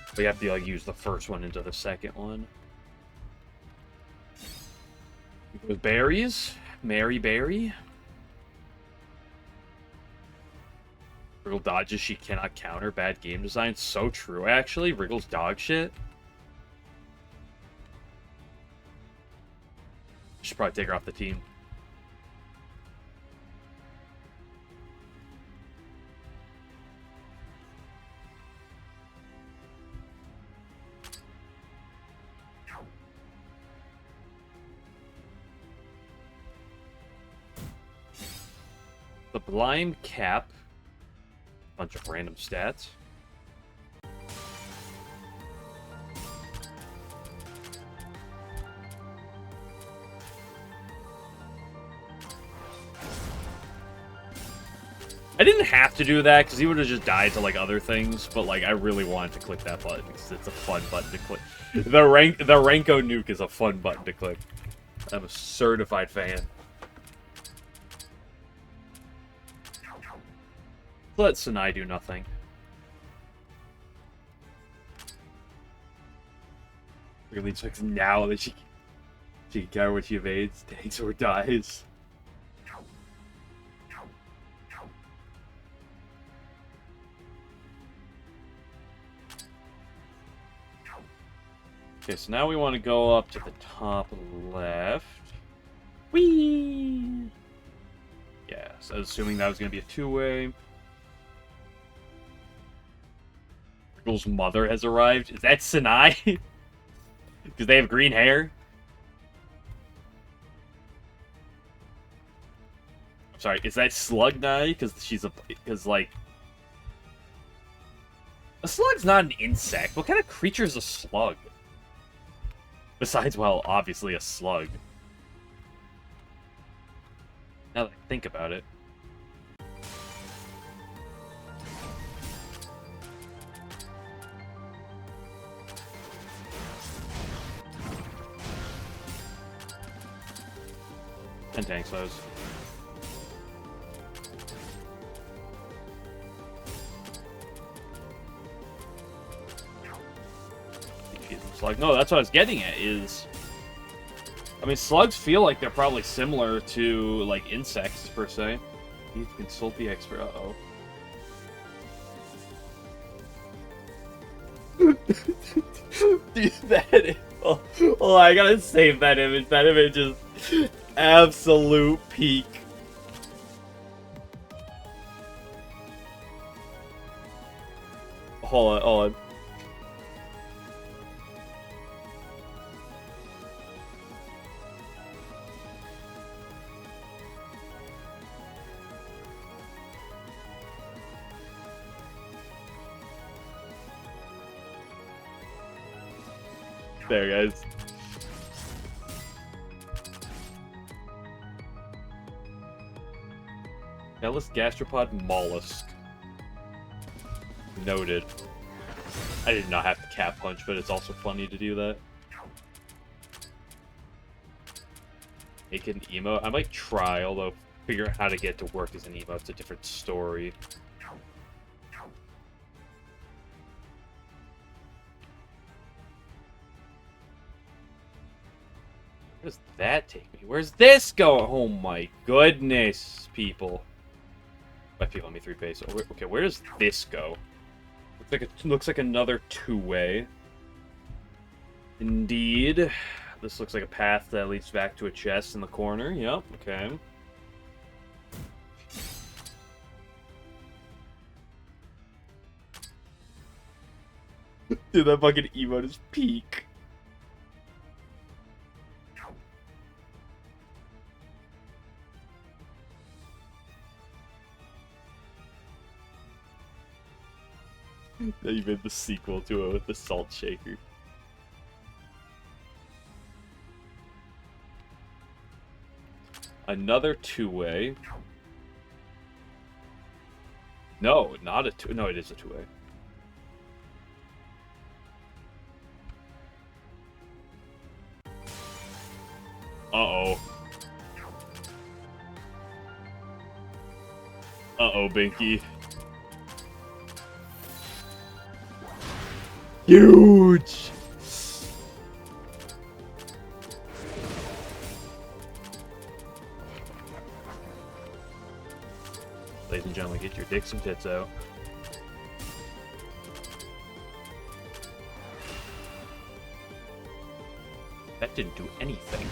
A: But you have to, like, use the first one into the second one. With berries. Mary Berry. Wriggle dodges she cannot counter. Bad game design. So true, actually. Wriggle's dog shit. Should probably take her off the team. The blind cap. Bunch of random stats. I didn't have to do that because he would have just died to like other things, but like I really wanted to click that button because it's a fun button to click. The Renko nuke is a fun button to click. I'm a certified fan. Let Sanai do nothing. Really, like now that she She can counter when she evades, tanks, or dies. Okay, so now we want to go up to the top left. Whee! Yeah, so assuming that was going to be a two-way. Girl's mother has arrived. Is that Sinai? Because they have green hair? I'm sorry, is that Slug Nye? Because she's a... Because, like... A slug's not an insect. What kind of creature is a slug? Besides, well, obviously a slug. Now that I think about it. And tank slows. Slug. No, that's what I was getting at, is... I mean, slugs feel like they're probably similar to, like, insects, per se. You need to consult the expert. Uh-oh. Dude, that... Oh, I gotta save that image. That image is absolute peak. Hold on. There, guys. Hellas gastropod mollusk. Noted. I did not have to cat punch, but it's also funny to do that. Make an emote. I might try, although figure out how to get to work as an emote's a different story. Where does that take me? Where's this going? Oh my goodness, people. By people, I mean 3 base. Oh, okay, where does this go? Looks like another two-way. Indeed. This looks like a path that leads back to a chest in the corner. Yep, okay. Dude, that fucking emote is peak. Now you made the sequel to it with the salt shaker. Another two-way. No, not a two. No, it is a two-way. Uh-oh. Uh-oh, Binky. Huge! Ladies and gentlemen, get your dicks and tits out. That didn't do anything.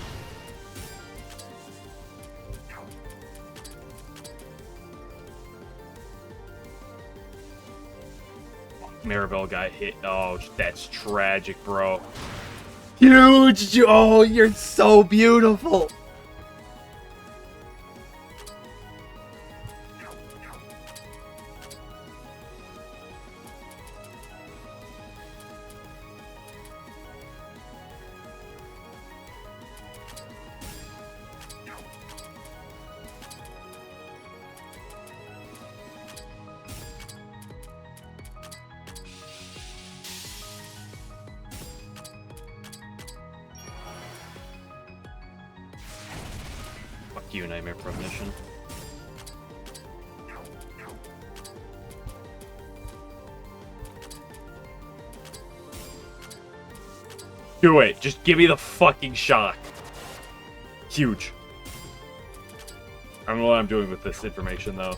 A: Maribel got hit. Oh, that's tragic, bro. Huge! Oh, you're so beautiful! Fuck you, Nightmare Premonition. Do it. Just give me the fucking shock. Huge. I don't know what I'm doing with this information, though.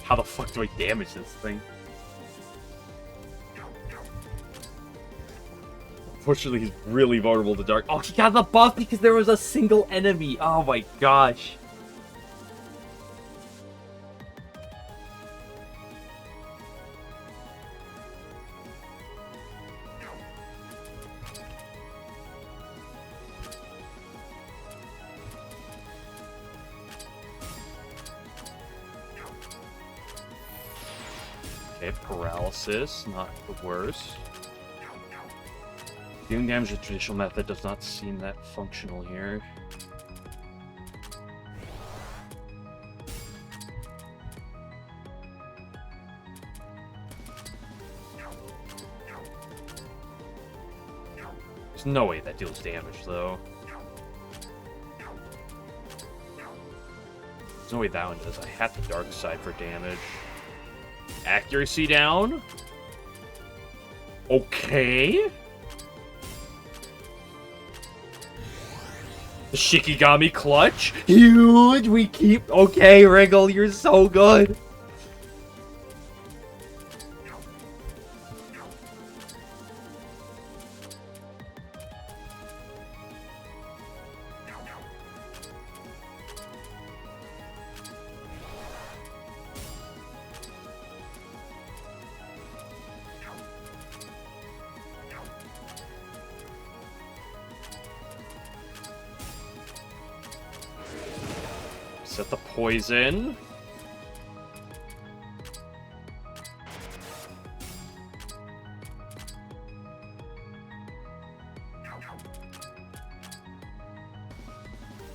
A: How the fuck do I damage this thing? Unfortunately, he's really vulnerable to dark. Oh, he got the buff because there was a single enemy. Oh my gosh. Okay, paralysis, not the worst. Dealing damage with traditional method does not seem that functional here. There's no way that deals damage, though. There's no way that one does. I have the dark side for damage. Accuracy down? Okay. The Shikigami clutch? Huge! We keep... Okay, Wriggle, you're so good! Set the poison.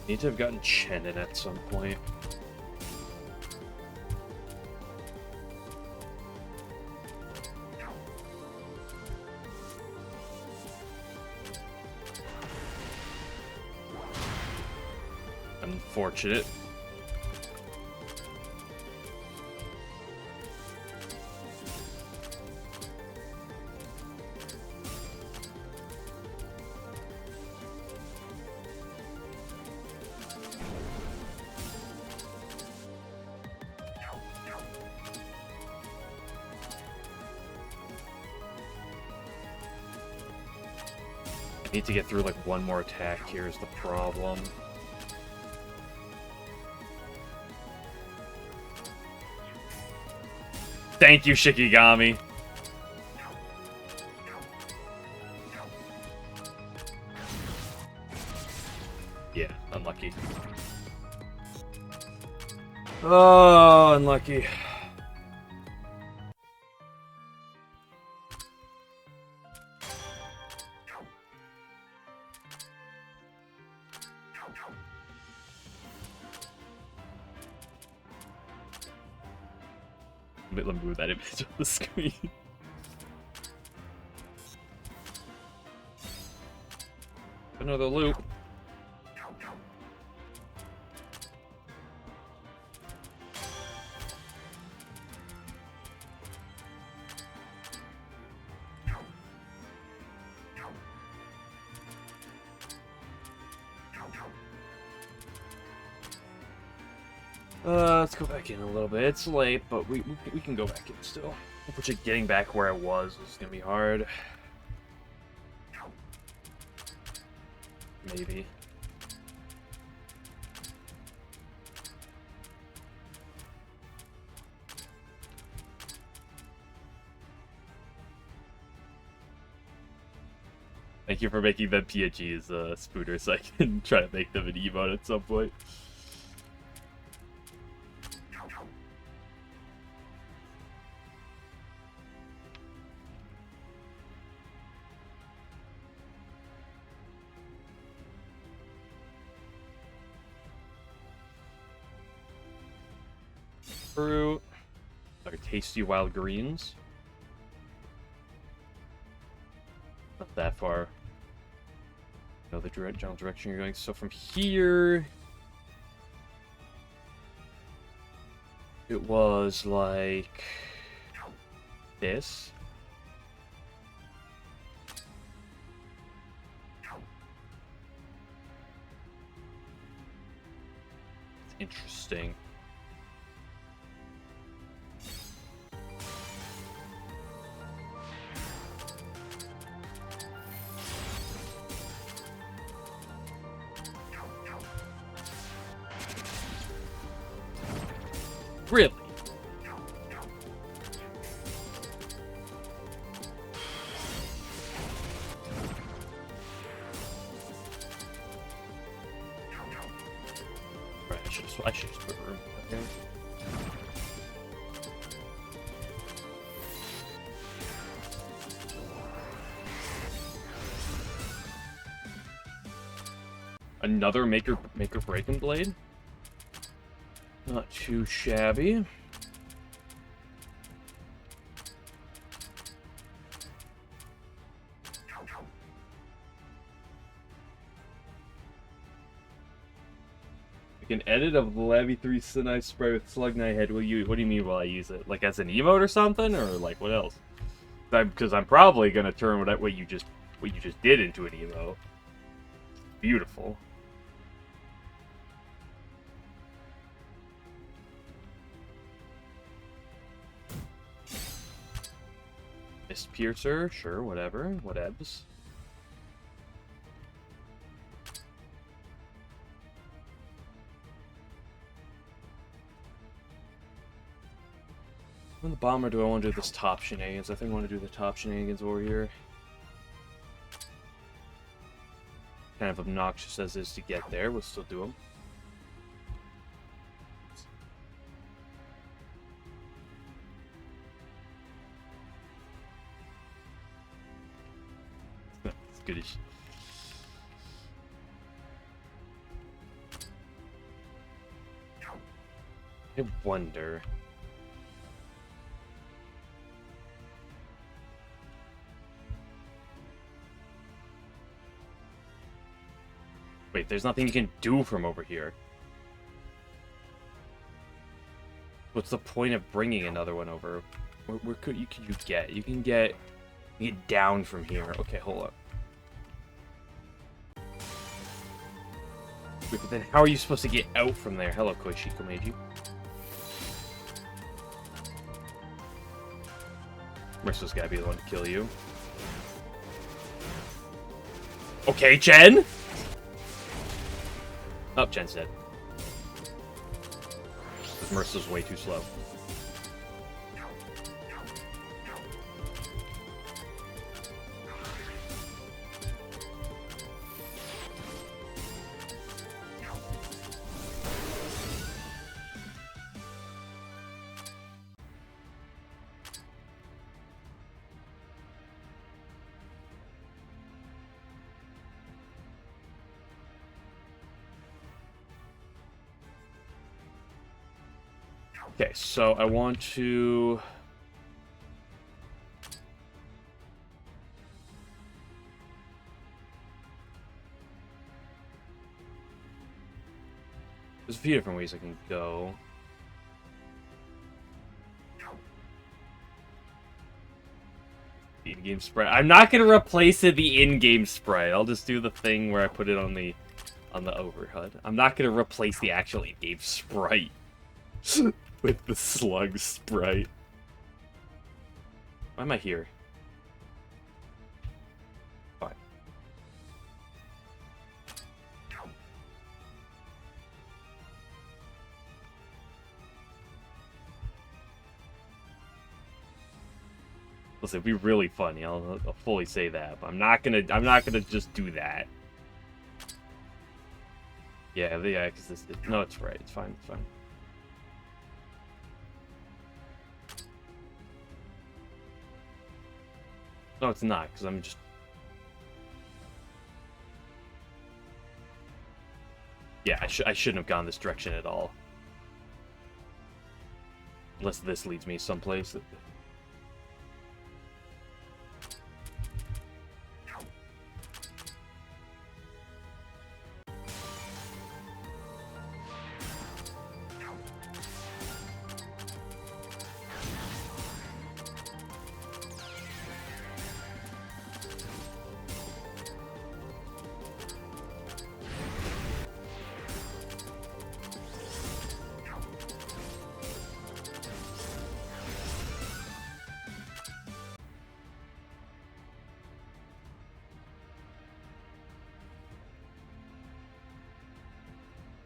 A: Need to have gotten Chen in at some point. Unfortunate. I need to get through like one more attack here is the problem. Thank you, Shikigami. Yeah, unlucky. Oh, unlucky. Let me move that image on the screen. Another loop. Let's go back in a little bit. It's late, but we can go back in still. Which getting back where I was is gonna be hard. Maybe. Thank you for making them PNGs, Spooter, so I can try to make them an emote at some point. Fruit. Our tasty wild greens. Not that far. Know the general direction you're going. So from here, it was like this. Interesting. Really? Right, I should just put room. Okay. Another maker breaking blade? Not too shabby. An edit of the Labyrinth 3 Sinai spray with Slug Knight head. What do you mean while I use it? Like as an emote or something, or like what else? Because I'm probably gonna turn what you just did into an emote. Beautiful. Mist Piercer, sure, whatever, whatevs. On the bomber, do I want to do this top shenanigans? I think I want to do the top shenanigans over here. Kind of obnoxious as is to get there, we'll still do them. It's good as... I wonder... Wait, there's nothing you can do from over here. What's the point of bringing another one over? Where could you get? You can get down from here. Okay, hold up. Wait, but then how are you supposed to get out from there? Hello, Koishiko Meiji. Mercer's gotta be the one to kill you. Okay, Chen! Oh, Chen's dead. Because Mercer's way too slow. Okay, so I want to... There's a few different ways I can go. The in-game sprite. I'm not going to replace it the in-game sprite. I'll just do the thing where I put it on the overhead. I'm not going to replace the actual in-game sprite. With the slug sprite. Why am I here? Fine. Listen, it'd be really funny. I'll fully say that, but I'm not gonna just do that. Yeah, because no, it's right. It's fine. It's fine. No, it's not, because I'm just... Yeah, I shouldn't have gone this direction at all. Unless this leads me someplace.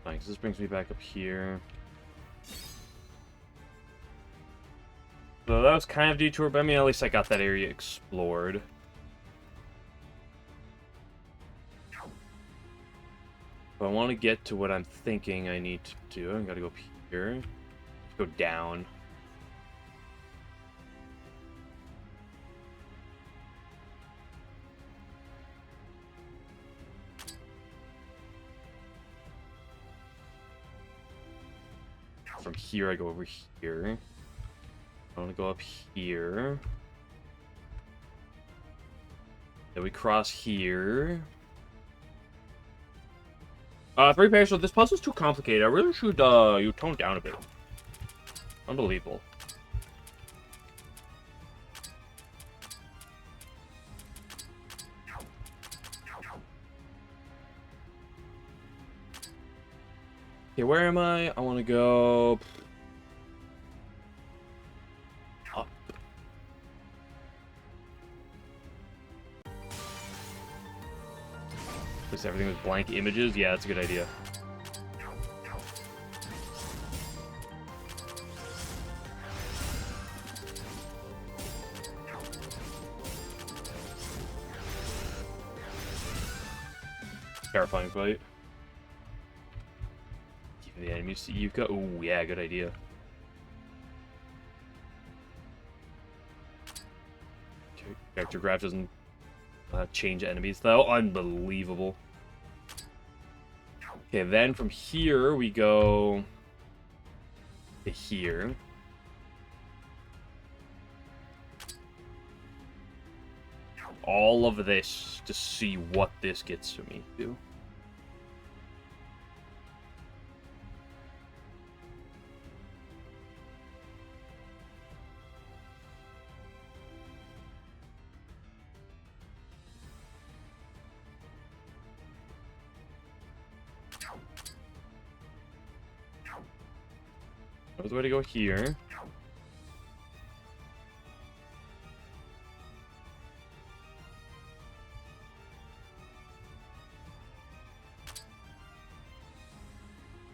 A: Fine, 'cause this brings me back up here. So that was kind of detour, but I mean, at least I got that area explored. If I want to get to what I'm thinking I need to do, I gotta go up here. Go down. From here, I go over here. I want to go up here. Then we cross here. Very patient. This puzzle's too complicated. I really should you tone down a bit. Unbelievable. Okay, where am I? I want to go up. Replace everything with blank images? Yeah, that's a good idea. Terrifying fight. Give the enemies to Yuka. Ooh, yeah, good idea. Character graph doesn't change enemies, though. Unbelievable. Okay, then from here we go to here. All of this to see what this gets to me to. There's a way to go here.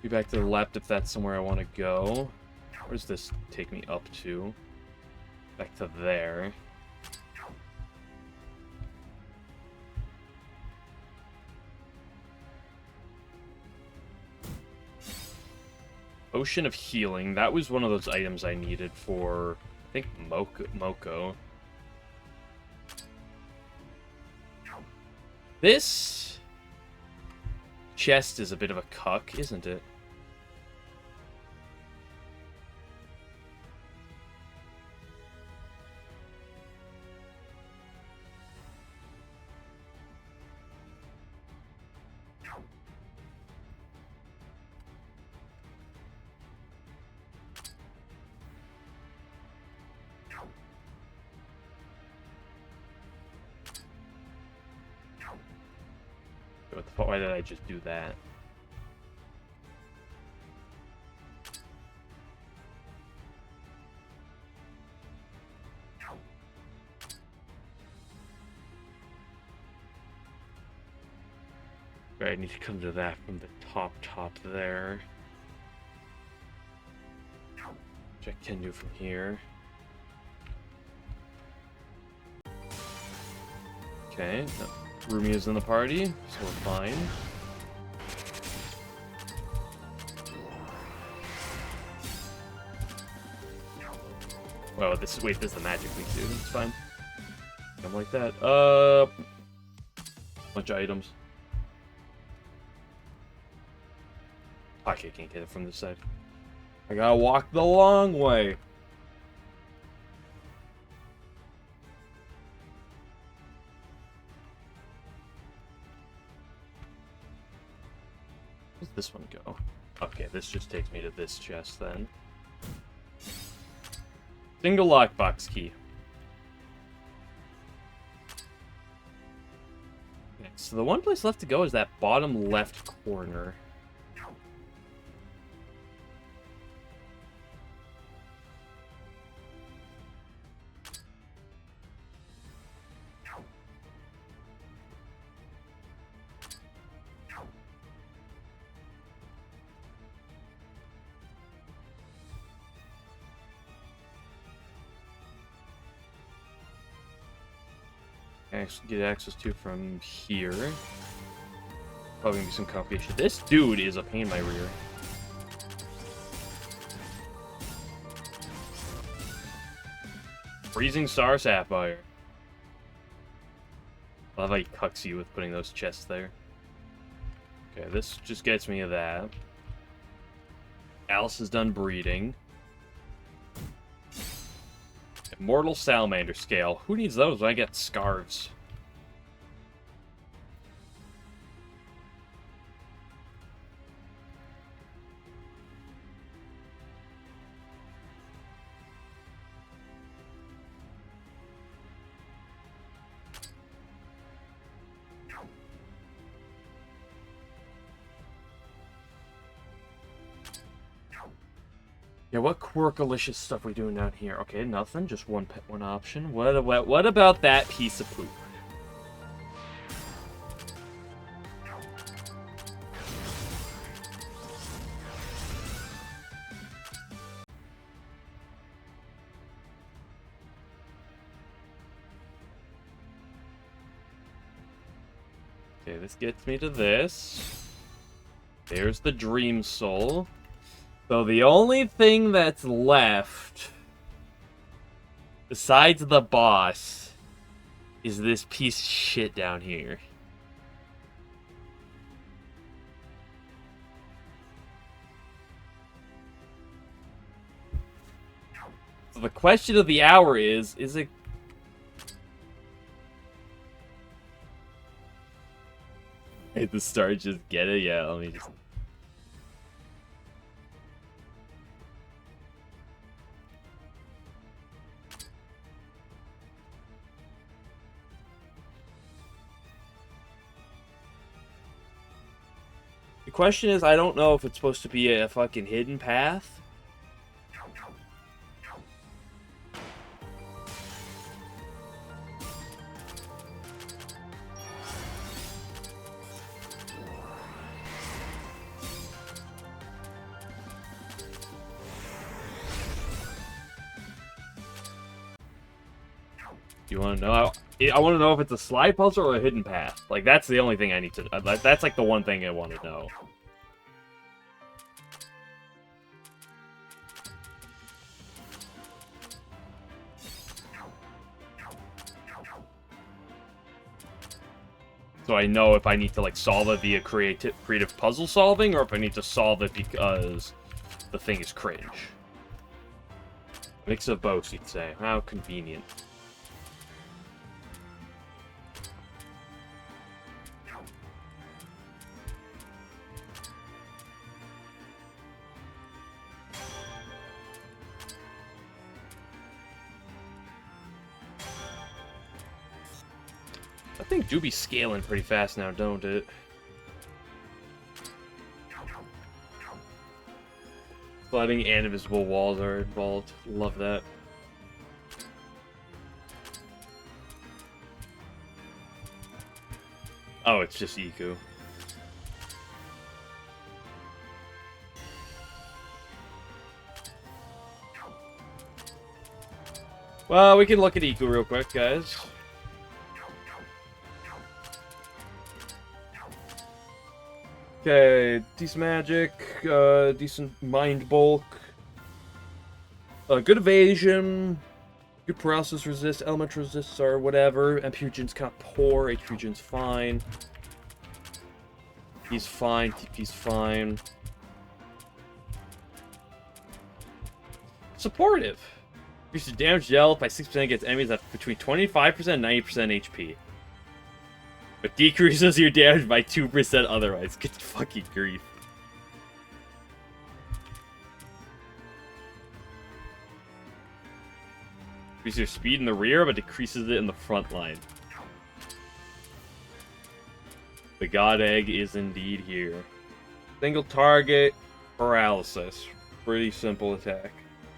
A: Be back to the left if that's somewhere I want to go. Where does this take me up to? Back to there. Ocean of Healing. That was one of those items I needed for, I think, Moko. This chest is a bit of a cuck, isn't it? What the fuck? Why did I just do that? Right, I need to come to that from the top there. Which I can do from here. Okay, no. Rumia's in the party, so we're fine. Well, this is the magic week, dude. It's fine. I'm like that. Bunch of items. Okay, can't get it from this side. I gotta walk the long way. Where's this one go? Okay, this just takes me to this chest then. Single lockbox key. Okay, so the one place left to go is that bottom left corner. get access to from here. Probably gonna be some complication. This dude is a pain in my rear. Freezing Star Sapphire. I love how he cucks you with putting those chests there. Okay, this just gets me to that. Alice is done breeding. Immortal Salamander Scale. Who needs those when I get scarves? Yeah, what quirkalicious stuff we doing down here? Okay, nothing. Just one option. What about that piece of poop? Okay, this gets me to this. There's the Dream Soul. So the only thing that's left, besides the boss, is this piece of shit down here. So the question of the hour is it... Did the star just get it? Yeah, let me just... The question is, I don't know if it's supposed to be a fucking hidden path. You want to know? I want to know if it's a slide puzzle or a hidden path. Like, that's the only thing I need to... That's, like, the one thing I want to know. So I know if I need to, like, solve it via creative puzzle solving, or if I need to solve it because the thing is cringe. Mix of both, you'd say. How convenient. That thing do be scaling pretty fast now, don't it? Sliding and invisible walls are involved. Love that. Oh, it's just Iku. Well, we can look at Iku real quick, guys. Okay, decent magic, decent mind bulk, good evasion, good paralysis resist, element resist, or whatever. MP regen's kind of poor, HP regen's fine. He's fine, TP's fine. Supportive. Increases damage dealt by 6% against enemies at between 25% and 90% HP. But decreases your damage by 2% otherwise. Good fucking grief. Increases your speed in the rear, but decreases it in the front line. The God Egg is indeed here. Single target paralysis. Pretty simple attack.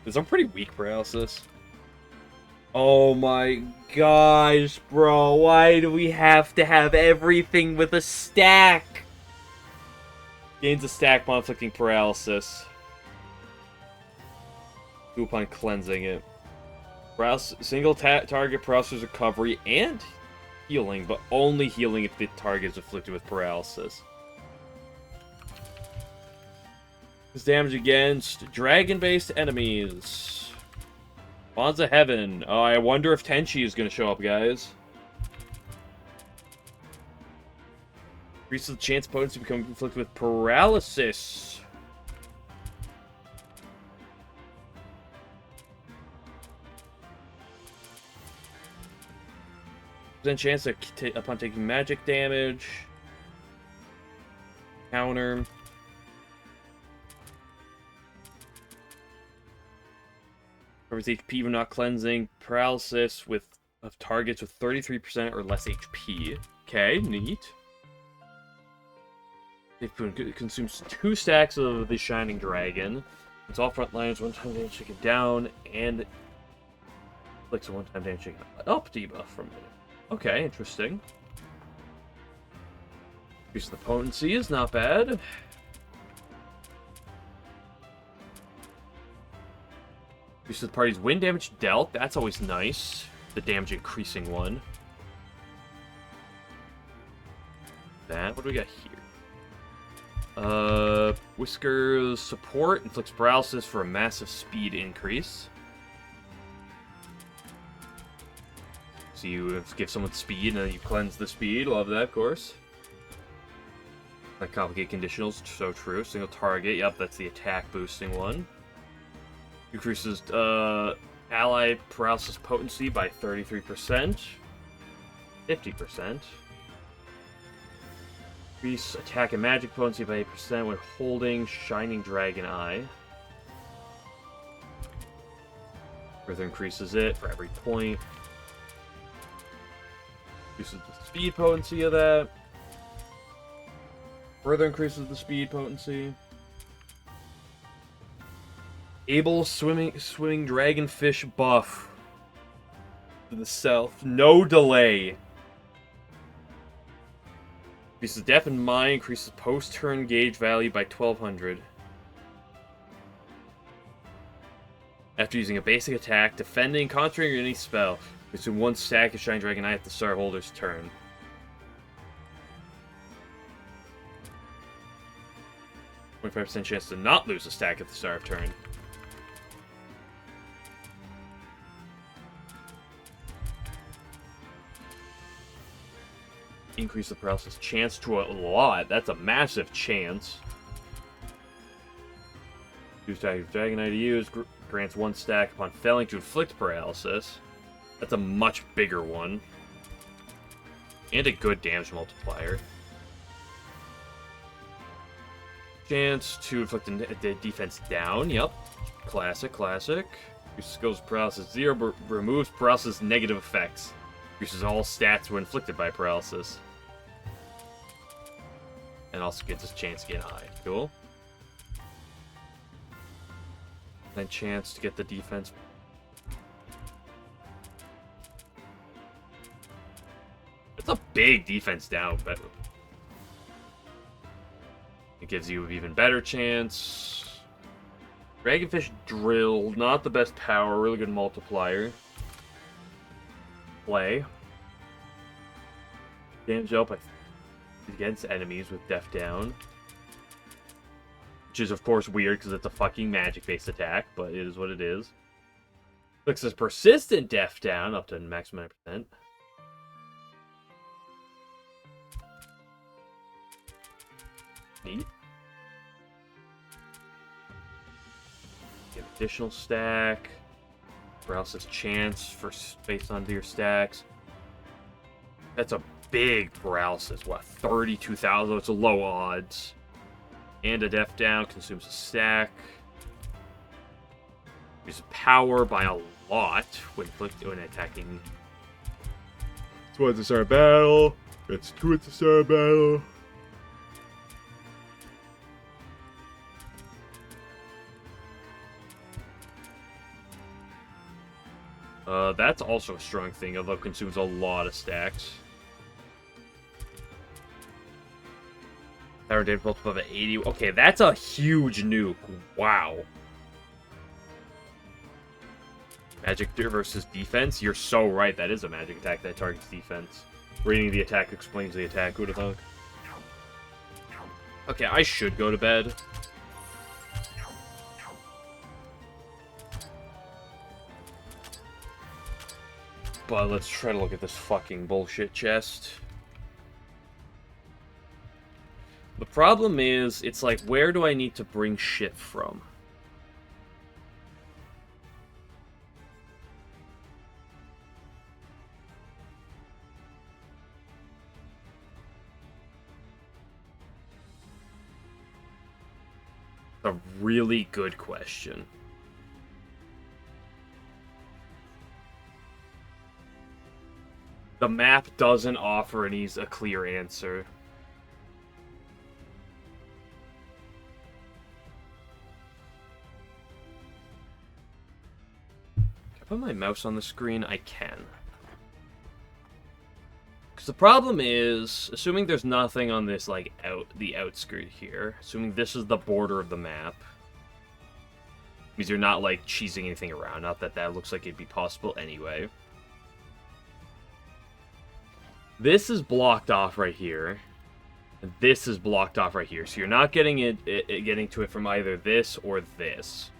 A: It's a pretty weak paralysis. Oh my gosh, bro. Why do we have to have everything with a stack? Gains a stack by inflicting paralysis. Do upon cleansing it. Single target paralysis recovery and healing, but only healing if the target is afflicted with paralysis. This damage against dragon-based enemies. Wands of Heaven. Oh, I wonder if Tenchi is going to show up, guys. Increases the chance opponents to become inflicted with paralysis. Percent chance upon taking magic damage. Counter. Covers HP even not cleansing. Paralysis of targets with 33% or less HP. Okay, neat. It consumes 2 stacks of the Shining Dragon. It's all front lines, 1-time damage taken down, and inflicts a 1-time damage taken up debuff from it. Okay, interesting. Increase the potency is not bad. Increase the party's wind damage dealt. That's always nice. The damage increasing one. That. What do we got here? Whisker's support inflicts paralysis for a massive speed increase. So you give someone speed and then you cleanse the speed. Love that, of course. Like complicate conditionals, so true. Single target, yep, that's the attack boosting one. Increases ally paralysis potency by 33%. 50%. Increase attack and magic potency by 8% when holding Shining Dragon Eye. Further increases it for every point. Increases the speed potency of that. Further increases the speed potency. Able swimming dragonfish buff to the south. No delay. Increases Death and Mind, increases post-turn gauge value by 1200. After using a basic attack, defending, countering any spell. Consume 1 stack of Shining Dragon Eye at the Star Holder's turn. %25 chance to not lose a stack at the start of turn. Increase the paralysis chance to a lot. That's a massive chance. Use Dragon Eye to use. Grants 1 stack upon failing to inflict paralysis. That's a much bigger one. And a good damage multiplier. Chance to inflict the defense down. Yep. Classic, classic. Uses skills paralysis 0, but removes paralysis negative effects. Uses all stats when inflicted by paralysis. And also gets his chance to get high. Cool. Then chance to get the defense. It's a big defense down, but it gives you an even better chance. Dragonfish Drill, not the best power, really good multiplier. Play. Damage up against enemies with Death Down. Which is, of course, weird because it's a fucking magic-based attack, but it is what it is. Looks as persistent Death Down up to maximum 9%. Neat. Get additional stack. Paralysis chance based on your stacks. That's a big paralysis. What, 32,000? It's a low odds. And a Death Down consumes a stack. Uses power by a lot when attacking. It's 1 at the start of battle. It's 2 at the start of battle. That's also a strong thing, although it consumes a lot of stacks. Power damage multiple of 80. Okay, that's a huge nuke. Wow. Magic versus defense? You're so right. That is a magic attack that targets defense. Reading the attack explains the attack, who'd have thought? Okay, I should go to bed. But let's try to look at this fucking bullshit chest. The problem is, it's like, where do I need to bring shit from? A really good question. The map doesn't offer a clear answer. Can I put my mouse on the screen? I can. Because the problem is, assuming there's nothing on this, like, the outskirt here, assuming this is the border of the map, means you're not, like, cheesing anything around. Not that that looks like it'd be possible anyway. This is blocked off right here. And this is blocked off right here. So you're not getting getting to it from either this or this.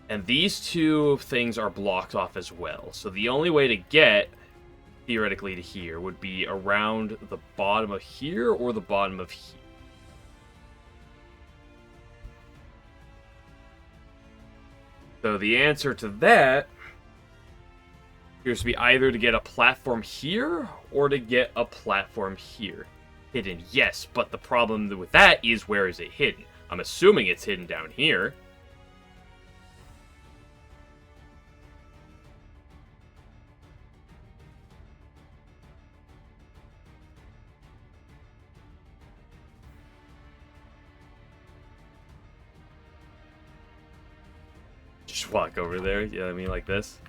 A: And these two things are blocked off as well. So the only way to get, theoretically, to here would be around the bottom of here or the bottom of here. So the answer to that appears to be either to get a platform here or to get a platform here. Hidden, yes, but the problem with that is, where is it hidden? I'm assuming it's hidden down here. Just walk over there, you know what I mean, like this.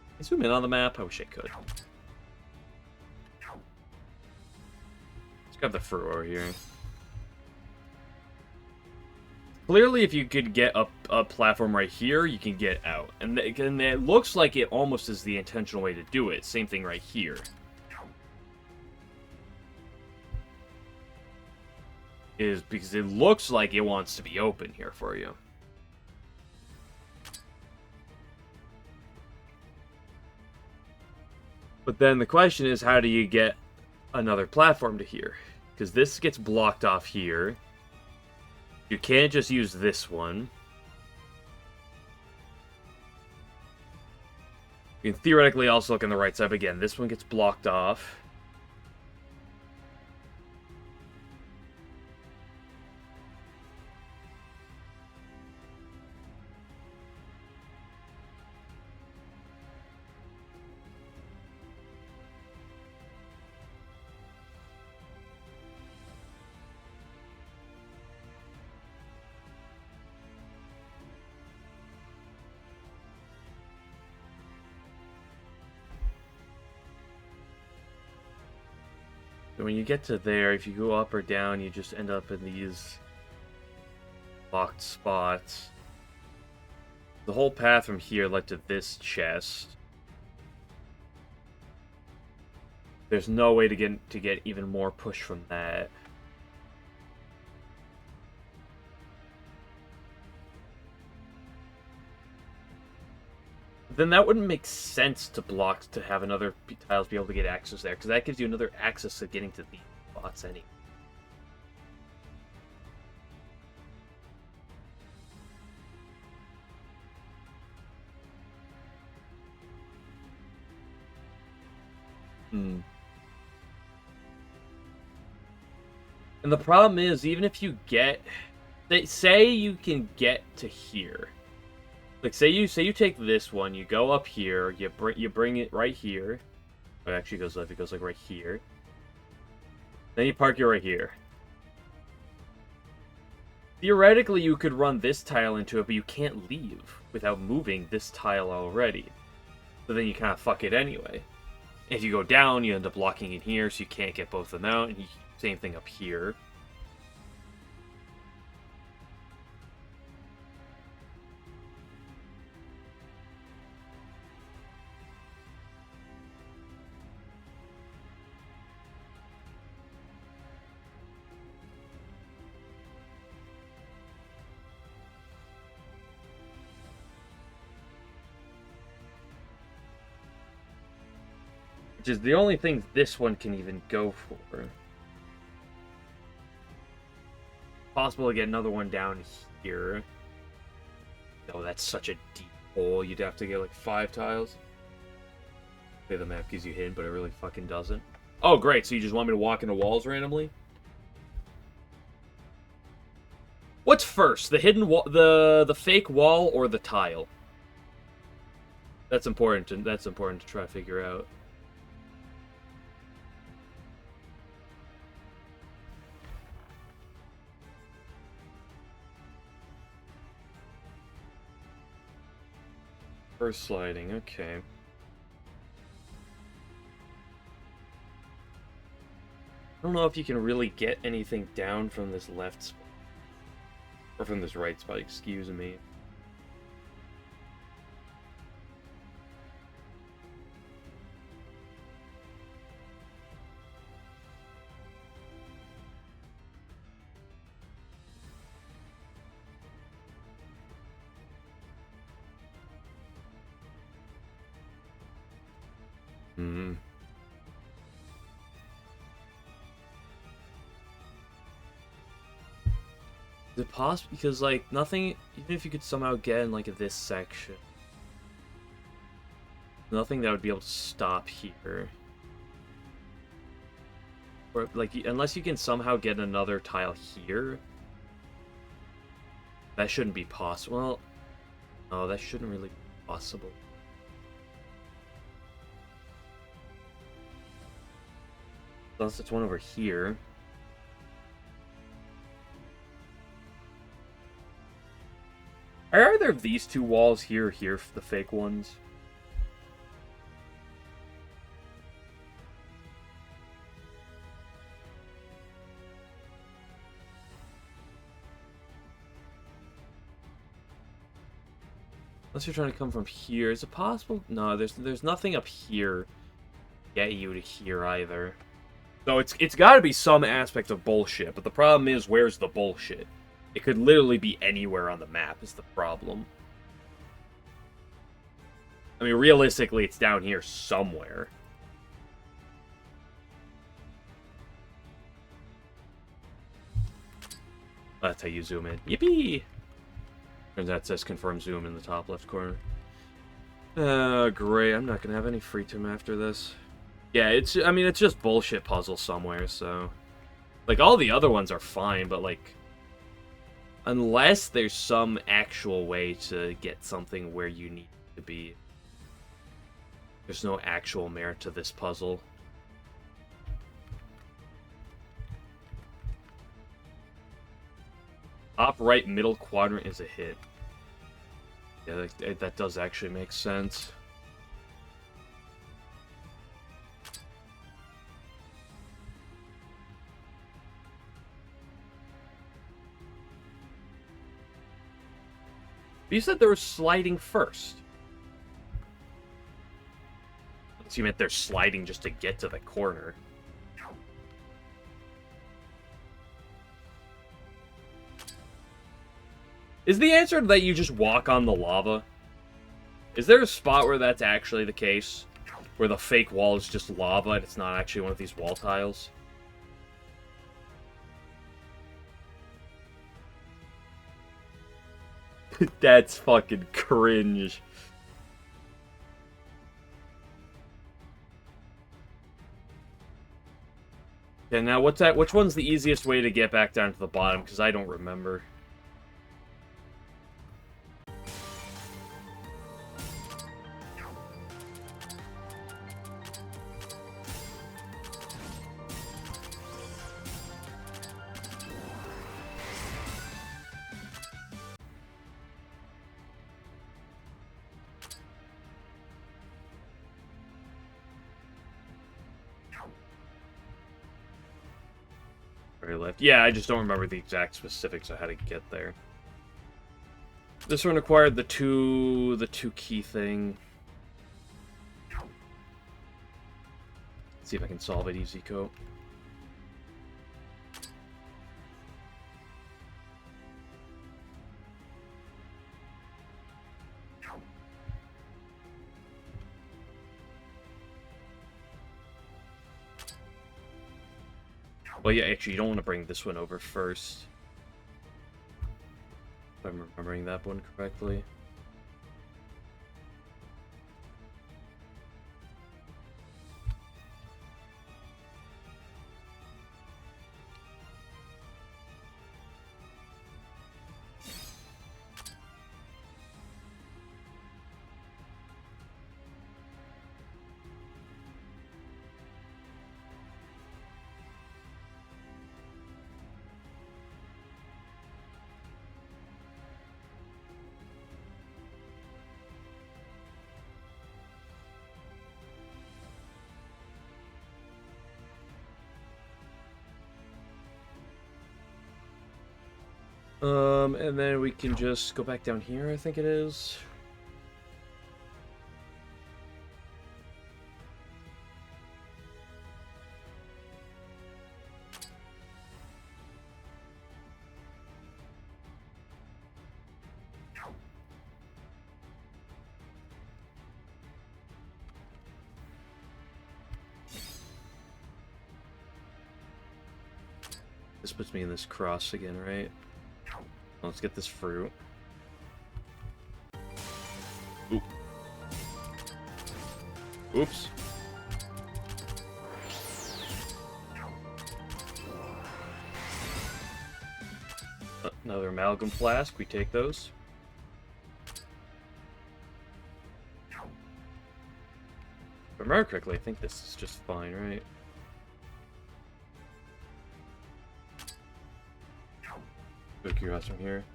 A: Can I zoom in on the map? I wish I could. Let's grab the fruit over here. Clearly, if you could get a platform right here, you can get out. And it looks like it almost is the intentional way to do it. Same thing right here. Is because it looks like it wants to be open here for you. But then the question is, how do you get another platform to here? Because this gets blocked off here. You can't just use this one. You can theoretically also look on the right side, but again, this one gets blocked off. So when you get to there, if you go up or down, you just end up in these locked spots. The whole path from here led to this chest. There's no way to get even more push from that. Then that wouldn't make sense to have another tiles be able to get access there, because that gives you another access to getting to these spots anyway. And the problem is, even if you get, say you can get to here. Like, say you take this one, you go up here, you bring it right here. Oh, it actually goes left, it goes like right here. Then you park it right here. Theoretically, you could run this tile into it, but you can't leave without moving this tile already. So then you kind of fuck it anyway. If you go down, you end up locking in here, so you can't get both of them out. And same thing up here. Which is the only thing this one can even go for. Possible to get another one down here. Oh, that's such a deep hole. You'd have to get like 5 tiles. Okay, the map gives you hidden, but it really fucking doesn't. Oh, great. So you just want me to walk into walls randomly? What's first? The hidden wall, the fake wall, or the tile? That's important to try to figure out. First sliding, okay. I don't know if you can really get anything down from this left spot. Or from this right spot, excuse me. Hmm. Is it possible? Because, like, nothing... Even if you could somehow get in, like, this section... Nothing that would be able to stop here. Or, like, unless you can somehow get another tile here... That shouldn't be possible. Well, no, that shouldn't really be possible. Unless it's one over here. Are either of these two walls here the fake ones? Unless you're trying to come from here. Is it possible? No, there's nothing up here to get you to here either. So it's got to be some aspect of bullshit, but the problem is, where's the bullshit? It could literally be anywhere on the map is the problem. I mean, realistically, it's down here somewhere. That's how you zoom in. Yippee! Turns out it says confirm zoom in the top left corner. Great. I'm not gonna have any free time after this. Yeah, I mean, it's just bullshit puzzle somewhere, so... Like, all the other ones are fine, but, like... Unless there's some actual way to get something where you need to be. There's no actual merit to this puzzle. Top right middle quadrant is a hit. Yeah, that does actually make sense. But you said there was sliding first. So you meant they're sliding just to get to the corner. Is the answer that you just walk on the lava? Is there a spot where that's actually the case? Where the fake wall is just lava and it's not actually one of these wall tiles? That's fucking cringe. Yeah, now what's that? Which one's the easiest way to get back down to the bottom? Because I don't remember. Left. Yeah, I just don't remember the exact specifics of how to get there. This one required the two key thing. Let's see if I can solve it easy code. Well, yeah, actually, you don't want to bring this one over first. If I'm remembering that one correctly. And then we can just go back down here, I think it is. This puts me in this cross again, right? Let's get this fruit. Oop. Oops. Another amalgam flask. We take those. If I remember correctly, I think this is just fine, right? Go curious from here.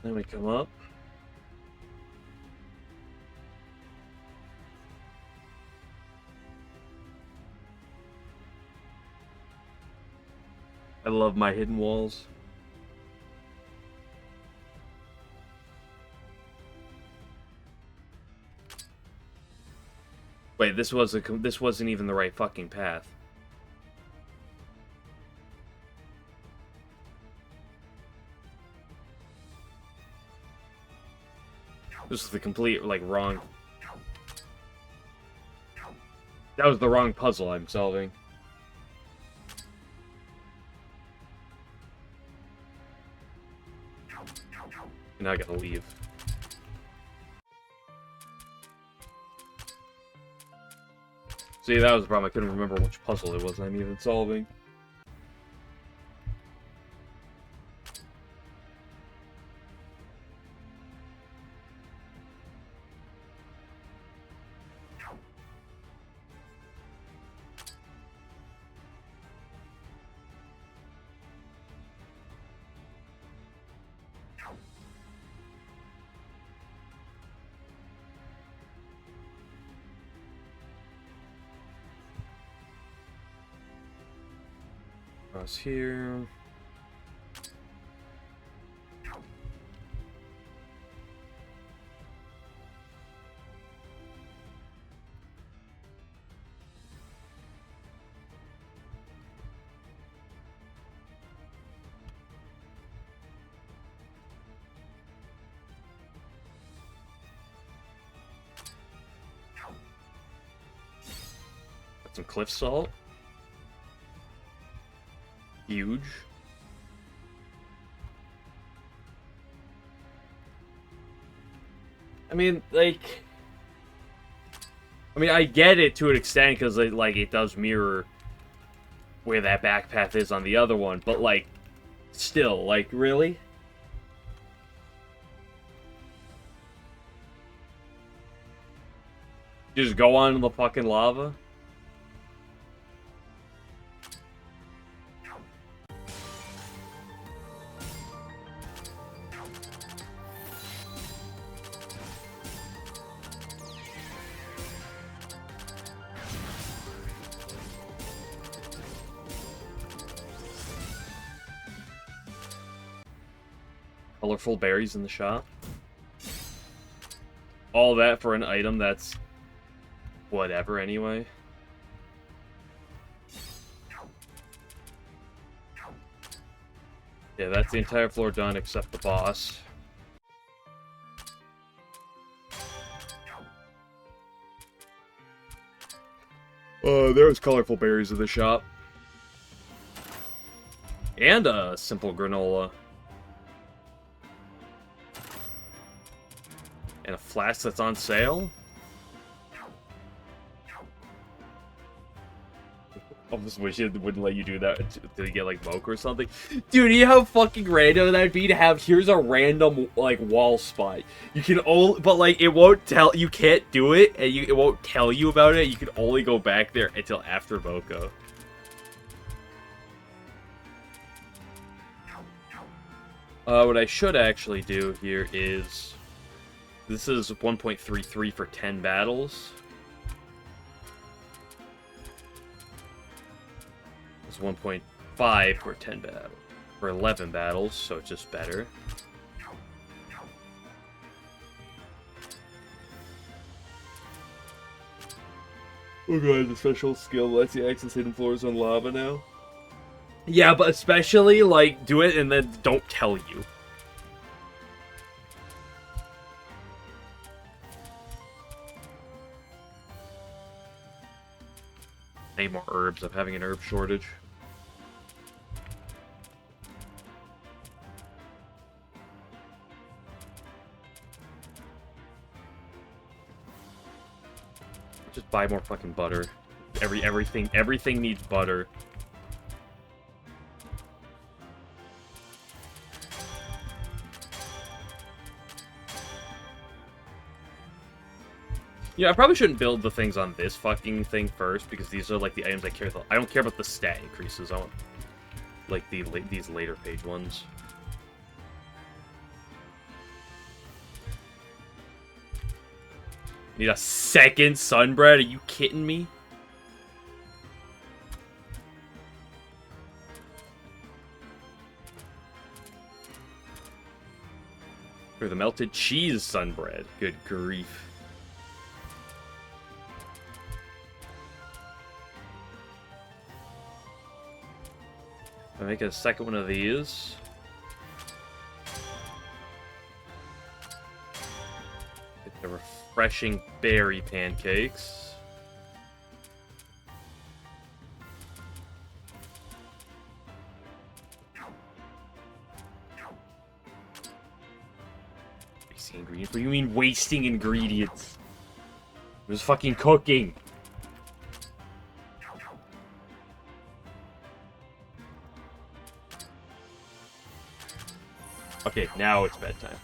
A: Then we come up. I love my hidden walls. Wait, this wasn't even the right fucking path. This is the complete, like, wrong... That was the wrong puzzle I'm solving. Now I gotta leave. See, that was the problem. I couldn't remember which puzzle it was I'm even solving. Across here. Got some cliff salt. Huge. I mean, like... I mean, I get it to an extent, because, like, it does mirror where that back path is on the other one, but, like, still, like, really? Just go on the fucking lava? Colorful berries in the shop. All that for an item that's whatever anyway. Yeah, that's the entire floor done except the boss. There's colorful berries in the shop. And a simple granola. And a flask that's on sale. I just wish it wouldn't let you do that until you get, like, mocha or something. Dude, you know how fucking random that'd be to have, here's a random, like, wall spot. You can only, but, like, it won't tell, you can't do it, and it won't tell you about it. You can only go back there until after mocha. What I should actually do here is, this is 1.33 for 10 battles. It's 1.5 for 10 battles, for 11 battles, so it's just better. Oh god, the special skill lets you access hidden floors on lava now. Yeah, but especially, like, do it and then don't tell you. I need more herbs. I'm having an herb shortage. Just buy more fucking butter. Everything needs butter. Yeah, I probably shouldn't build the things on this fucking thing first, because these are, like, the items I care about. I don't care about the stat increases. I want, like, these later page ones. Need a second sunbread? Are you kidding me? Or the melted cheese sunbread. Good grief. I make a second one of these. Get the refreshing berry pancakes. Wasting ingredients? What do you mean wasting ingredients? I'm just fucking cooking. Okay, now it's bedtime.